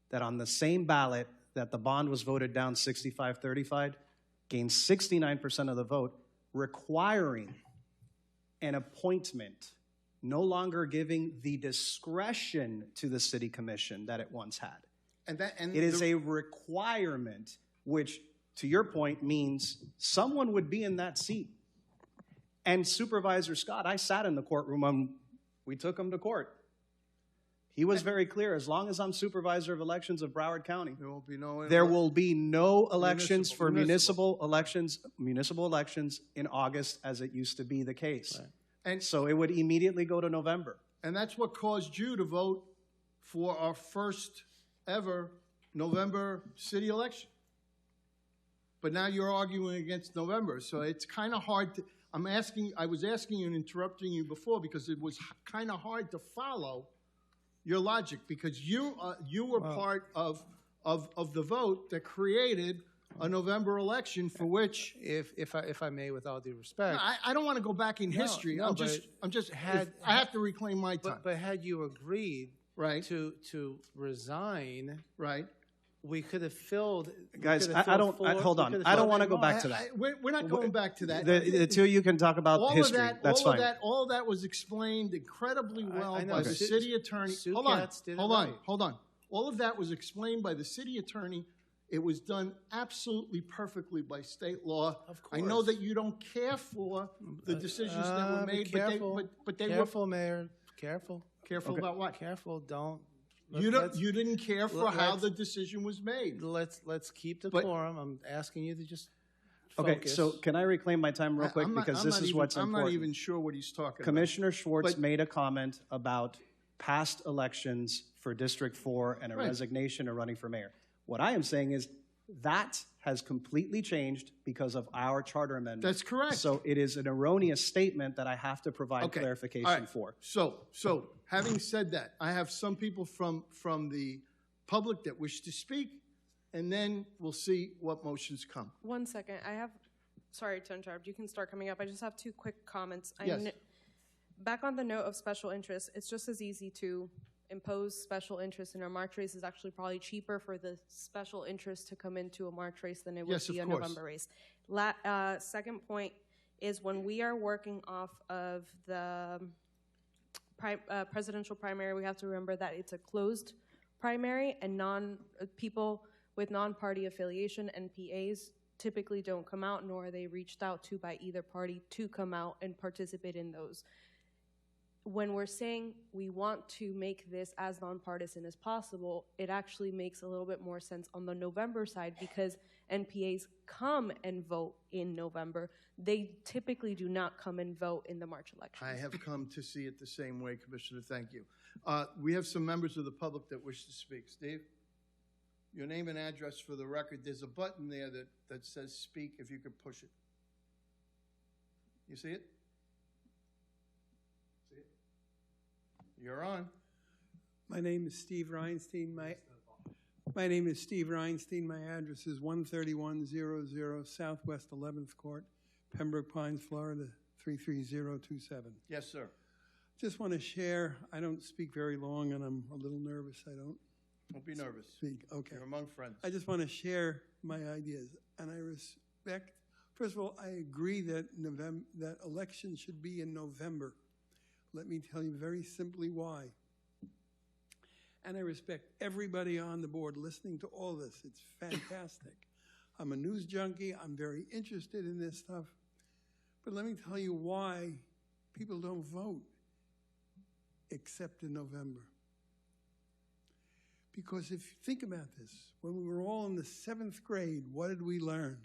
that on the same ballot that the bond was voted down 65-35, gained 69% of the vote, requiring an appointment, no longer giving the discretion to the city commission that it once had. It is a requirement, which, to your point, means someone would be in that seat. And Supervisor Scott, I sat in the courtroom when we took him to court. He was very clear, as long as I'm supervisor of elections of Broward County, there will be no elections for municipal elections in August as it used to be the case. Right. And so it would immediately go to November. And that's what caused you to vote for our first ever November city election. But now you're arguing against November, so it's kind of hard to, I was asking you and interrupting you before because it was kind of hard to follow your logic, because you were part of the vote that created a November election for which, if I may, with all due respect, I don't want to go back in history. No, I have to reclaim my time. But had you agreed to resign, we could have filled. Guys, hold on. I don't want to go back to that. We're not going back to that. The two of you can talk about history. That's fine. All of that was explained incredibly well by the city attorney. Hold on. All of that was explained by the city attorney. It was done absolutely perfectly by state law. Of course. I know that you don't care for the decisions that were made, but they were, Mayor. Careful. Careful about what? Careful. Don't. You didn't care for how the decision was made. Let's keep the quorum. I'm asking you to just focus. Okay, so can I reclaim my time real quick because this is what's important. I'm not even sure what he's talking about. Commissioner Schwartz made a comment about past elections for District 4 and a resignation or running for mayor. What I am saying is that has completely changed because of our charter amendment. That's correct. So it is an erroneous statement that I have to provide clarification for. So having said that, I have some people from the public that wish to speak, and then we'll see what motions come. 1 second. Sorry to interrupt. You can start coming up. I just have two quick comments. Yes. Back on the note of special interest, it's just as easy to impose special interest in a March race. Is actually probably cheaper for the special interest to come into a March race than it would be a November race. Second point is when we are working off of the presidential primary, we have to remember that it's a closed primary, and people with non-party affiliation, NPAs, typically don't come out, nor are they reached out to by either party to come out and participate in those. When we're saying we want to make this as nonpartisan as possible, it actually makes a little bit more sense on the November side because NPAs come and vote in November. They typically do not come and vote in the March election. I have come to see it the same way, Commissioner. Thank you. We have some members of the public that wish to speak. Steve, your name and address for the record. There's a button there that says speak, if you could push it. You see it? You're on. My name is Steve Reinstein. My name is Steve Reinstein. My address is 13100 Southwest 11th Court, Pembroke Pines, Florida 33027. Yes, sir. Just want to share. I don't speak very long, and I'm a little nervous. Don't be nervous. Speak. Okay. You're among friends. I just want to share my ideas, and I respect. First of all, I agree that that elections should be in November. Let me tell you very simply why. And I respect everybody on the board listening to all this. It's fantastic. I'm a news junkie. I'm very interested in this stuff. But let me tell you why people don't vote except in November. Because if you think about this, when we were all in the 7th grade, what did we learn?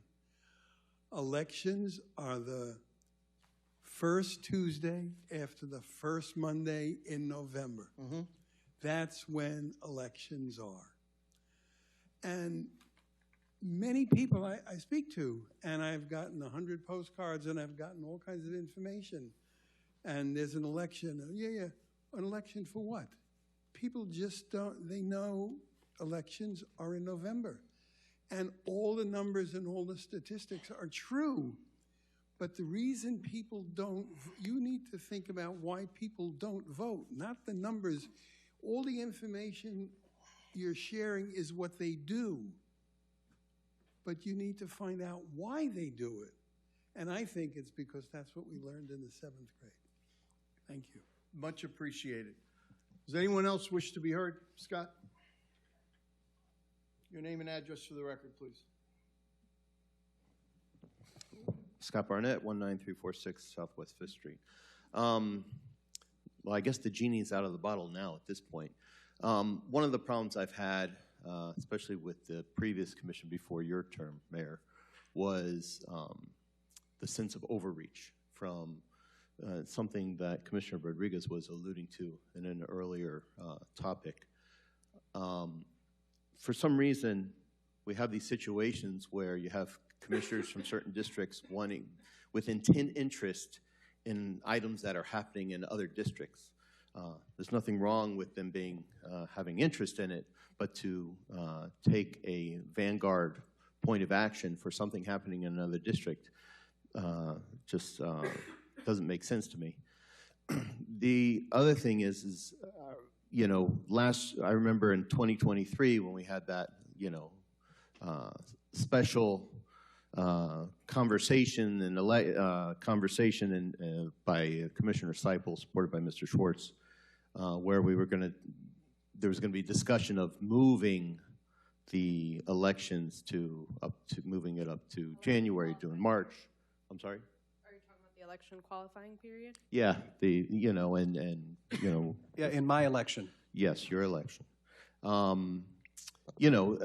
Elections are the first Tuesday after the first Monday in November. Mm-hmm. That's when elections are. And many people I speak to, and I've gotten 100 postcards and I've gotten all kinds of information, and there's an election. Yeah, an election for what? People just don't, they know elections are in November. And all the numbers and all the statistics are true. But the reason people don't, you need to think about why people don't vote, not the numbers. All the information you're sharing is what they do. But you need to find out why they do it. And I think it's because that's what we learned in the 7th grade. Thank you. Much appreciated. Does anyone else wish to be heard? Scott? Your name and address for the record, please. Scott Barnett, 19346 Southwest 5th Street. Well, I guess the genie's out of the bottle now at this point. One of the problems I've had, especially with the previous commission before your term, Mayor, was the sense of overreach from something that Commissioner Rodriguez was alluding to in an earlier topic. For some reason, we have these situations where you have commissioners from certain districts wanting, with intent interest in items that are happening in other districts. There's nothing wrong with them being having interest in it, but to take a vanguard point of action for something happening in another district just doesn't make sense to me. The other thing is you know, I remember in 2023 when we had that, you know, special conversation by Commissioner Seipel, supported by Mr. Schwartz, where we were there was going to be discussion of moving the elections moving it up to January, doing March. I'm sorry? Are you talking about the election qualifying period? Yeah, you know, and you know. Yeah, in my election. Yes, your election. You know,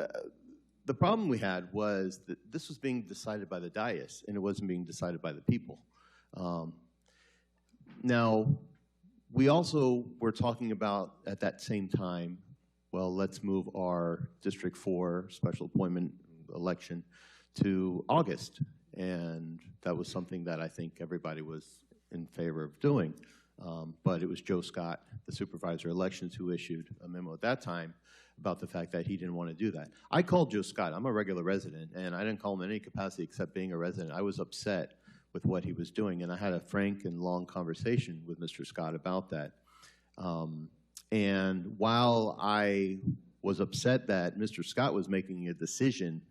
the problem we had was that this was being decided by the dais, and it wasn't being decided by the people. Now, we also were talking about, at that same time, well, let's move our District 4 special appointment election to August. And that was something that I think everybody was in favor of doing. But it was Joe Scott, the supervisor of elections, who issued a memo at that time about the fact that he didn't want to do that. I called Joe Scott. I'm a regular resident, and I didn't call him in any capacity except being a resident. I was upset with what he was doing, and I had a frank and long conversation with Mr. Scott about that. And while I was upset that Mr. Scott was making a decision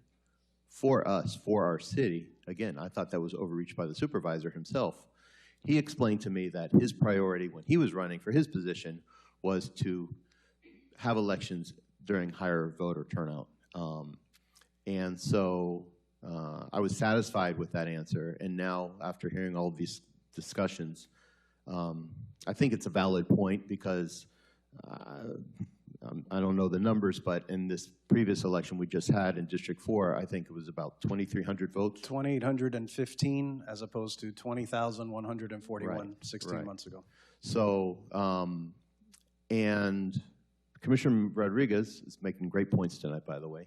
for us, for our city, again, I thought that was overreach by the supervisor himself. He explained to me that his priority when he was running for his position was to have elections during higher voter turnout. And so I was satisfied with that answer. And now, after hearing all of these discussions, I think it's a valid point because I don't know the numbers, but in this previous election we just had in District 4, I think it was about 2,300 votes. 2,815 as opposed to 20,141 Right, 16 right. months ago. So, and Commissioner Rodriguez is making great points tonight, by the way.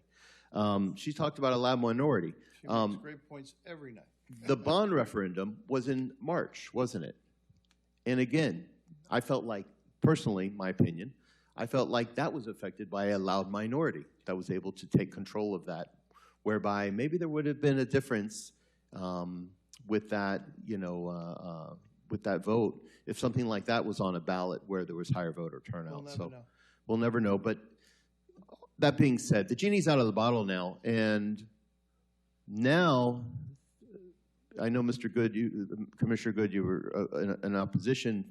She talked about a loud minority. She makes great points every night. The bond referendum was in March, wasn't it? And again, I felt like, personally, my opinion, I felt like that was affected by a loud minority that was able to take control of that, whereby maybe there would have been a difference with that, you know, with that vote if something like that was on a ballot where there was higher voter turnout. We'll never know. We'll never know. But that being said, the genie's out of the bottle now, and now I know, Mr. Good, Commissioner Good, you were in opposition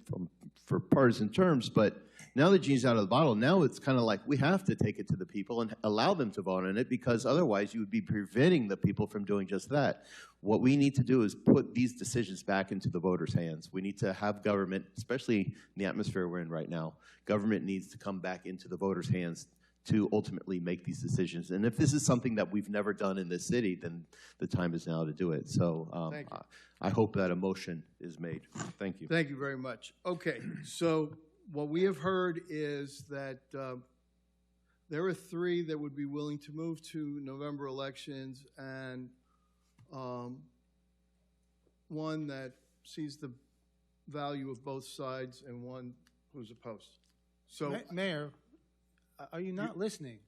for partisan terms, but now the genie's out of the bottle. Now it's kind of like we have to take it to the people and allow them to vote on it, because otherwise you would be preventing the people from doing just that. What we need to do is put these decisions back into the voters' hands. We need to have government, especially in the atmosphere we're in right now, government needs to come back into the voters' hands to ultimately make these decisions. And if this is something that we've never done in this city, then the time is now to do it. So I hope that a motion is made. Thank you. Thank you very much. Okay, so what we have heard is that there are 3 that would be willing to move to November elections, and 1 that sees the value of both sides and one who's opposed. So, Mayor, are you not listening?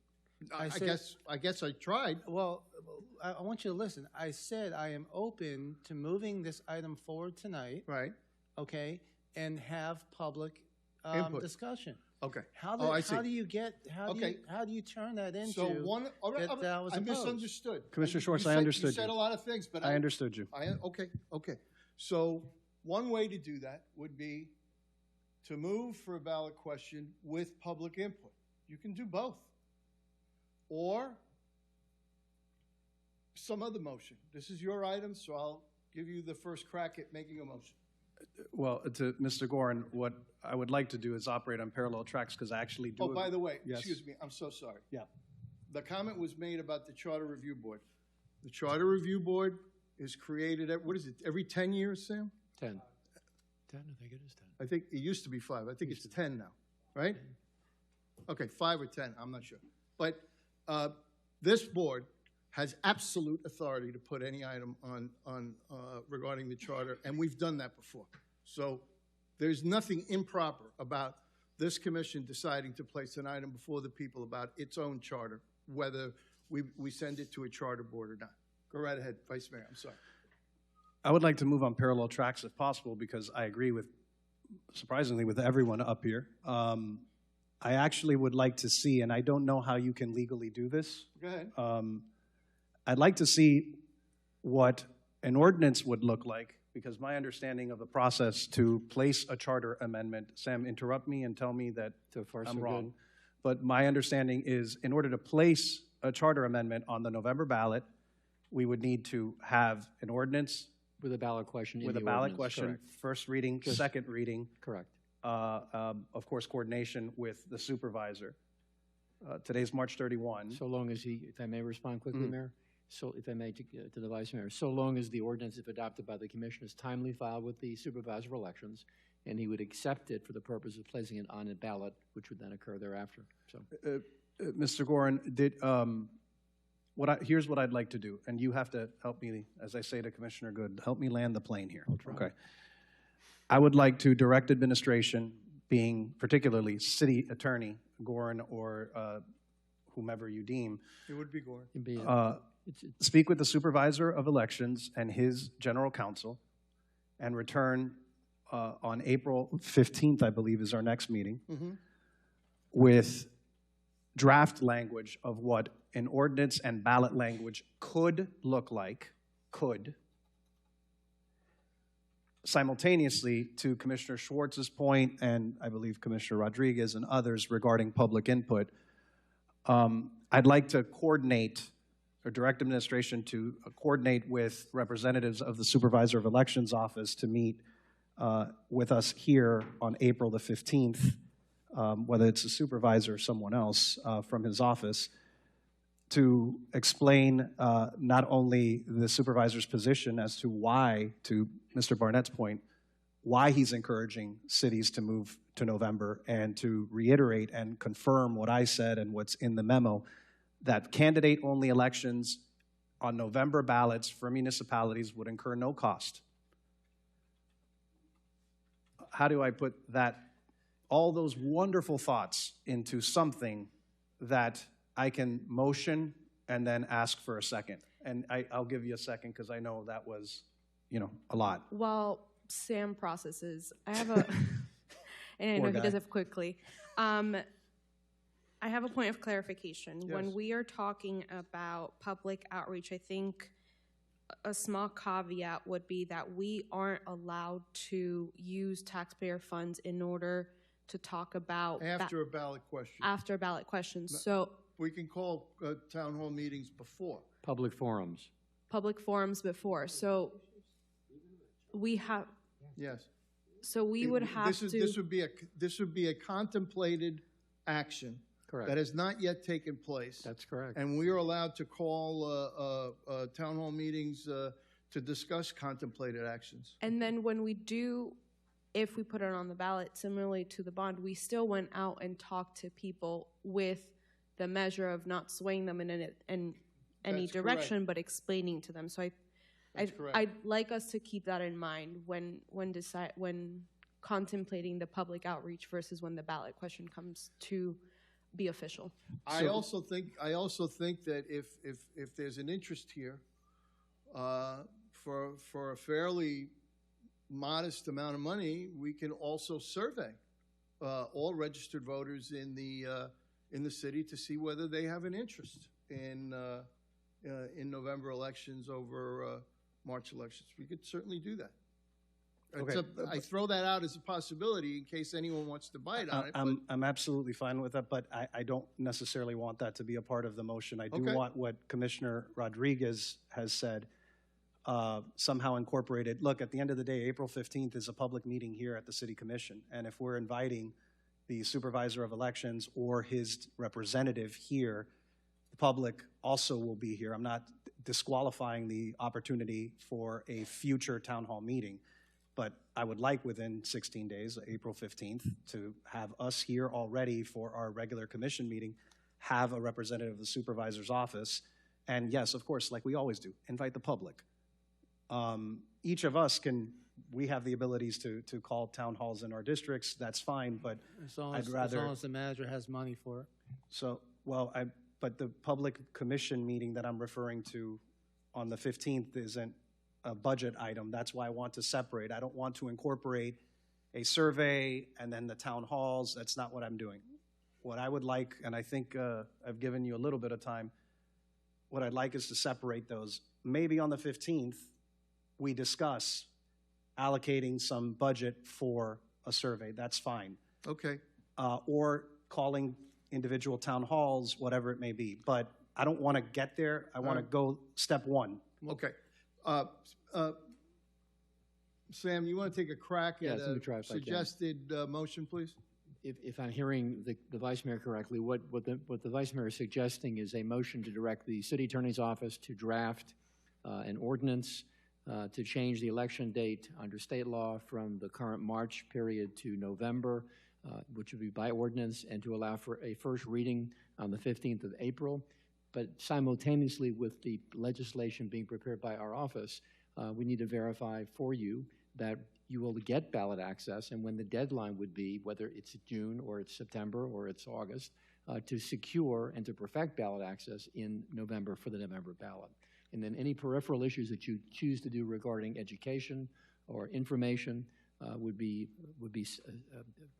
I said- guess I tried. Well, I want you to listen. I said I am open to moving this item forward tonight. Right. Okay, and have public Input. discussion. Okay. How Oh, I do see. you get how Okay. do you turn that into So one, all right, that was I opposed? misunderstood. Commissioner Schwartz, You I said- understood You said you. a lot of things, but I understood you. Okay. So one way to do that would be to move for a ballot question with public input. You can do both. Or some other motion. This is your item, so I'll give you the first crack at making a motion. Well, to Mr. Gorin, what I would like to do is operate on parallel tracks because I actually do. Oh, by the way, Yes. excuse me, I'm so sorry. Yeah. The comment was made about the Charter Review Board. The Charter Review Board is created at, what is it, every 10 years, Sam? 10. 10, I think it is 10. I think it used to be 5. I think it's 10 now, right? Okay, 5 or 10, I'm not sure. But this board has absolute authority to put any item on regarding the charter, and we've done that before. So there's nothing improper about this commission deciding to place an item before the people about its own charter, whether we send it to a charter board or not. Go right ahead, Vice Mayor, I'm sorry. I would like to move on parallel tracks if possible because I agree with, surprisingly, with everyone up here. I actually would like to see, and I don't know how you can legally do this. Go ahead. I'd like to see what an ordinance would look like because my understanding of the process to place a charter amendment, Sam, interrupt me and tell me that So far, so I'm good. wrong. But my understanding is in order to place a charter amendment on the November ballot, we would need to have an ordinance With a ballot question in with a the ballot ordinance, question, correct. first reading, Just- second reading. Correct. Of course, coordination with the supervisor. Today's March 31. So long as he, if I may respond quickly, Mayor? So if I may, to the Vice Mayor, so long as the ordinance, if adopted by the commission, is timely filed with the supervisor of elections, and he would accept it for the purpose of placing it on a ballot, which would then occur thereafter. So, Mr. Gorin, here's what I'd like to do, and you have to help me, as I say to Commissioner Good, help me land the plane here. Okay. I would like to direct administration, being particularly City Attorney Gorin or whomever you deem, It would be Gore. speak with the supervisor of elections and his general counsel and return on April 15th, I believe, is our next meeting, with draft language of what an ordinance and ballot language could look like, simultaneously to Commissioner Schwartz's point, and I believe Commissioner Rodriguez and others regarding public input. I'd like to coordinate or direct administration to coordinate with representatives of the Supervisor of Elections Office to meet with us here on April the 15th, whether it's a supervisor or someone else from his office, to explain not only the supervisor's position as to why, to Mr. Barnett's point, why he's encouraging cities to move to November, and to reiterate and confirm what I said and what's in the memo, that candidate-only elections on November ballots for municipalities would incur no cost. How do I put that, all those wonderful thoughts into something that I can motion and then ask for a second? And I'll give you a second because I know that was, a lot. While Sam processes, I have a, and I Poor know he does guy. it quickly. I have a point of clarification. Yes. When we are talking about public outreach, I think a small caveat would be that we aren't allowed to use taxpayer funds in order to talk about After a ballot question. after ballot questions. So We can call town hall meetings before. public forums. public forums before. So we have. Yes. So we would have to. This would be a contemplated action. Correct. That has not yet taken place. That's correct. And we are allowed to call town hall meetings to discuss contemplated actions. And then when we do, if we put it on the ballot, similarly to the bond, we still went out and talked to people with the measure of not swaying them in any That's direction, correct. but explaining to them. So That's correct. I'd like us to keep that in mind when contemplating the public outreach versus when the ballot question comes to be official. I also think that if there's an interest here, for a fairly modest amount of money, we can also survey all registered voters in the city to see whether they have an interest in November elections over March elections. We could certainly do that. Okay. I throw that out as a possibility in case anyone wants to bite on it. I'm absolutely fine with that, but I don't necessarily want that to be a part of the motion. I do Okay. want what Commissioner Rodriguez has said somehow incorporated. Look, at the end of the day, April 15th is a public meeting here at the City Commission, and if we're inviting the Supervisor of Elections or his representative here, the public also will be here. I'm not disqualifying the opportunity for a future town hall meeting, but I would like within 16 days, April 15th, to have us here already for our regular commission meeting, have a representative of the supervisor's office, and yes, of course, like we always do, invite the public. Each of us we have the abilities to call town halls in our districts, that's fine, but As long I'd rather. as long as the manager has money for it. So, well, but the public commission meeting that I'm referring to on the 15th isn't a budget item. That's why I want to separate. I don't want to incorporate a survey and then the town halls. That's not what I'm doing. What I would like, and I think I've given you a little bit of time, what I'd like is to separate those. Maybe on the 15th, we discuss allocating some budget for a survey. That's fine. Okay. Or calling individual town halls, whatever it may be. But I don't want to get there. I want to go step one. Okay. Sam, you want to take a crack at let me a try if I can. suggested motion, please? If I'm hearing the Vice Mayor correctly, what the Vice Mayor is suggesting is a motion to direct the City Attorney's Office to draft an ordinance to change the election date under state law from the current March period to November, which would be by ordinance, and to allow for a first reading on the 15th of April. But simultaneously with the legislation being prepared by our office, we need to verify for you that you will get ballot access and when the deadline would be, whether it's June or it's September or it's August, to secure and to perfect ballot access in November for the November ballot. And then any peripheral issues that you choose to do regarding education or information would be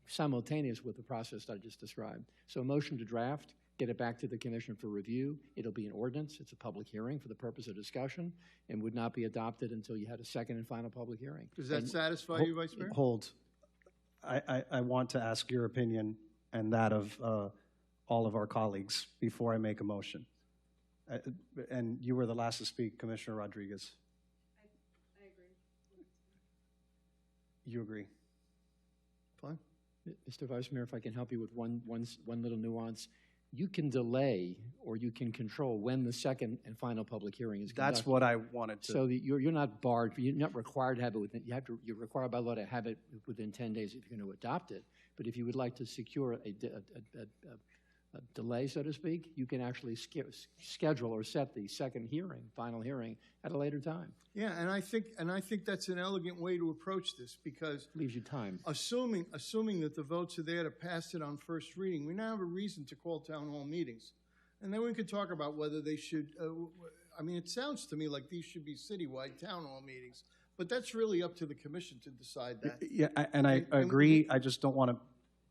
simultaneous with the process that I just described. So a motion to draft, get it back to the commission for review. It'll be an ordinance. It's a public hearing for the purpose of discussion and would not be adopted until you had a second and final public hearing. Does that satisfy you, Vice Mayor? Hold. I want to ask your opinion and that of all of our colleagues before I make a motion. And you were the last to speak, Commissioner Rodriguez. I agree. You agree? Fine. Mr. Vice Mayor, if I can help you with one little nuance. You can delay or you can control when the second and final public hearing is conducted. That's what I wanted to. So that you're not barred, you're not required to have it within, you're required by law to have it within 10 days if you're going to adopt it. But if you would like to secure a delay, so to speak, you can actually schedule or set the second hearing, final hearing, at a later time. Yeah, and I think that's an elegant way to approach this because leaves you time. Assuming that the votes are there to pass it on first reading, we now have a reason to call town hall meetings, and then we can talk about whether they should. I mean, it sounds to me like these should be citywide town hall meetings, but that's really up to the commission to decide that. Yeah, and I agree. I just don't want to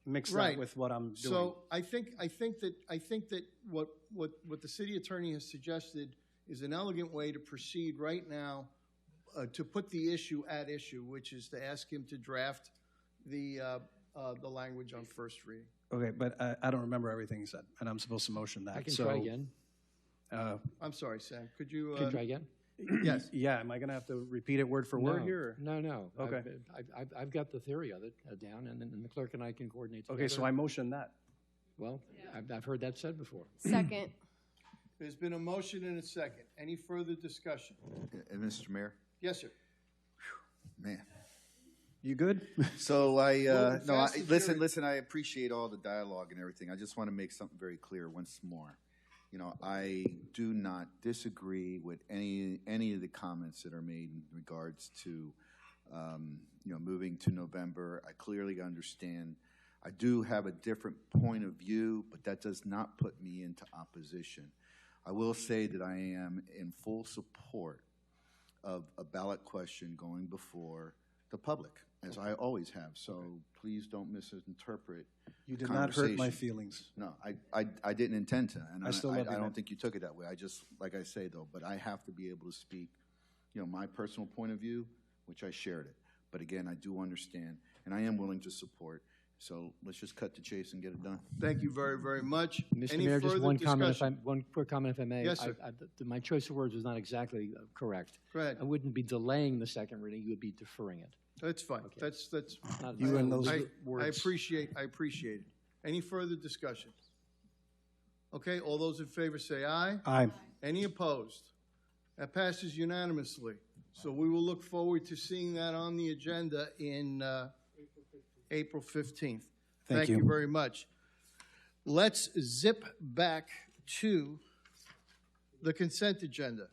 mix that with what I'm doing. So I think that what the city attorney has suggested is an elegant way to proceed right now to put the issue at issue, which is to ask him to draft the language on first reading. Okay, but I don't remember everything he said, and I'm supposed to motion that. I can try again. I'm sorry, Sam. Could you? Can you try again? Yes. Yeah. Am I going to have to repeat it word for word here? Or? No. Okay. I've got the theory of it down, and then the clerk and I can coordinate together. Okay, so I motion that. Well, I've heard that said before. Second. There's been a motion and a second. Any further discussion? And Mr. Mayor? Yes, sir. Man. You good? So listen, I appreciate all the dialogue and everything. I just want to make something very clear once more. you know, I do not disagree with any of the comments that are made in regards to, you know, moving to November. I clearly understand. I do have a different point of view, but that does not put me into opposition. I will say that I am in full support of a ballot question going before the public, as I always have. So please don't misinterpret. You did not hurt my conversation. feelings. No, I didn't intend to, and I still love you, I man. don't think you took it that way. I just, like I say though, but I have to be able to speak, you know, my personal point of view, which I shared it. But again, I do understand, and I am willing to support. So let's just cut to chase and get it done. Thank you very, very much. Mr. Any Mayor, just further one comment, discussion? one quick comment, if I may. Yes, sir. My choice of words was not exactly correct. Go ahead. I wouldn't be delaying the second reading, you would be deferring it. That's fine. That's. Not- You and those I words. appreciate it. Any further discussion? Okay, all those in favor say aye. Aye. Any opposed? That passes unanimously. So we will look forward to seeing that on the agenda in April 15th. Thank you you. very much. Let's zip back to the consent agenda.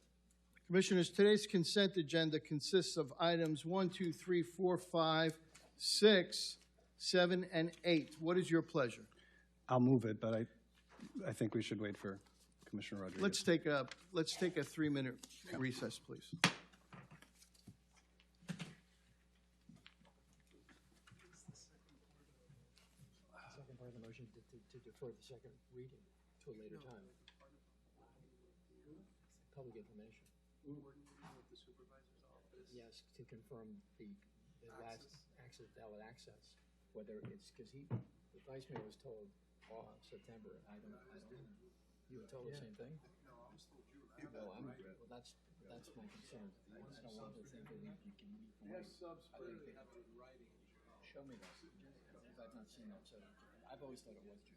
Commissioners, today's consent agenda consists of items 1, 2, 3, 4, 5, 6, 7, and 8. What is your pleasure? I'll move it, but I think we should wait for Commissioner Rodriguez. Let's take a 3-minute recess, please. Second part of the motion to defer the second reading to a later time. Public information. Yes, to confirm the last access, valid access, whether it's, because the vice mayor was told, September, I don't know. You were told the same thing? Well, that's my concern. I don't want to think that you can meet. Show me that, because I've not seen that, so I've always thought it was true.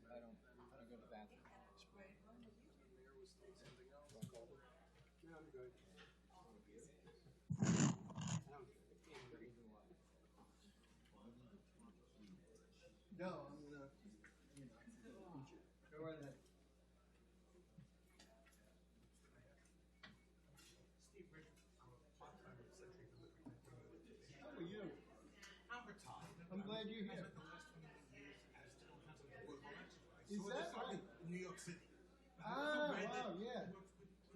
I don't go to the bathroom. No, I'm gonna. Go right ahead. How are you? I'm glad you're here. Is that right? New York City. Ah, wow, yeah.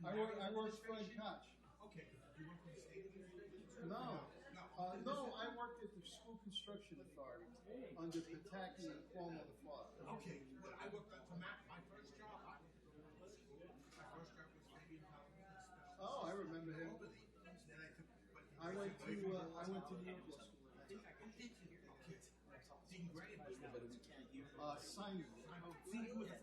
I worked for Fred Koch. Okay. You work for the state administration? No. No, I worked at the School Construction Authority under Pataki and Cuomo the father. Okay, but I worked for my first job. My first job was Fabian Powell. Oh, I remember him. Then I took. I went to New York Law School. Dean Gray. Simon. See, you was a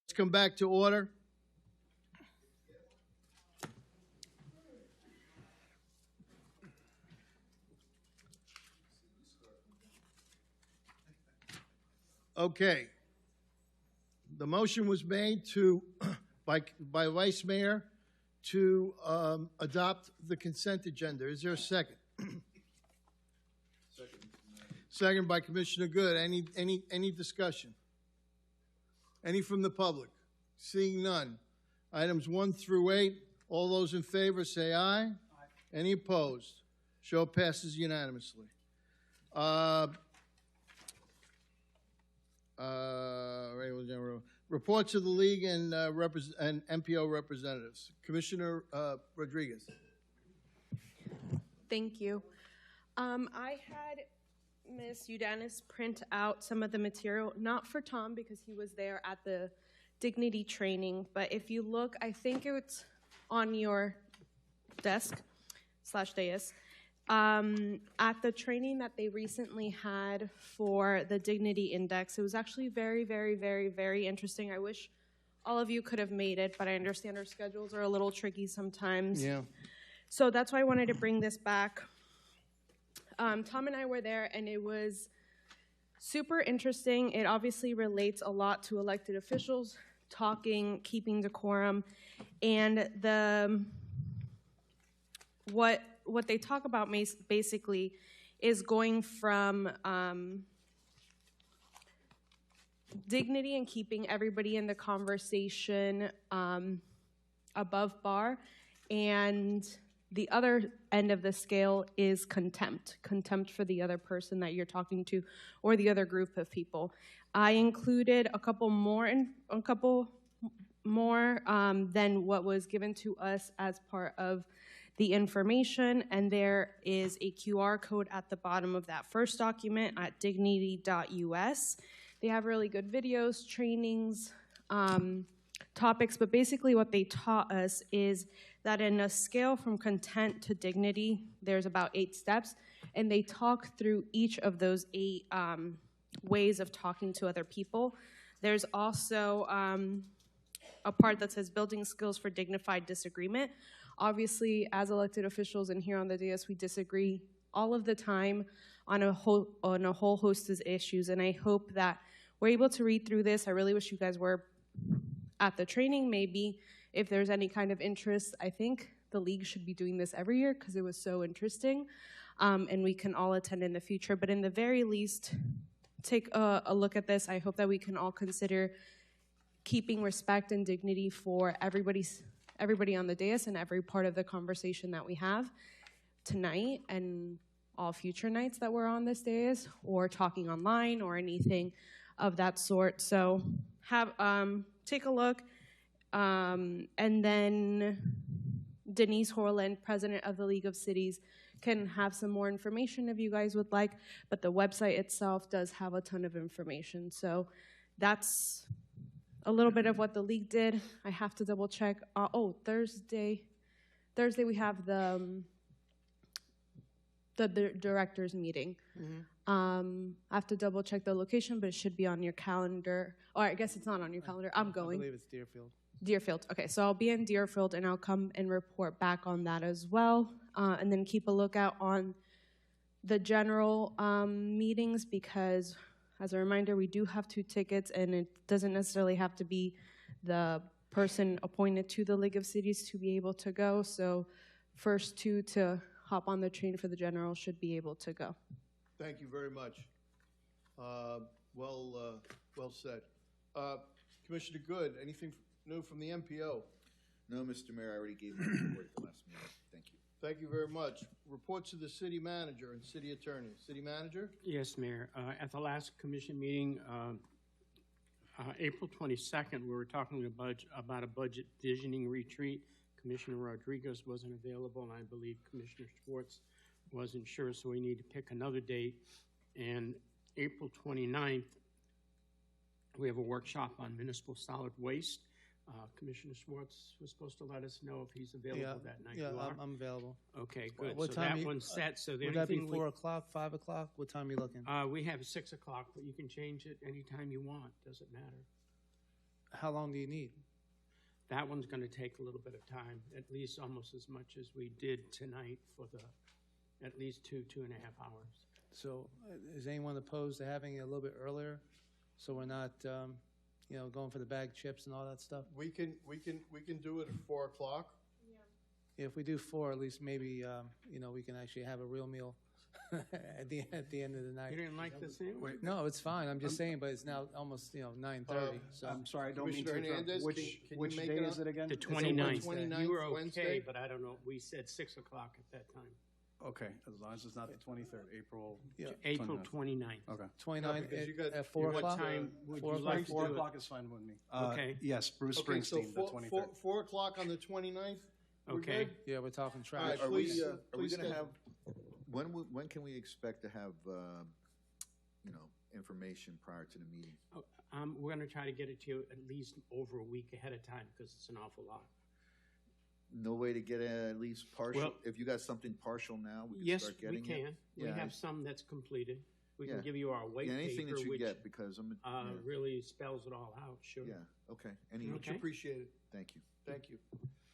Let's come back to order. Okay. The motion was made to, by Vice Mayor to adopt the consent agenda. Is there a second? Second by Commissioner Good. Any discussion? Any from the public? Seeing none. Items 1 through 8, all those in favor say aye. Aye. Any opposed? Show passes unanimously. Reports of the League and MPO representatives. Commissioner Rodriguez. Thank you. I had Ms. Udanis print out some of the material, not for Tom because he was there at the dignity training, but if you look, I think it's on your desk / dais. At the training that they recently had for the Dignity Index, it was actually very, very, very, very interesting. I wish all of you could have made it, but I understand our schedules are a little tricky sometimes. Yeah. So that's why I wanted to bring this back. Tom and I were there, and it was super interesting. It obviously relates a lot to elected officials, talking, keeping decorum, and what they talk about basically is going from dignity and keeping everybody in the conversation above bar, and the other end of the scale is contempt for the other person that you're talking to or the other group of people. I included a couple more than what was given to us as part of the information, and there is a QR code at the bottom of that first document at dignity.us. They have really good videos, trainings, topics, but basically what they taught us is that in a scale from content to dignity, there's about 8 steps, and they talk through each of those 8 ways of talking to other people. There's also a part that says building skills for dignified disagreement. Obviously, as elected officials and here on the dais, we disagree all of the time on a whole host of issues, and I hope that we're able to read through this. I really wish you guys were at the training. Maybe if there's any kind of interest, I think the league should be doing this every year because it was so interesting, and we can all attend in the future. But in the very least, take a look at this. I hope that we can all consider keeping respect and dignity for everybody on the dais and every part of the conversation that we have tonight and all future nights that we're on this dais or talking online or anything of that sort. So take a look. And then Denise Horland, president of the League of Cities, can have some more information if you guys would like, but the website itself does have a ton of information. So that's a little bit of what the league did. I have to double check. Thursday we have the directors meeting. I have to double check the location, but it should be on your calendar. Or I guess it's not on your calendar. I'm going. I believe it's Deerfield. Deerfield. Okay, so I'll be in Deerfield, and I'll come and report back on that as well. And then keep a lookout on the general meetings because, as a reminder, we do have 2 tickets, and it doesn't necessarily have to be the person appointed to the League of Cities to be able to go. So first 2 to hop on the train for the general should be able to go. Thank you very much. Well said. Commissioner Good, anything new from the MPO? No, Mr. Mayor, I already gave my report at the last meeting. Thank you. Thank you very much. Reports of the city manager and city attorney. City manager? Yes, Mayor. At the last commission meeting, April 22nd, we were talking about a budget visioning retreat. Commissioner Rodriguez wasn't available, and I believe Commissioner Schwartz wasn't sure, so we need to pick another date. And April 29th, we have a workshop on municipal solid waste. Commissioner Schwartz was supposed to let us know if he's available that night. Yeah, I'm available. Okay, good. What so time that one's set. So would that be 4 o'clock, 5 o'clock? What time are you looking? We have 6 o'clock, but you can change it anytime you want. Doesn't matter. How long do you need? That one's going to take a little bit of time, at least almost as much as we did tonight for at least 2.5 hours. So is anyone opposed to having it a little bit earlier? So we're not, going for the bag chips and all that stuff? We can do it at 4 o'clock. If we do 4, at least maybe, we can actually have a real meal at the end of the night. You didn't like this anyway? No, it's fine. I'm just saying, but it's now almost, 9:30, so. I'm sorry, I don't mean to Commissioner interrupt. Hernandez, Which can you make day it is up? it again? The It's 29th. 29th, You were okay, Wednesday? but I don't know. We said 6 o'clock at that time. Okay, as long as it's not the 23rd, April. Yeah. April 29th. 29th. Okay. 29 because you got- at 4 What o'clock? time would 4 you like to 4 do o'clock it? is fine with me. Okay. Yes, Bruce Okay, so Springsteen, the 23rd. 4 o'clock on the 29th? We're Okay. good? Yeah, we're talking All right, trash. Are we, please, are we please gonna schedule. have, when can we expect to have, information prior to the meeting? We're going to try to get it to you at least over a week ahead of time because it's an awful lot. No way to get at least partial, Well- if you got something partial now, we can Yes, start we getting it? can. We Yeah, have some that's completed. We Yeah. can give you our white Yeah, anything paper, that you which get, because I'm, yeah. really spells it all out, sure. Yeah, okay, any, Much Okay. appreciated. thank you. Thank you.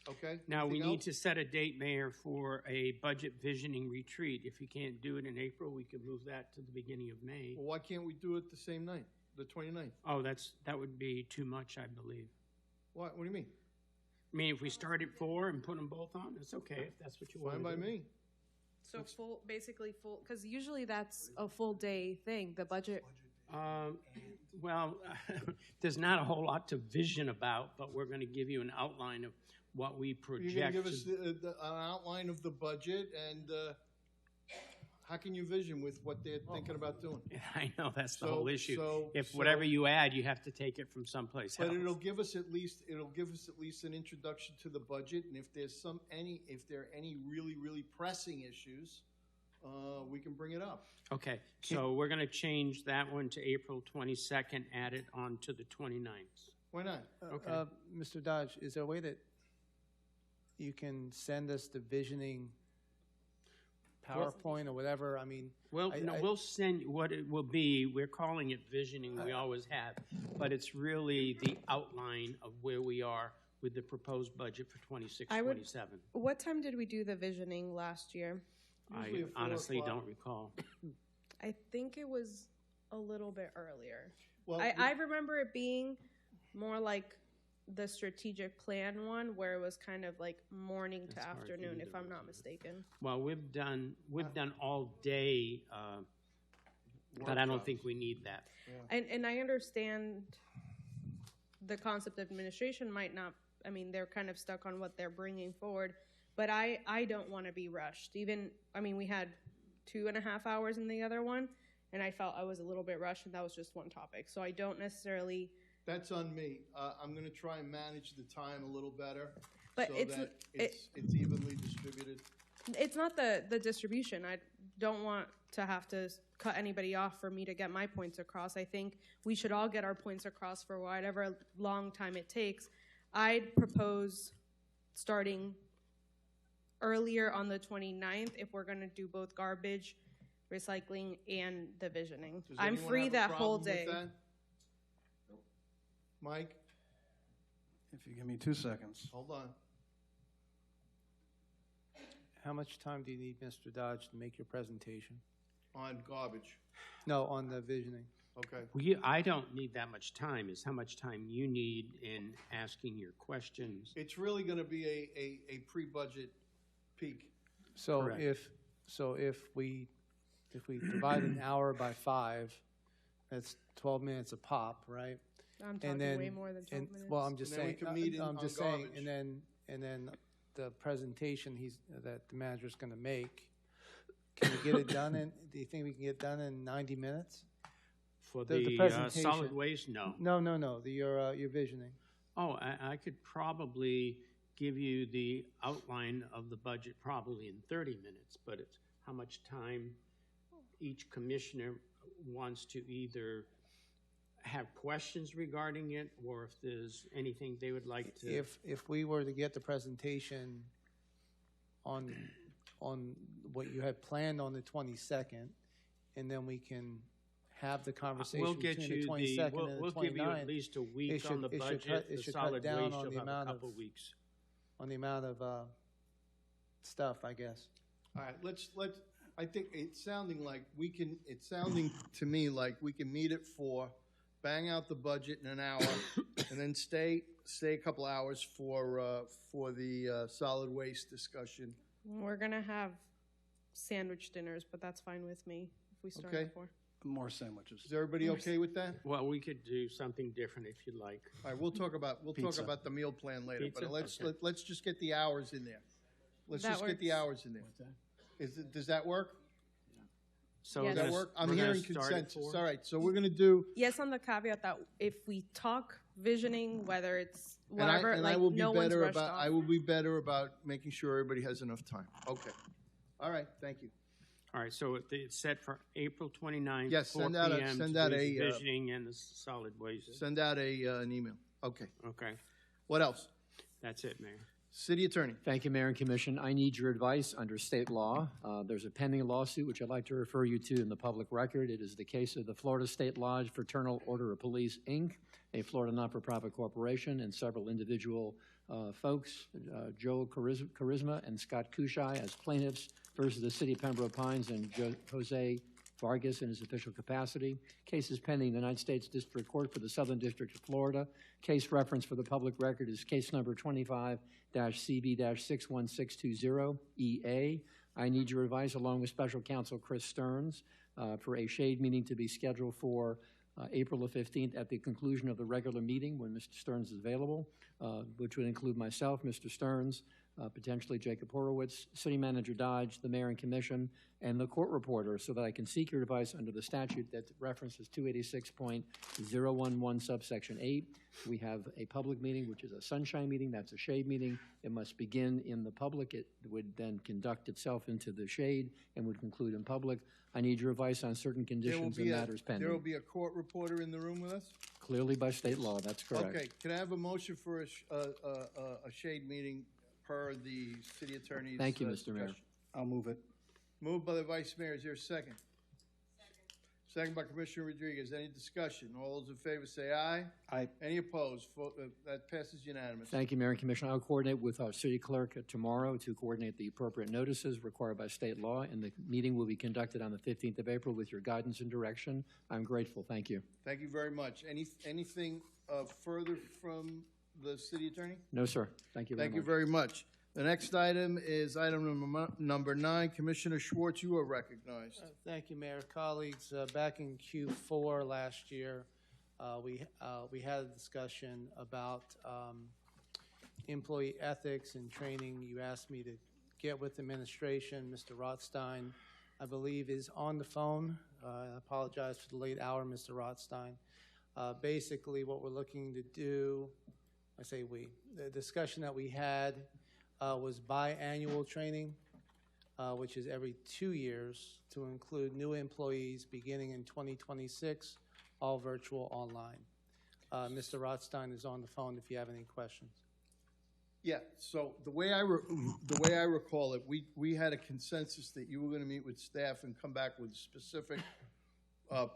Okay? Now, we anything need else? to set a date, Mayor, for a budget visioning retreat. If you can't do it in April, we could move that to the beginning of May. Well, why can't we do it the same night, the 29th? Oh, that would be too much, I believe. What do you mean? I mean, if we start at 4 and put them both on, it's okay if that's what you want Fine to do. by me. So basically full, because usually that's a full day thing, the budget. Well, there's not a whole lot to vision about, but we're going to give you an outline of what we You're project. gonna give us to- an outline of the budget, and how can you vision with what they're thinking about doing? I know, that's the So- whole issue. so- If so- whatever you add, you have to take it from someplace else. But it'll give us at least an introduction to the budget, and if there are any really pressing issues, we can bring it up. Okay, so we're going to change that one to April 22nd, add it on to the 29th. Why not? Okay. Mr. Dodge, is there a way that you can send us the visioning PowerPoint or whatever? I mean, Well, no, we'll send you what it will be. We're calling it visioning, we always have. But it's really the outline of where we are with the proposed budget for 26, I would- 27. What time did we do the visioning last year? Usually I at 4 honestly o'clock. don't recall. I think it was a little bit earlier. Well, I remember it being more like the strategic plan one, where it was kind of like morning to It's hard for afternoon, me if to I'm not mistaken. Well, we've done all day, but I don't think we need that. And I understand the concept of administration might not, I mean, they're kind of stuck on what they're bringing forward, but I don't want to be rushed. Even, I mean, we had 2.5 hours in the other one, and I felt I was a little bit rushed, and that was just one topic. So I don't necessarily. That's on me. I'm gonna try and manage the time a little better, But so it's- that it's evenly distributed. It's not the distribution. I don't want to have to cut anybody off for me to get my points across. I think we should all get our points across for whatever long time it takes. I'd propose starting earlier on the 29th if we're going to do both garbage, recycling, and the visioning. Does I'm anyone free have a that whole problem with day. that? Mike, If you give me 2 seconds. hold on. how much time do you need, Mr. Dodge, to make your presentation? On garbage, No, on the visioning. okay. I don't need that much time. It's how much time you need in asking your questions. It's really gonna be a pre-budget peak. So Correct. if we divide an hour by 5, that's 12 minutes a pop, right? I'm talking way more than 12 minutes. Well, I'm just And then we saying. can meet I'm on just saying, garbage. and then the presentation that the manager's going to make. Can we get it done in? Do you think we can get it done in 90 minutes? For The the presentation. solid waste, no. No. Your visioning. Oh, I could probably give you the outline of the budget probably in 30 minutes, but it's how much time each commissioner wants to either have questions regarding it, or if there's anything they would like to. If we were to get the presentation on what you had planned on the 22nd, and then we can have the conversation We'll get between the you 22nd we'll, and the we'll 29th. give you at least a week on the budget. The solid waste, you'll have a couple weeks. On the amount of stuff, I guess. All right, let's, I think it's sounding to me like we can meet at 4, bang out the budget in an hour, and then stay a couple hours for the solid waste discussion. We're gonna have sandwich dinners, but that's fine with me if we start Okay. at 4. More sandwiches. Is everybody okay with that? Well, we could do something different if you'd like. All right, we'll talk about Pizza. the meal plan later, Pizza? but let's Okay. let's just get the hours in there. Let's That just get the works. hours in there. Does that work? So Yes. Does that work? I'm we're gonna hearing start at consensus. 4? All right, so we're gonna do. Yes, on the caveat that if we talk visioning, whether it's And I whatever, like will be no one's better rushed about. off. I will be better about making sure everybody has enough time. Okay. All right. Thank you. All right, so it's set for April 29th, Yes, 4 send out a- p.m. send to out do a, visioning and the solid waste. Send out an email. Okay. Okay, What else? that's it, Mayor. City Attorney. Thank you, Mayor and Commission. I need your advice under state law. There's a pending lawsuit which I'd like to refer you to in the public record. It is the case of the Florida State Lodge Fraternal Order of Police, Inc., a Florida not-for-profit corporation, and several individual folks, Joe Charisma and Scott Kushai as plaintiffs versus the City of Pembroke Pines and Jose Vargas in his official capacity. Case is pending in the United States District Court for the Southern District of Florida. Case reference for the public record is case number 25-CB-61620EA. I need your advice along with Special Counsel Chris Stearns for a shade meeting to be scheduled for April the 15th at the conclusion of the regular meeting when Mr. Stearns is available, which would include myself, Mr. Stearns, potentially Jacob Horowitz, City Manager Dodge, the Mayor and Commission, and the court reporter, so that I can seek your advice under the statute that references 286.011 subsection 8. We have a public meeting, which is a sunshine meeting. That's a shade meeting. It must begin in the public. It would then conduct itself into the shade and would conclude in public. I need your advice on certain conditions and matters pending. There will be a court reporter in the room with us? Clearly by state law, that's correct. Okay, can I have a motion for a shade meeting per the city attorney's? Thank you, Mr. Mayor. suggestion? I'll move it. Moved by the Vice Mayor. Is there a second? Second by Commissioner Rodriguez. Any discussion? All those in favor say aye. Aye. Any opposed? That passes unanimously. Thank you, Mayor and Commissioner. I'll coordinate with our city clerk tomorrow to coordinate the appropriate notices required by state law, and the meeting will be conducted on the 15th of April with your guidance and direction. I'm grateful. Thank you. Thank you very much. Anything further from the city attorney? No, sir. Thank you very Thank much. you very much. The next item is item number 9. Commissioner Schwartz, you are recognized. Thank you, Mayor. Colleagues, back in Q4 last year, we had a discussion about employee ethics and training. You asked me to get with administration. Mr. Rothstein, I believe, is on the phone. I apologize for the late hour, Mr. Rothstein. Basically, what we're looking to do, the discussion that we had was biannual training, which is every 2 years, to include new employees beginning in 2026, all virtual online. Mr. Rothstein is on the phone if you have any questions. Yeah, so the way I recall it, we had a consensus that you were going to meet with staff and come back with a specific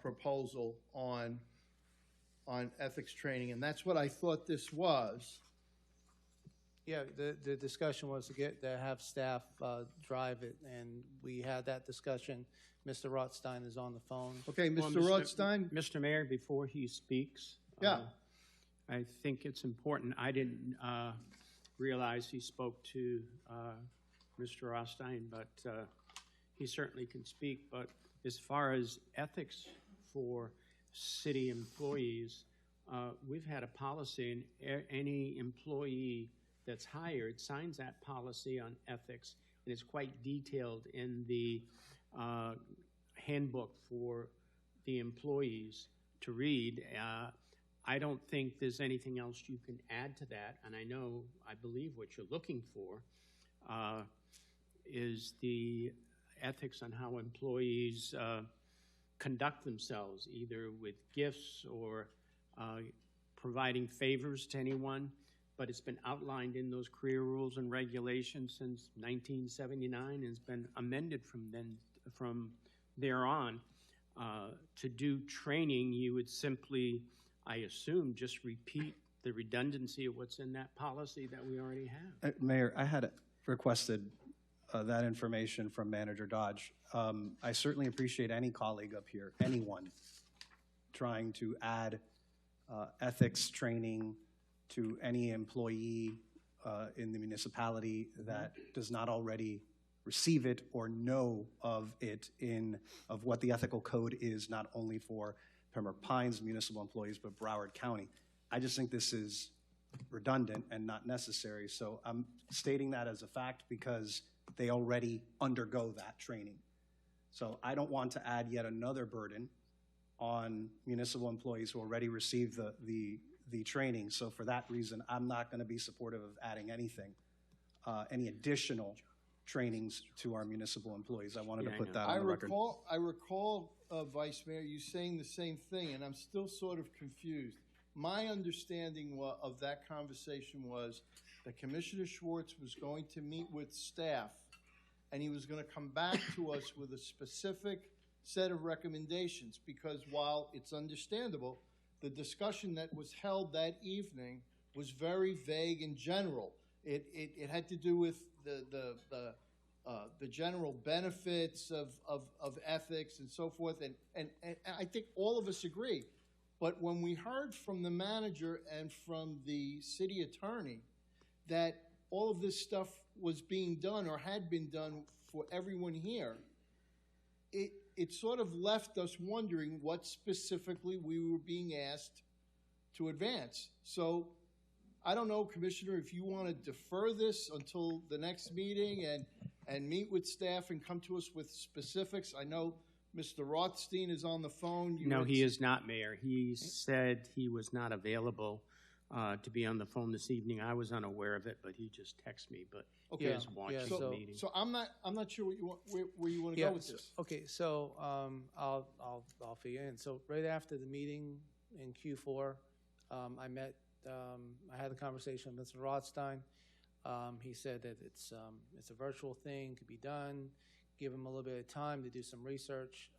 proposal on ethics training, and that's what I thought this was. Yeah, the discussion was to have staff drive it, and we had that discussion. Mr. Rothstein is on the phone. Okay, Well, Mr. Rothstein? Mr. Mayor, before he speaks. Yeah. I think it's important. I didn't realize he spoke to Mr. Rothstein, but he certainly can speak. But as far as ethics for city employees, we've had a policy, and any employee that's hired signs that policy on ethics, and it's quite detailed in the handbook for the employees to read. I don't think there's anything else you can add to that, and I believe what you're looking for is the ethics on how employees conduct themselves, either with gifts or providing favors to anyone. But it's been outlined in those career rules and regulations since 1979 and has been amended from there on. to do training, you would simply, I assume, just repeat the redundancy of what's in that policy that we already have. Mayor, I had requested that information from Manager Dodge. I certainly appreciate any colleague up here, anyone, trying to add ethics training to any employee in the municipality that does not already receive it or know of it of what the ethical code is, not only for Pembroke Pines municipal employees, but Broward County. I just think this is redundant and not necessary. So I'm stating that as a fact because they already undergo that training. So I don't want to add yet another burden on municipal employees who already receive the training. So for that reason, I'm not going to be supportive of adding anything, any additional trainings to our municipal employees. I wanted to put that on the record. I recall, Vice Mayor, you saying the same thing, and I'm still sort of confused. My understanding of that conversation was that Commissioner Schwartz was going to meet with staff, and he was going to come back to us with a specific set of recommendations, because while it's understandable, the discussion that was held that evening was very vague and general. It had to do with the general benefits of ethics and so forth, and I think all of us agree. But when we heard from the manager and from the city attorney that all of this stuff was being done or had been done for everyone here, it sort of left us wondering what specifically we were being asked to advance. So I don't know, Commissioner, if you want to defer this until the next meeting and meet with staff and come to us with specifics. I know Mr. Rothstein is on the phone. No, he is not, Mayor. He said he was not available to be on the phone this evening. I was unaware of it, but he just texted me. But he is watching the meeting. So I'm not sure what you want, where you want to go with this. Okay, so I'll fill you in. So right after the meeting in Q4, I had a conversation with Mr. Rothstein. He said that it's a virtual thing, could be done. Give him a little bit of time to do some research.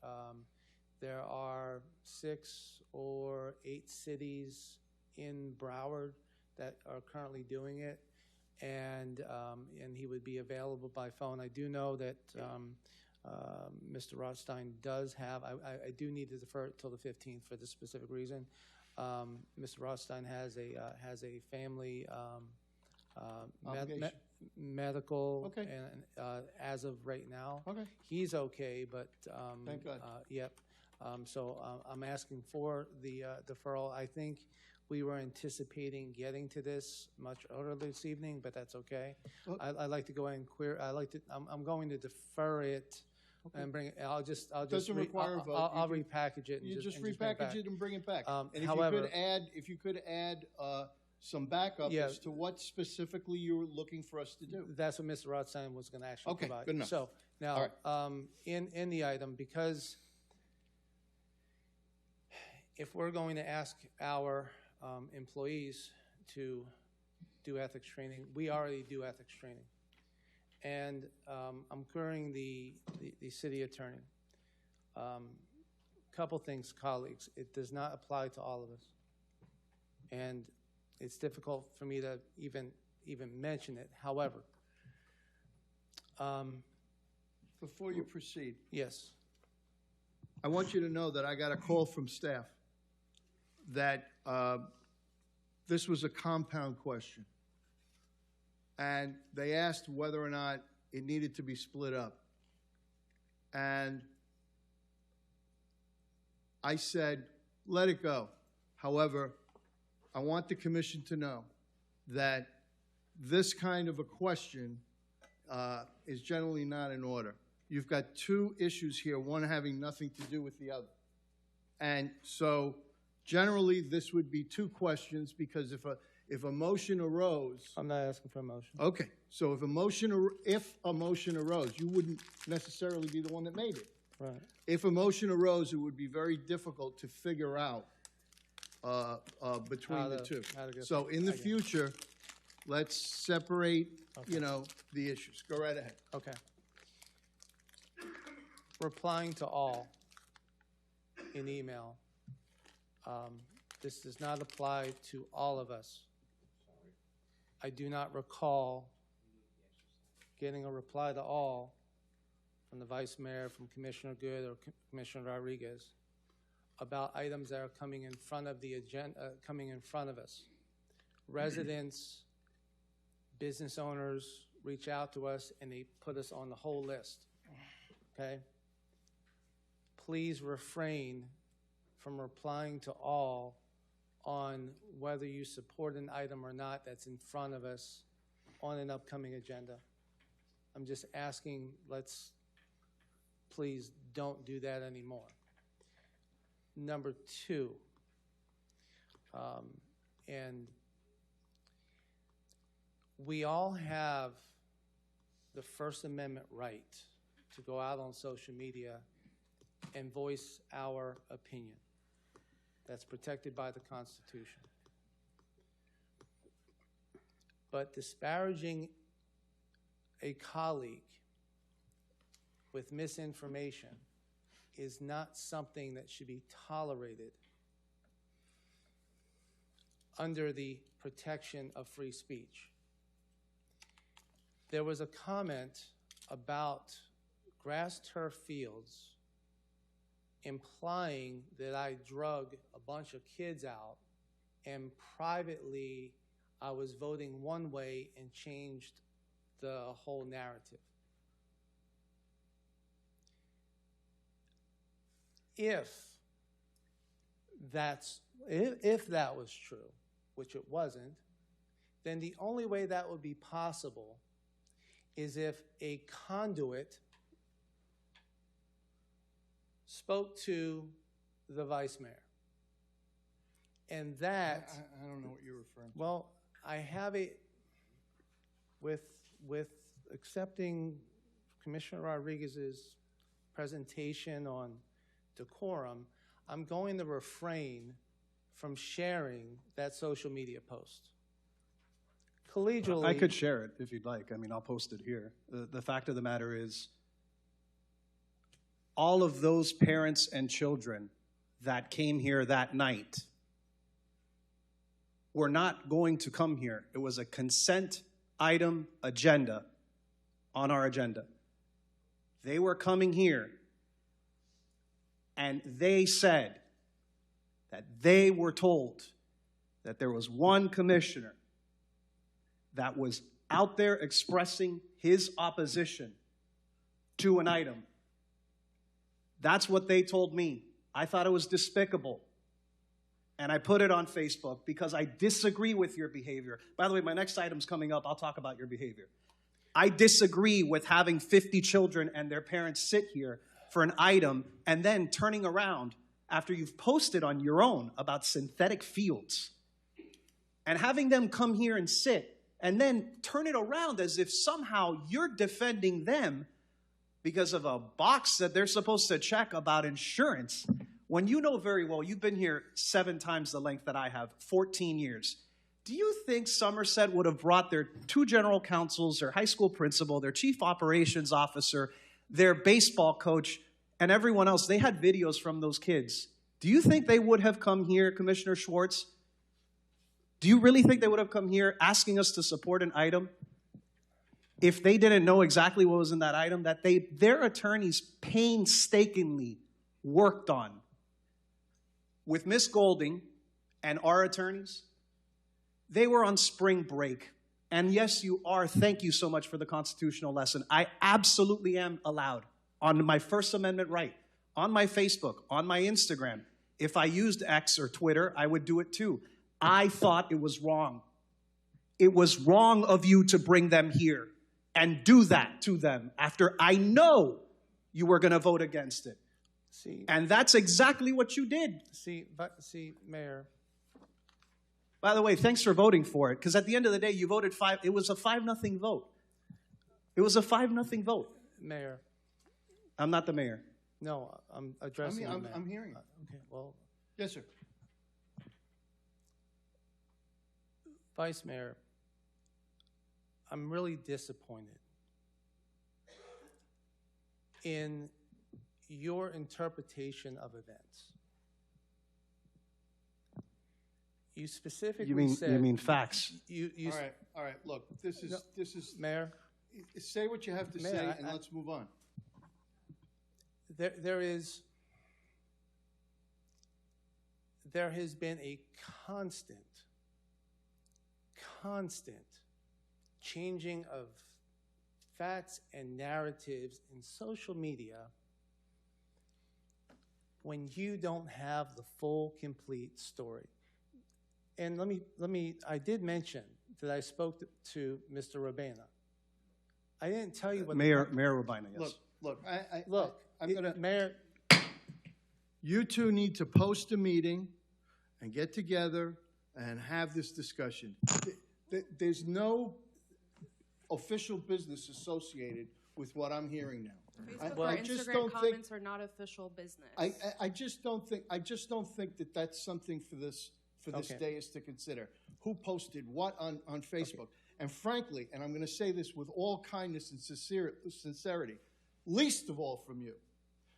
There are 6 or 8 cities in Broward that are currently doing it, and he would be available by phone. I do know that Mr. Rothstein does have. I do need to defer it till the 15th for this specific reason. Mr. Rothstein has a family medical, and as of right now, he's okay. But thank God. Yep. So I'm asking for the deferral. I think we were anticipating getting to this much earlier this evening, but that's okay. I'd like to go ahead and queer. I'm going to defer it. Okay. And bring it. I'll just require a vote. I'll repackage it. You just repackage it and bring it back. And however, if you could add some backup as to what specifically you're looking for us to do. That's what Mr. Rothstein was going to actually provide. Good enough. So now, in the item, because if we're going to ask our employees to do ethics training, we already do ethics training. And I'm querying the city attorney. Couple things, colleagues. It does not apply to all of us. And it's difficult for me to even mention it. However, before you proceed. Yes. I want you to know that I got a call from staff that this was a compound question. And they asked whether or not it needed to be split up. And I said, let it go. However, I want the commission to know that this kind of a question is generally not in order. You've got 2 issues here, one having nothing to do with the other. And so generally this would be 2 questions, because if a motion arose. I'm not asking for a motion. Okay, so if a motion arose, you wouldn't necessarily be the one that made it. Right. If a motion arose, it would be very difficult to figure out between the 2. So in the future, let's separate, the issues. Go right ahead. Okay. Replying to all, in email. This does not apply to all of us. I do not recall getting a reply to all from the Vice Mayor, from Commissioner Good or Commissioner Rodriguez about items that are coming in front of the agenda, coming in front of us. Residents, business owners reach out to us and they put us on the whole list, okay? Please refrain from replying to all on whether you support an item or not that's in front of us on an upcoming agenda. I'm just asking, please don't do that anymore. Number two, and we all have the First Amendment right to go out on social media and voice our opinion. That's protected by the Constitution. But disparaging a colleague with misinformation is not something that should be tolerated under the protection of free speech. There was a comment about grass turf fields implying that I drug a bunch of kids out and privately I was voting one way and changed the whole narrative. If that was true, which it wasn't, then the only way that would be possible is if a conduit spoke to the vice mayor. And that... I don't know what you're referring to. Well, I have a... With accepting Commissioner Rodriguez's presentation on decorum, I'm going to refrain from sharing that social media post. Collegially... I could share it if you'd like. I mean, I'll post it here. The fact of the matter is, all of those parents and children that came here that night were not going to come here. It was a consent item agenda on our agenda. They were coming here, and they said that they were told that there was one commissioner that was out there expressing his opposition to an item. That's what they told me. I thought it was despicable. And I put it on Facebook because I disagree with your behavior. By the way, my next item's coming up. I'll talk about your behavior. I disagree with having 50 children and their parents sit here for an item and then turning around after you've posted on your own about synthetic fields and having them come here and sit and then turn it around as if somehow you're defending them because of a box that they're supposed to check about insurance, when you know very well, you've been here 7 times the length that I have, 14 years. Do you think Somerset would have brought their 2 general counsels, their high school principal, their chief operations officer, their baseball coach, and everyone else? They had videos from those kids. Do you think they would have come here, Commissioner Schwartz? Do you really think they would have come here asking us to support an item if they didn't know exactly what was in that item that their attorneys painstakingly worked on? With Ms. Golding and our attorneys, they were on spring break. And yes, you are. Thank you so much for the constitutional lesson. I absolutely am allowed on my First Amendment right, on my Facebook, on my Instagram. If I used X or Twitter, I would do it too. I thought it was wrong. It was wrong of you to bring them here and do that to them after I know you were going to vote against it. See, and that's exactly what you did. See, Mayor. By the way, thanks for voting for it, because at the end of the day, you voted 5. It was a 5-0 vote. It was a 5-0 vote. Mayor. I'm not the mayor. No, I'm addressing the mayor. I'm hearing it. Okay, well. Yes, sir. Vice Mayor, I'm really disappointed in your interpretation of events. You specifically You mean, said. you mean facts? All right, look, this is, Mayor? say what you have to Mayor, say, and I- let's move on. There has been a constant changing of facts and narratives in social media when you don't have the full, complete story. And I did mention that I spoke to Mr. Rabena. I didn't tell you what. Mayor Robina, yes. I'm gonna. Mayor. You two need to post a meeting and get together and have this discussion. There's no official business associated with what I'm hearing now. Facebook or Instagram comments are not official business. I just don't think that that's something for this day is to consider. Who posted what on Facebook? And frankly, and I'm going to say this with all kindness and sincerity, least of all from you.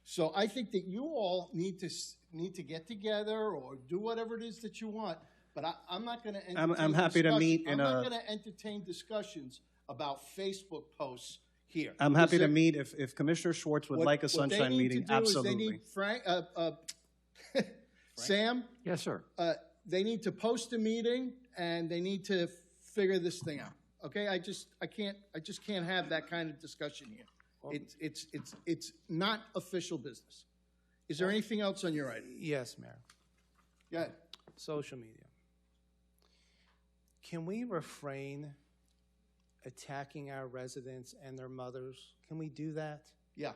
So I think that you all need to get together or do whatever it is that you want. But I'm not going to entertain. I'm happy to meet in I'm a. not going to entertain discussions about Facebook posts here. I'm happy to meet if Commissioner Schwartz would like a sunshine meeting. Absolutely. They need Frank, Sam. Yes, sir. They need to post a meeting and they need to figure this thing out. Okay, I just can't have that kind of discussion here. It's not official business. Is there anything else on your item? Yes, Mayor. Go ahead. Social media. Can we refrain attacking our residents and their mothers? Can we do that? Yeah.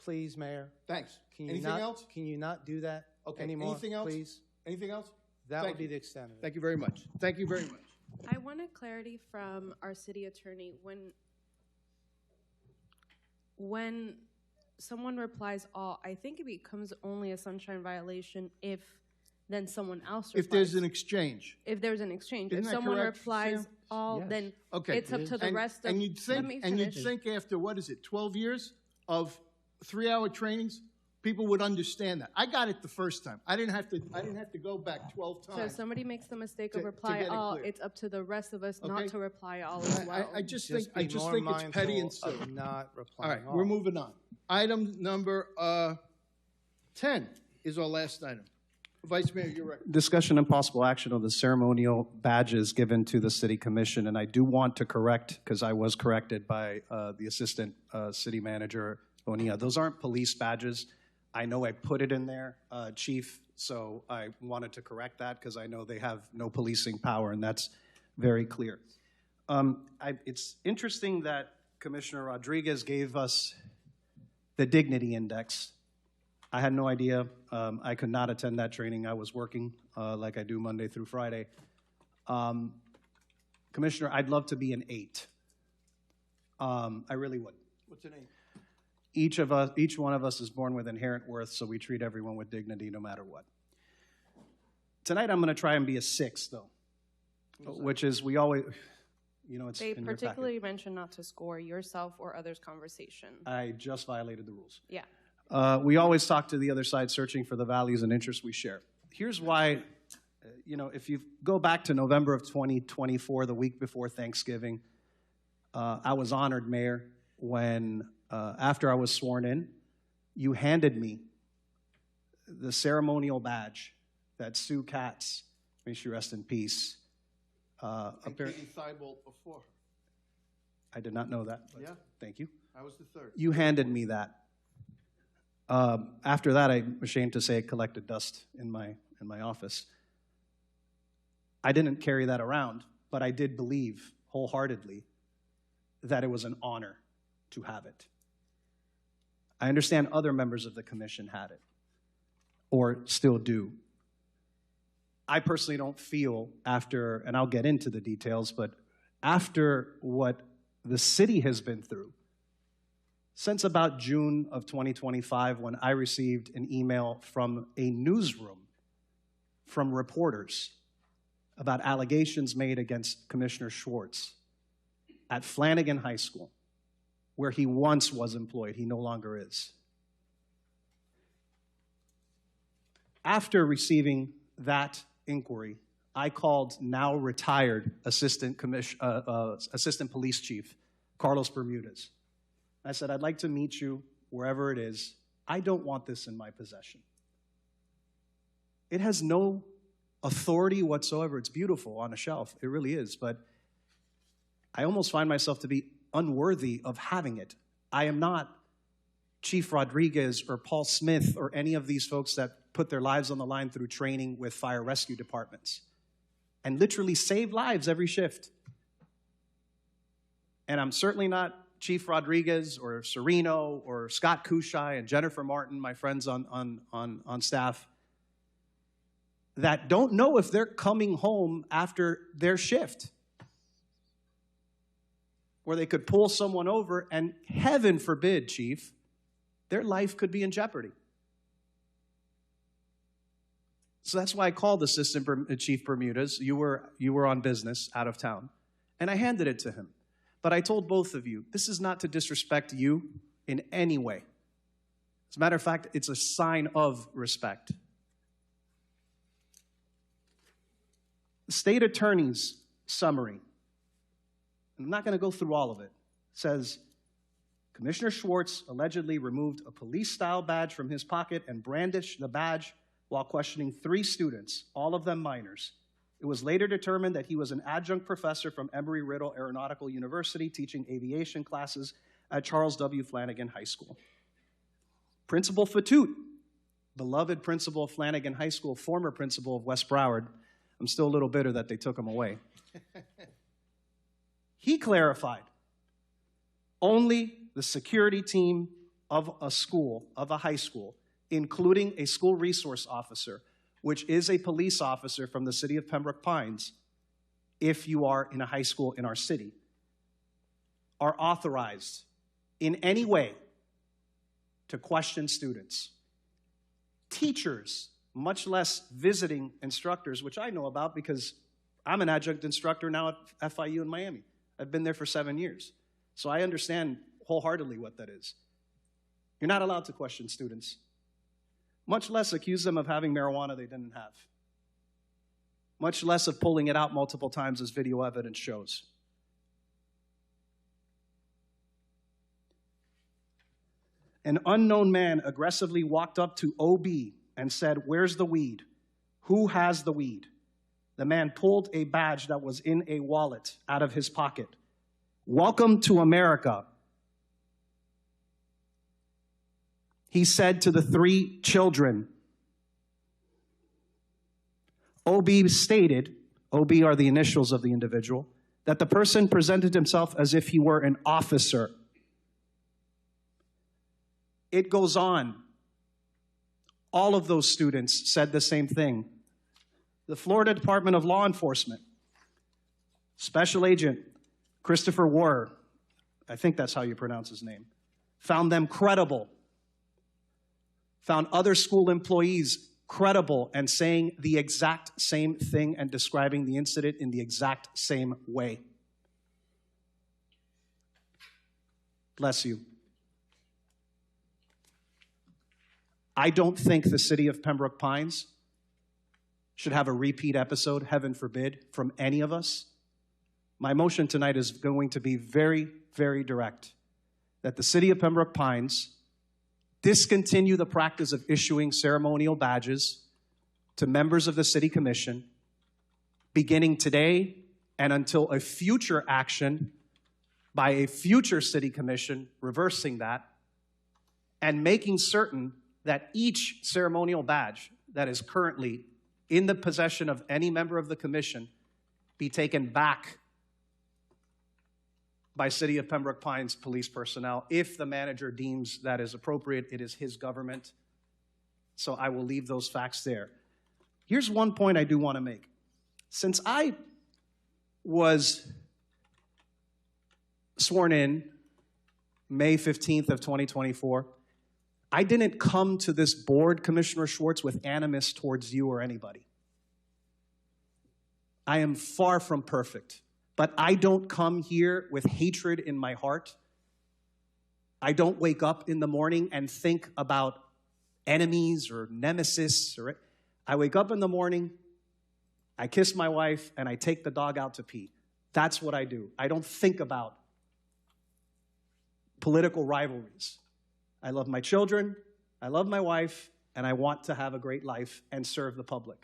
Please, Mayor. Thanks. Can you Anything else? Can you not do that anymore? Anything else? Please. Anything else? That Thank would be you. the extent of it. Thank you very much. Thank you very much. I wanted clarity from our city attorney when someone replies all, I think it becomes only a sunshine violation if then someone else replies. If there's an exchange. If there's an exchange. Isn't If that someone correct, replies Sam? all, Yes. then Okay. it's up to the rest of. And you'd Let me finish. think after, what is it, 12 years of 3-hour trainings, people would understand that. I got it the first time. I didn't have to go back 12 So if times. somebody makes the mistake to of reply get it all, clear. it's up to the rest of us Okay. not to reply all as well. I just Just think be more it's petty and mindful silly. of not All replying right, we're moving on. Item number 10 is our last item. Vice Mayor, you're right. Discussion and possible action on the ceremonial badges given to the city commission. And I do want to correct, because I was corrected by the assistant city manager, Bonilla. Those aren't police badges. I know I put it in there, Chief, so I wanted to correct that because I know they have no policing power, and that's very clear. It's interesting that Commissioner Rodriguez gave us the Dignity Index. I had no idea. I could not attend that training. I was working like I do Monday through Friday. Commissioner, I'd love to be an 8. I really would. What's the name? Each one of us is born with inherent worth, so we treat everyone with dignity no matter what. Tonight I'm going to try and be a 6, though, which is we always, it's They in your packet. particularly mention not to score yourself or others' conversation. I just violated the rules. Yeah. We always talk to the other side, searching for the values and interests we share. Here's why, if you go back to November of 2024, the week before Thanksgiving, I was honored, Mayor, when after I was sworn in, you handed me the ceremonial badge that Sue Katz, may she rest in peace. And Katie Thibault before her. I did not know that. But Yeah. Thank you. I was the third. You handed me that. After that, I'm ashamed to say it collected dust in my office. I didn't carry that around, but I did believe wholeheartedly that it was an honor to have it. I understand other members of the commission had it, or still do. I personally don't feel after, and I'll get into the details, but after what the city has been through, since about June of 2025, when I received an email from a newsroom, from reporters, about allegations made against Commissioner Schwartz at Flanagan High School, where he once was employed, he no longer is. After receiving that inquiry, I called now retired Assistant Police Chief Carlos Bermudez. I said, I'd like to meet you wherever it is. I don't want this in my possession. It has no authority whatsoever. It's beautiful on a shelf. It really is. But I almost find myself to be unworthy of having it. I am not Chief Rodriguez or Paul Smith or any of these folks that put their lives on the line through training with fire rescue departments and literally save lives every shift. And I'm certainly not Chief Rodriguez or Sereno or Scott Kushai and Jennifer Martin, my friends on staff, that don't know if they're coming home after their shift, where they could pull someone over and, heaven forbid, Chief, their life could be in jeopardy. So that's why I called Assistant Chief Bermudez. You were on business out of town, and I handed it to him. But I told both of you, this is not to disrespect you in any way. As a matter of fact, it's a sign of respect. The state attorney's summary, and I'm not going to go through all of it, says, Commissioner Schwartz allegedly removed a police-style badge from his pocket and brandished the badge while questioning 3 students, all of them minors. It was later determined that he was an adjunct professor from Embry-Riddle Aeronautical University teaching aviation classes at Charles W. Flanagan High School. Principal Fatute, beloved principal of Flanagan High School, former principal of West Broward. I'm still a little bitter that they took him away. He clarified, only the security team of a school, of a high school, including a school resource officer, which is a police officer from the city of Pembroke Pines, if you are in a high school in our city, are authorized in any way to question students. Teachers, much less visiting instructors, which I know about because I'm an adjunct instructor now at FIU in Miami. I've been there for 7 years. So I understand wholeheartedly what that is. You're not allowed to question students, much less accuse them of having marijuana they didn't have, much less of pulling it out multiple times as video evidence shows. An unknown man aggressively walked up to OB and said, "Where's the weed? Who has the weed?" The man pulled a badge that was in a wallet out of his pocket. "Welcome to America," he said to the 3 children. OB stated, OB are the initials of the individual, that the person presented himself as if he were an officer. It goes on. All of those students said the same thing. The Florida Department of Law Enforcement, Special Agent Christopher Ward, I think that's how you pronounce his name, found them credible, found other school employees credible and saying the exact same thing and describing the incident in the exact same way. Bless you. I don't think the city of Pembroke Pines should have a repeat episode, heaven forbid, from any of us. My motion tonight is going to be very, very direct, that the city of Pembroke Pines discontinue the practice of issuing ceremonial badges to members of the city commission beginning today and until a future action by a future city commission reversing that, and making certain that each ceremonial badge that is currently in the possession of any member of the commission be taken back by City of Pembroke Pines police personnel if the manager deems that is appropriate. It is his government. So I will leave those facts there. Here's one point I do want to make. Since I was sworn in May 15th of 2024, I didn't come to this board, Commissioner Schwartz, with animus towards you or anybody. I am far from perfect, but I don't come here with hatred in my heart. I don't wake up in the morning and think about enemies or nemesis. I wake up in the morning I kiss my wife, and I take the dog out to pee. That's what I do. I don't think about political rivalries. I love my children, I love my wife, and I want to have a great life and serve the public.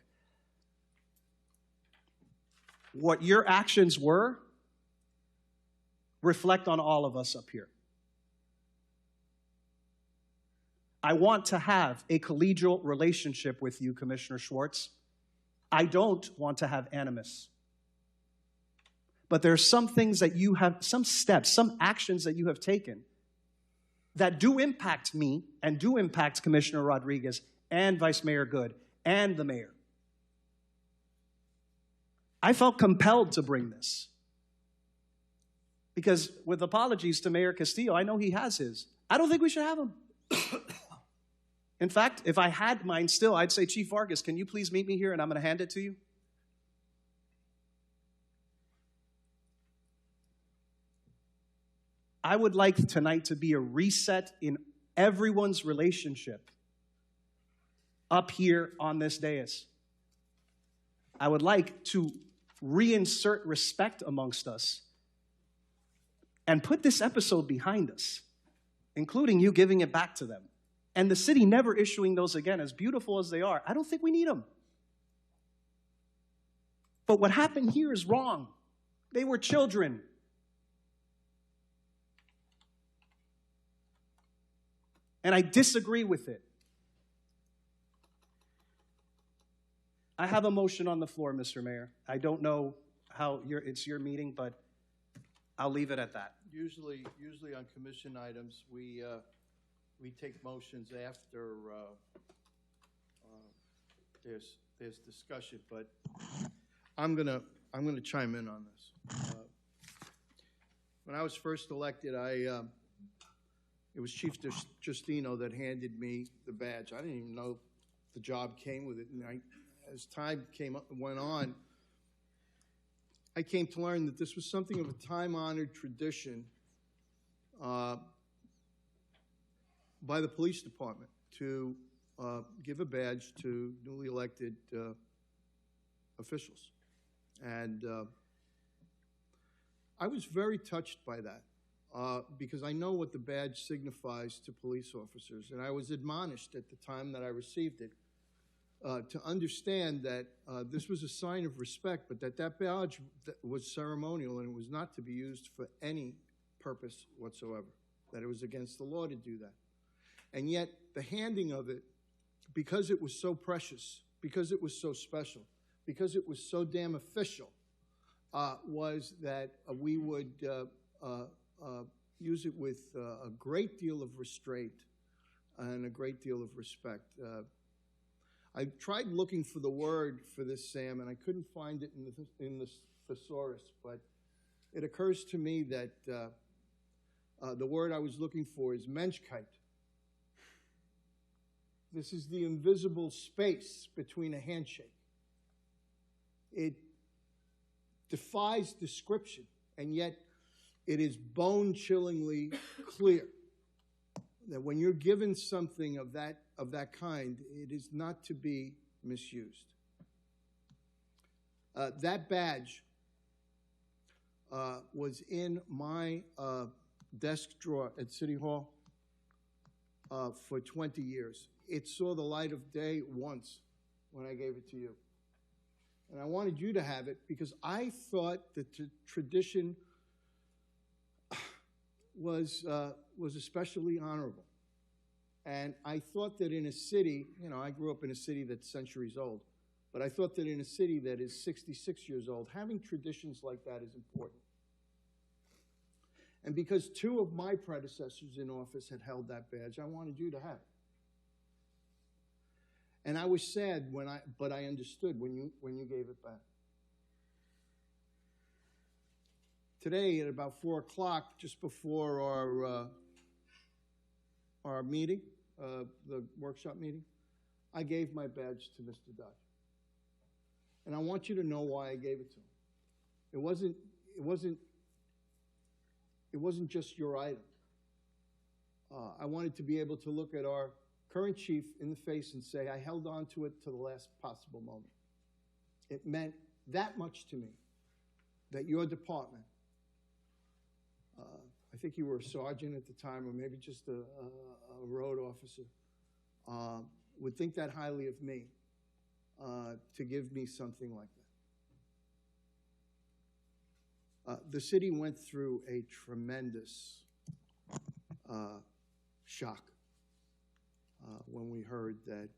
What your actions were reflect on all of us up here. I want to have a collegial relationship with you, Commissioner Schwartz. I don't want to have animus. But there are some things that you have, some steps, some actions that you have taken that do impact me and do impact Commissioner Rodriguez and Vice Mayor Good and the mayor. I felt compelled to bring this. Because with apologies to Mayor Castillo, I know he has his. I don't think we should have him. In fact, if I had mine still, I'd say, Chief Vargas, can you please meet me here and I'm going to hand it to you? I would like tonight to be a reset in everyone's relationship up here on this dais. I would like to reinsert respect amongst us and put this episode behind us, including you giving it back to them. And the city never issuing those again, as beautiful as they are. I don't think we need them. But what happened here is wrong. They were children. And I disagree with it. I have a motion on the floor, Mr. Mayor. I don't know how it's your meeting, but I'll leave it at that. Usually on commission items, we take motions after there's discussion, but I'm gonna chime in on this. When I was first elected, it was Chief Justino that handed me the badge. I didn't even know the job came with it, and as time went on, I came to learn that this was something of a time-honored tradition by the police department to give a badge to newly elected officials. And I was very touched by that because I know what the badge signifies to police officers. And I was admonished at the time that I received it to understand that this was a sign of respect, but that badge was ceremonial and it was not to be used for any purpose whatsoever, that it was against the law to do that. And yet, the handing of it, because it was so precious, because it was so special, because it was so damn official, was that we would use it with a great deal of restraint and a great deal of respect. I tried looking for the word for this, Sam, and I couldn't find it in the thesaurus, but it occurs to me that the word I was looking for is Menschkeit. This is the invisible space between a handshake. It defies description, and yet it is bone-chillingly clear that when you're given something of that kind, it is not to be misused. That badge was in my desk drawer at City Hall for 20 years. It saw the light of day once when I gave it to you. And I wanted you to have it because I thought that the tradition was especially honorable. And I thought that in a city, I grew up in a city that's centuries old, but I thought that in a city that is 66 years old, having traditions like that is important. And because two of my predecessors in office had held that badge, I wanted you to have it. And I was sad but I understood when you gave it back. Today at about 4 o'clock, just before our meeting, the workshop meeting, I gave my badge to Mr. Dodge. And I want you to know why I gave it to him. It wasn't just your item. I wanted to be able to look at our current chief in the face and say, I held on to it to the last possible moment. It meant that much to me, that your department, I think you were a sergeant at the time, or maybe just a road officer, would think that highly of me to give me something like that. The city went through a tremendous shock when we heard that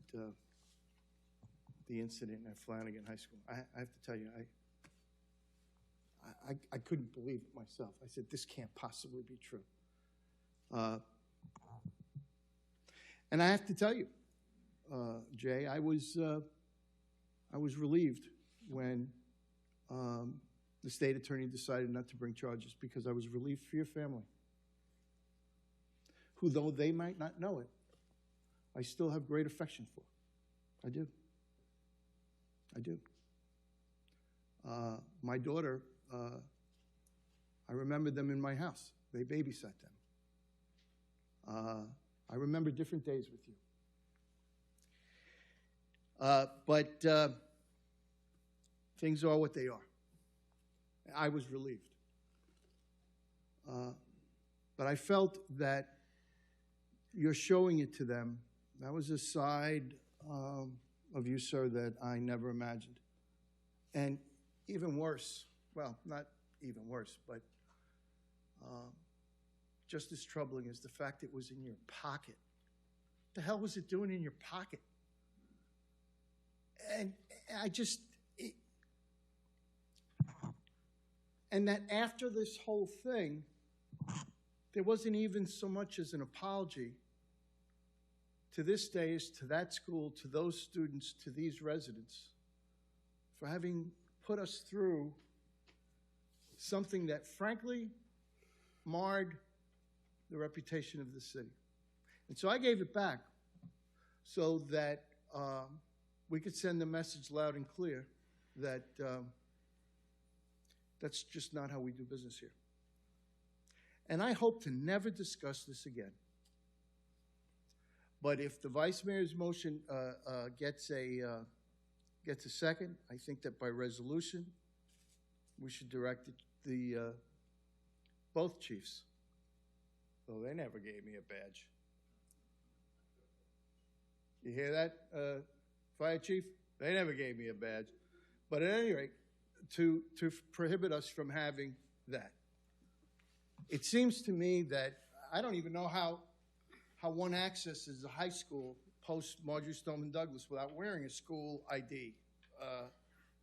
the incident at Flanagan High School. I have to tell you, I couldn't believe it myself. I said, this can't possibly be true. And I have to tell you, Jay, I was relieved when the state attorney decided not to bring charges, because I was relieved for your family, who, though they might not know it, I still have great affection for. I do. I do. My daughter, I remember them in my house. They babysat them. I remember different days with you. But things are what they are. I was relieved. But I felt that you're showing it to them. That was a side of you, sir, that I never imagined. And even worse, well, not even worse, but just as troubling is the fact it was in your pocket. What the hell was it doing in your pocket? And I just, and that after this whole thing, there wasn't even so much as an apology to this day, as to that school, to those students, to these residents, for having put us through something that, frankly, marred the reputation of the city. And so I gave it back so that we could send the message loud and clear that that's just not how we do business here. And I hope to never discuss this again. But if the vice mayor's motion gets a second, I think that by resolution, we should direct both chiefs. Oh, they never gave me a badge. You hear that, Fire Chief? They never gave me a badge. But at any rate, to prohibit us from having that. It seems to me that I don't even know how one accesses a high school post Marjorie Stoneman Douglas without wearing a school ID,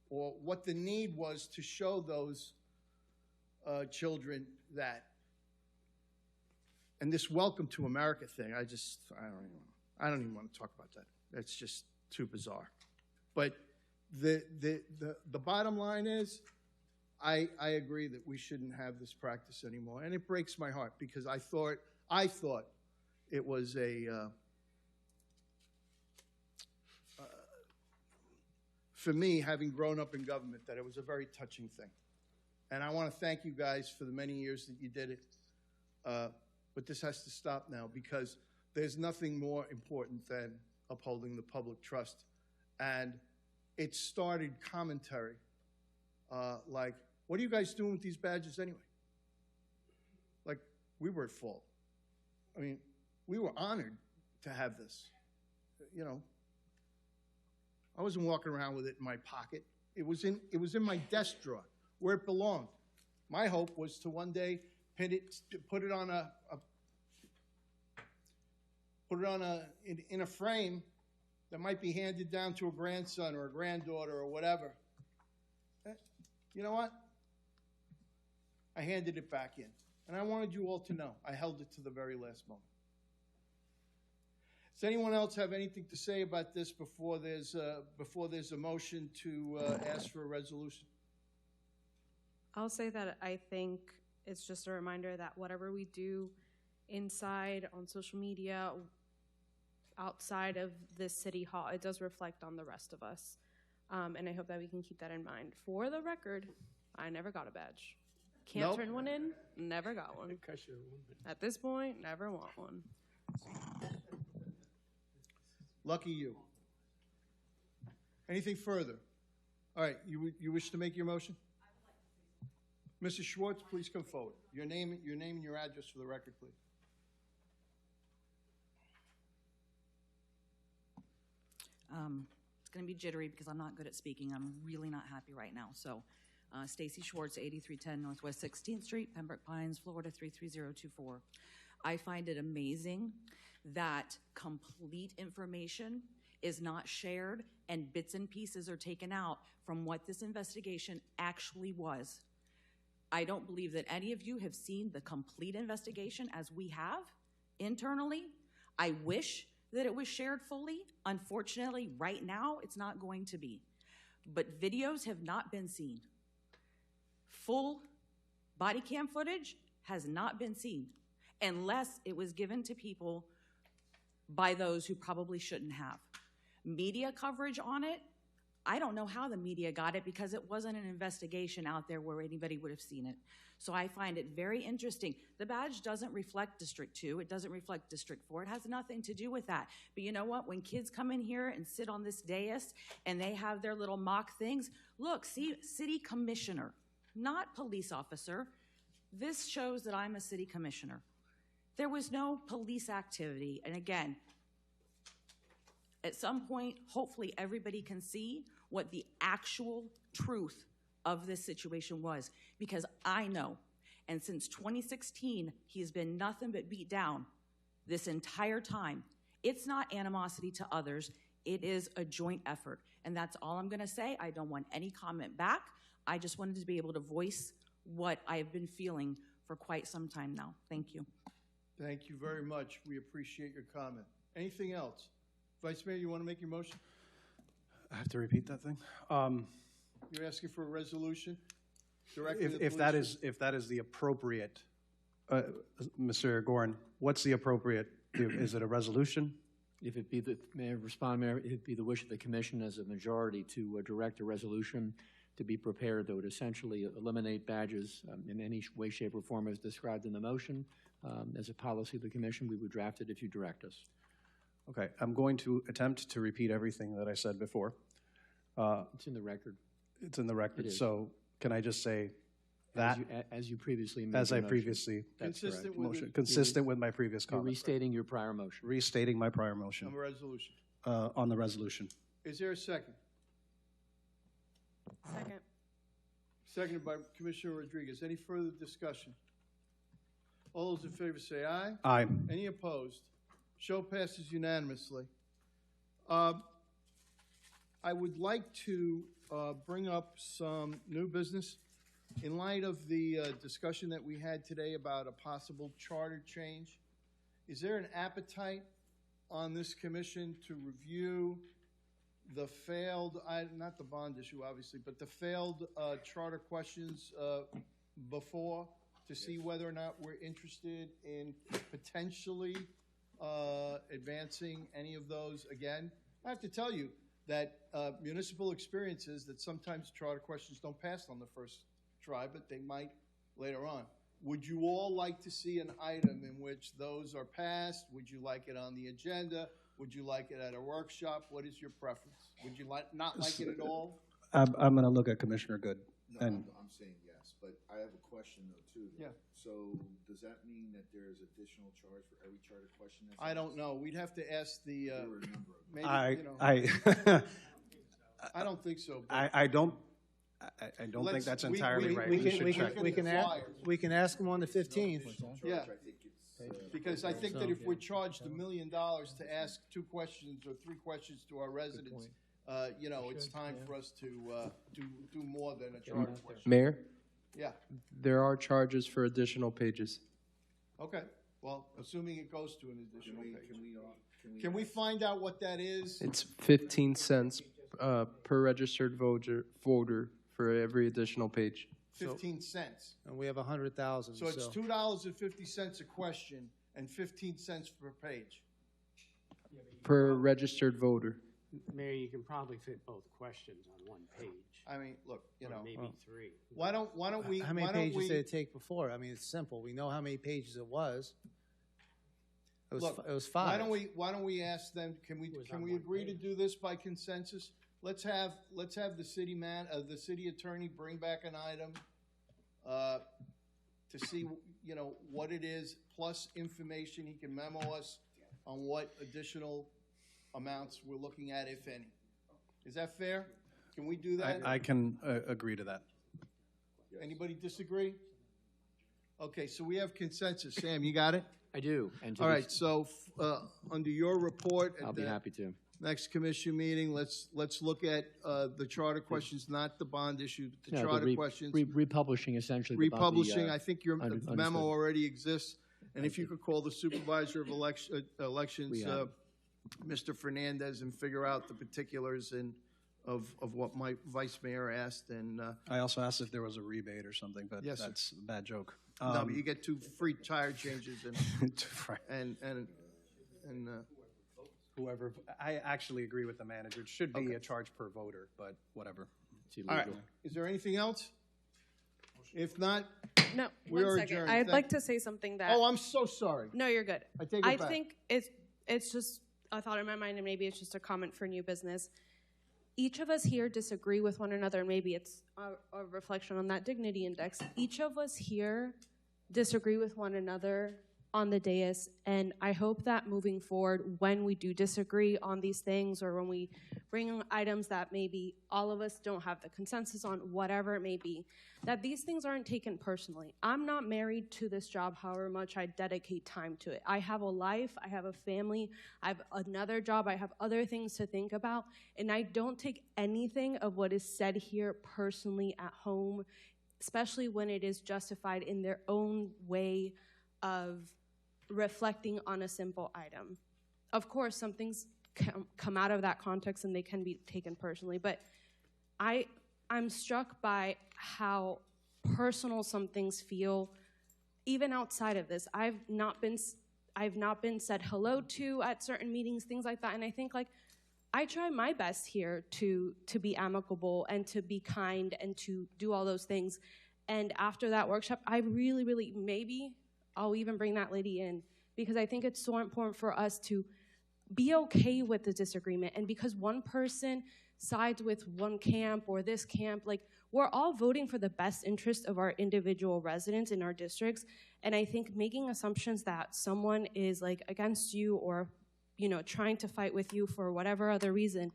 or what the need was to show those children that. And this Welcome to America thing, I don't even want to talk about that. That's just too bizarre. But the bottom line is, I agree that we shouldn't have this practice anymore, and it breaks my heart, because I thought it was for me, having grown up in government, that it was a very touching thing. And I want to thank you guys for the many years that you did it. But this has to stop now, because there's nothing more important than upholding the public trust. And it started commentary like, what are you guys doing with these badges anyway? Like, we were at fault. I mean, we were honored to have this. You know, I wasn't walking around with it in my pocket. It was in my desk drawer where it belonged. My hope was to one day put it on in a frame that might be handed down to a grandson or a granddaughter or whatever. You know what? I handed it back in. And I wanted you all to know I held it to the very last moment. Does anyone else have anything to say about this before there's a motion to ask for a resolution? I'll say that I think it's just a reminder that whatever we do inside, on social media, outside of this city hall, it does reflect on the rest of us. And I hope that we can keep that in mind. For the record, I never got a badge. Can't Nope. turn one in, never got one. At this point, never want one. Lucky you. Anything further? All right, you wish to make your motion? Mrs. Schwartz, please come forward. Your name and your address for the record, please. It's going to be jittery because I'm not good at speaking. I'm really not happy right now. So, Stacy Schwartz, 8310 Northwest 16th Street, Pembroke Pines, Florida 33024. I find it amazing that complete information is not shared and bits and pieces are taken out from what this investigation actually was. I don't believe that any of you have seen the complete investigation as we have internally. I wish that it was shared fully. Unfortunately, right now, it's not going to be. But videos have not been seen. Full body cam footage has not been seen unless it was given to people by those who probably shouldn't have. Media coverage on it, I don't know how the media got it because it wasn't an investigation out there where anybody would have seen it. So I find it very interesting. The badge doesn't reflect District 2. It doesn't reflect District 4. It has nothing to do with that. But you know what? When kids come in here and sit on this dais and they have their little mock things, look, see, city commissioner, not police officer. This shows that I'm a city commissioner. There was no police activity. And again, at some point, hopefully everybody can see what the actual truth of this situation was, because I know, and since 2016, he's been nothing but beat down this entire time. It's not animosity to others. It is a joint effort, and that's all I'm gonna say. I don't want any comment back. I just wanted to be able to voice what I've been feeling for quite some time now. Thank you. Thank you very much. We appreciate your comment. Anything else? Vice Mayor, you want to make your motion? I have to repeat that thing? You're asking for a resolution? Directing the If that is the appropriate, Mr. Gorin, what's the appropriate, is it a resolution? If it be the, may I respond, Mayor? It'd be the wish of the commission as a majority to direct a resolution to be prepared that would essentially eliminate badges in any way, shape, or form as described in the motion. As a policy of the commission, we would draft it if you direct us. Okay, I'm going to attempt to repeat everything that I said before. It's in the record. It's in the record. It is. So can I just say that? As you previously made As your I motion. previously, That's correct. consistent with my previous You're comment. restating your prior motion. Restating my prior motion. On the resolution. On the resolution. Is there a second? Second. Seconded by Commissioner Rodriguez. Any further discussion? All those in favor say aye. Aye. Any opposed? Show passes unanimously. I would like to bring up some new business. In light of the discussion that we had today about a possible charter change, is there an appetite on this commission to review the failed, not the bond issue obviously, but the failed charter questions before, to see whether or not we're interested in potentially advancing any of those again? I have to tell you that municipal experience is that sometimes charter questions don't pass on the first try, but they might later on. Would you all like to see an item in which those are passed? Would you like it on the agenda? Would you like it at a workshop? What is your preference? Would you not like it at all? I'm going to look at Commissioner Good. No, And I'm saying yes, but I have a question though too. Yeah. So does that mean that there's additional charge for every charter question that's I don't asked? know. We'd have to ask the, There were a number of them. maybe, you know. I don't think so. but- I don't think Let's- that's we- entirely we- right. we We can- should we check. can- We can ask them on the 15th. Yeah, because I think that if we're charged $1 million to ask 2 questions or 3 questions to our residents, you know, it's time for us to do more than a charter question. Mayor, Yeah, there are charges for additional pages. okay. Well, assuming it goes to an additional page. Can we find out what that is? It's 15 cents per registered voter for every additional page. 15 cents. And we have 100,000. So it's $2.50 a question and 15 cents per page. Per registered voter. Mayor, you can probably fit both questions on one page. I mean, look, you or know. maybe 3. Why don't we? How many why don't pages we- did it take before? I mean, it's simple. We know how many pages it was. It was, Look, it was 5. Why don't we ask them, can we agree to do this by consensus? let's have the the city attorney bring back an item to see, what it is, plus information. He can memo us on what additional amounts we're looking at, if any. Is that fair? Can we do that? I can agree to that. Anybody disagree? Okay, so we have consensus. Sam, you got it? I do. And to All the- right, so under your report I'll at be the happy to. next commission meeting, let's look at the charter questions, not the bond issue, but the Yeah, charter re- questions. republishing essentially. about the, Republishing, I think your understood. memo already exists, and if you could call the supervisor of elections, We have Mr. Fernandez, and figure out the particulars of what my vice mayor asked, and I also asked if there was a rebate or something, but Yes, sir. that's a bad joke. no, but you get 2 free tire changes and Whoever, I actually agree with the manager. It should be a charge per voter, but whatever. all right. Is there anything else? If not, No, we one are second. adjourned. I'd Thank- like to say something that. Oh, I'm so sorry. No, you're good. I take it I back. think it's just a thought in my mind, and maybe it's just a comment for new business. Each of us here disagree with one another, and maybe it's a reflection on that dignity index. Each of us here disagree with one another on the dais, and I hope that moving forward, when we do disagree on these things, or when we bring items that maybe all of us don't have the consensus on, whatever it may be, that these things aren't taken personally. I'm not married to this job, however much I dedicate time to it. I have a life, I have a family, I have another job, I have other things to think about, and I don't take anything of what is said here personally at home, especially when it is justified in their own way of reflecting on a simple item. Of course, some things come out of that context and they can be taken personally, but I'm struck by how personal some things feel, even outside of this. I've not been said hello to at certain meetings, things like that, and I think I try my best here to be amicable and to be kind and to do all those things. And after that workshop, I really, maybe I'll even bring that lady in, because I think it's so important for us to be okay with the disagreement. And because one person sides with one camp or this camp, we're all voting for the best interest of our individual residents in our districts. And I think making assumptions that someone is against you or, trying to fight with you for whatever other reason,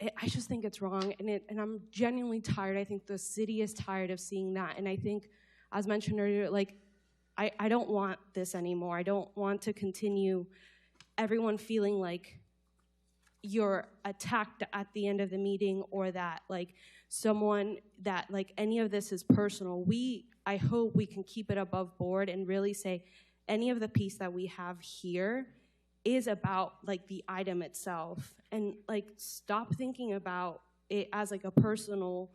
I just think it's wrong, and I'm genuinely tired. I think the city is tired of seeing that, and I think, as mentioned earlier, I don't want this anymore. I don't want to continue everyone feeling like you're attacked at the end of the meeting, or that any of this is personal. I hope we can keep it above board and really say any of the piece that we have here is about the item itself, and stop thinking about it as a personal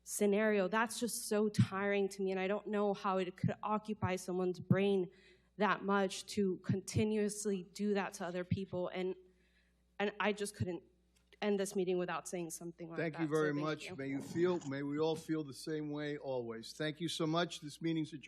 scenario. That's just so tiring to me, and I don't know how it could occupy someone's brain that much to continuously do that to other people, and I just couldn't end this meeting without saying something like that. Thank you very So much. you. May we all feel the same way always. Thank you so much. This meeting's adjourned.